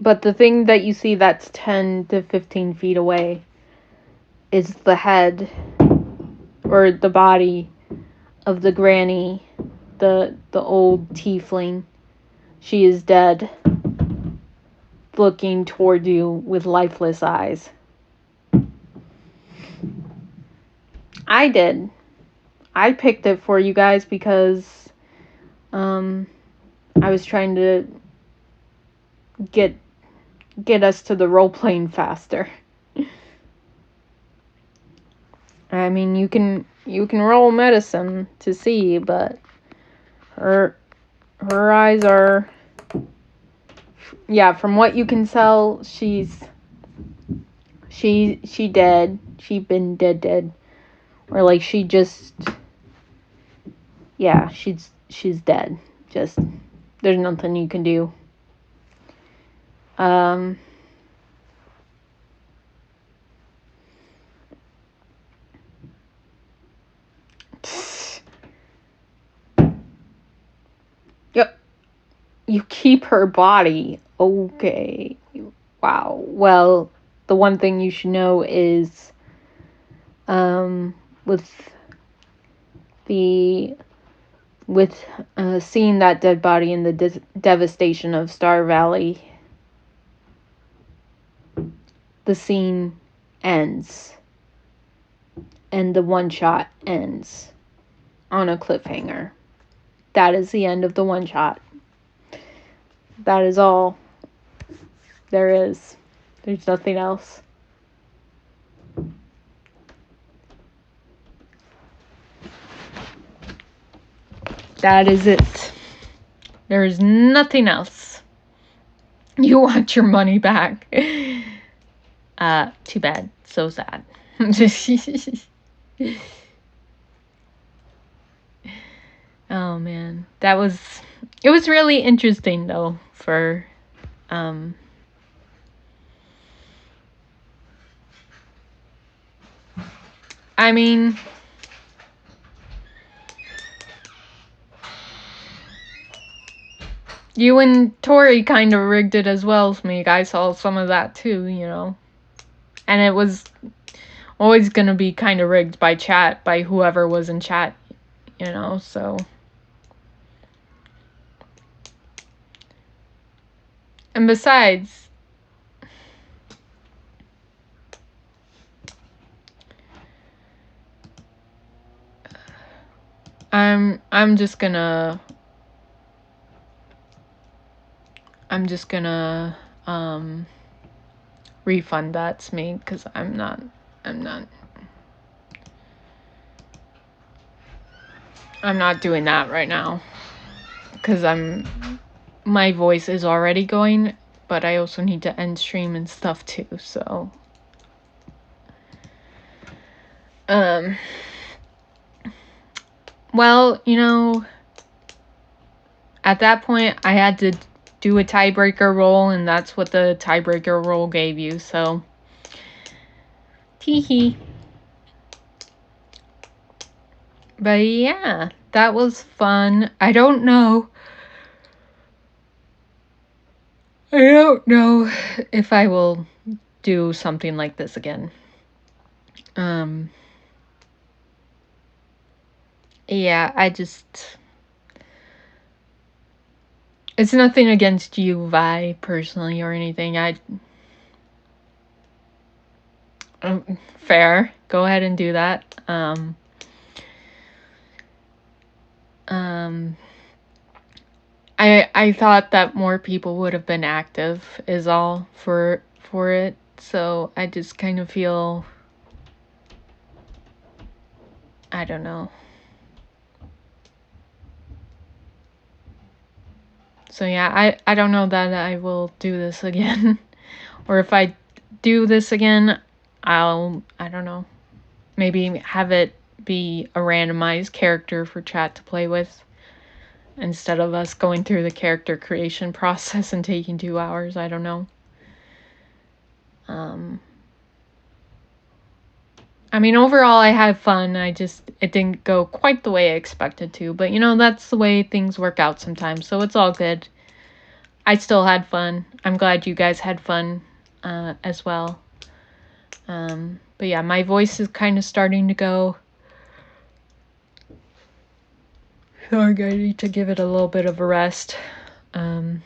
But the thing that you see that's 10 to 15 feet away is the head or the body of the granny, the old tiefling. She is dead, looking toward you with lifeless eyes. I did. I picked it for you guys because I was trying to get us to the role playing faster. I mean, you can roll medicine to see, but her eyes are, yeah, from what you can tell, she dead. She been dead. Or like she just, yeah, she's dead. Just, there's nothing you can do. You keep her body. Okay. Wow. Well, the one thing you should know is with seeing that dead body and the devastation of Star Valley, the scene ends. And the one shot ends on a cliffhanger. That is the end of the one shot. That is all there is. There's nothing else. That is it. There is nothing else. You want your money back. Too bad. So sad. Oh man. It was really interesting though for I mean, you and Tori kind of rigged it as well as me. I saw some of that too, you know. And it was always going to be kind of rigged by chat, by whoever was in chat, you know, so. And besides, I'm just gonna refund that to me, because I'm not doing that right now, because my voice is already going, but I also need to end stream and stuff too, so well, you know, at that point I had to do a tiebreaker roll, and that's what the tiebreaker roll gave you, so teehee. But yeah, that was fun. I don't know if I will do something like this again. Yeah, it's nothing against you, Vi, personally, or anything. Fair. Go ahead and do that. I thought that more people would have been active, is all, for it. So I just kind of feel, I don't know. So yeah, I don't know that I will do this again. Or if I do this again, I don't know, maybe have it be a randomized character for chat to play with, instead of us going through the character creation process and taking 2 hours. I don't know. I mean, overall I had fun. It didn't go quite the way I expected to, but you know, that's the way things work out sometimes, so it's all good. I still had fun. I'm glad you guys had fun as well. But yeah, my voice is kind of starting to go. So I need to give it a little bit of a rest. And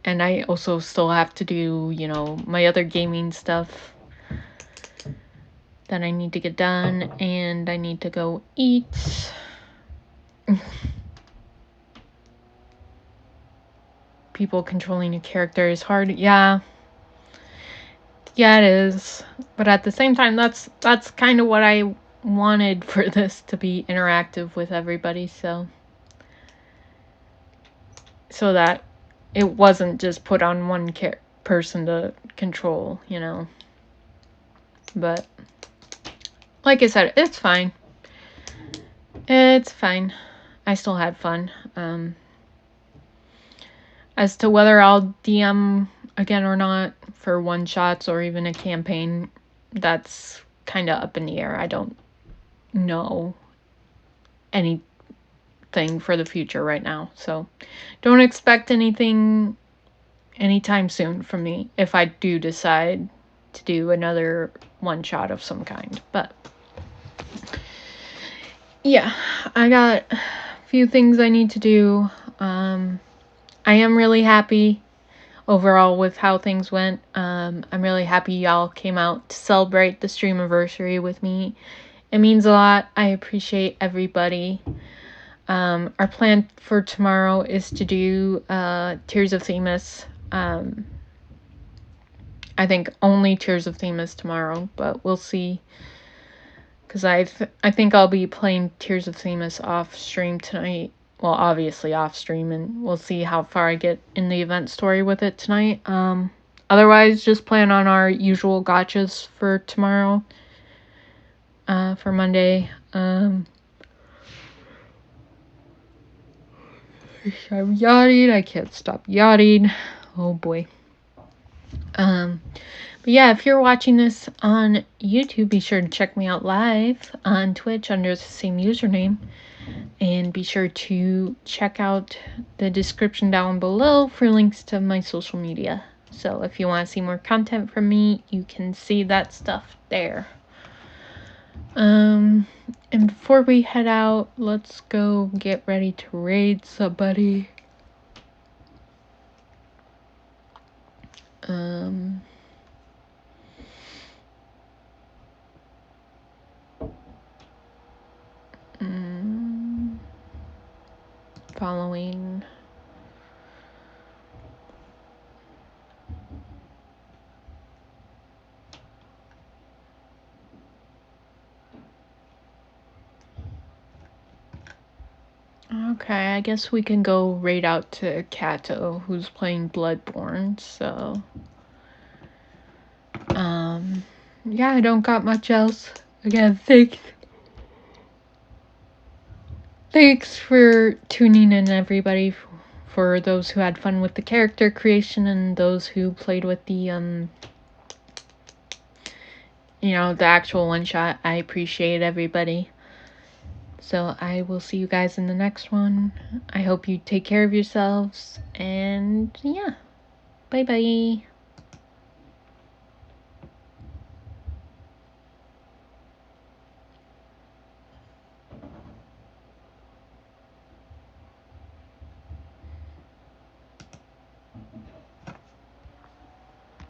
I also still have to do, you know, my other gaming stuff that I need to get done, and I need to go eat. People controlling a character is hard. Yeah, it is. But at the same time, that's kind of what I wanted for this, to be interactive with everybody, so that it wasn't just put on one person to control, you know. But like I said, it's fine. It's fine. I still had fun. As to whether I'll DM again or not for one-shots or even a campaign, that's kind of up in the air. I don't know any thing for the future right now. So don't expect anything anytime soon from me if I do decide to do another one shot of some kind. But yeah, I got a few things I need to do. I am really happy overall with how things went. I'm really happy y'all came out to celebrate the stream anniversary with me. It means a lot. I appreciate everybody. Our plan for tomorrow is to do Tears of Themis. I think only Tears of Themis tomorrow, but we'll see. Because I think I'll be playing Tears of Themis off stream tonight. Well, obviously off stream, and we'll see how far I get in the event story with it tonight. Otherwise, just plan on our usual gotchas for tomorrow. For Monday. I'm yawning. I can't stop yawning. Oh boy. But yeah, if you're watching this on YouTube, be sure to check me out live on Twitch under the same username. And be sure to check out the description down below for links to my social media. So if you want to see more content from me, you can see that stuff there. And before we head out, let's go get ready to raid somebody. Following. Okay, I guess we can go raid out to Kato, who's playing Bloodborne, so... yeah, I don't got much else. Again, thanks for tuning in, everybody, for those who had fun with the character creation and those who played with the, the actual one-shot. I appreciate everybody. So I will see you guys in the next one. I hope you take care of yourselves, and yeah, bye-bye.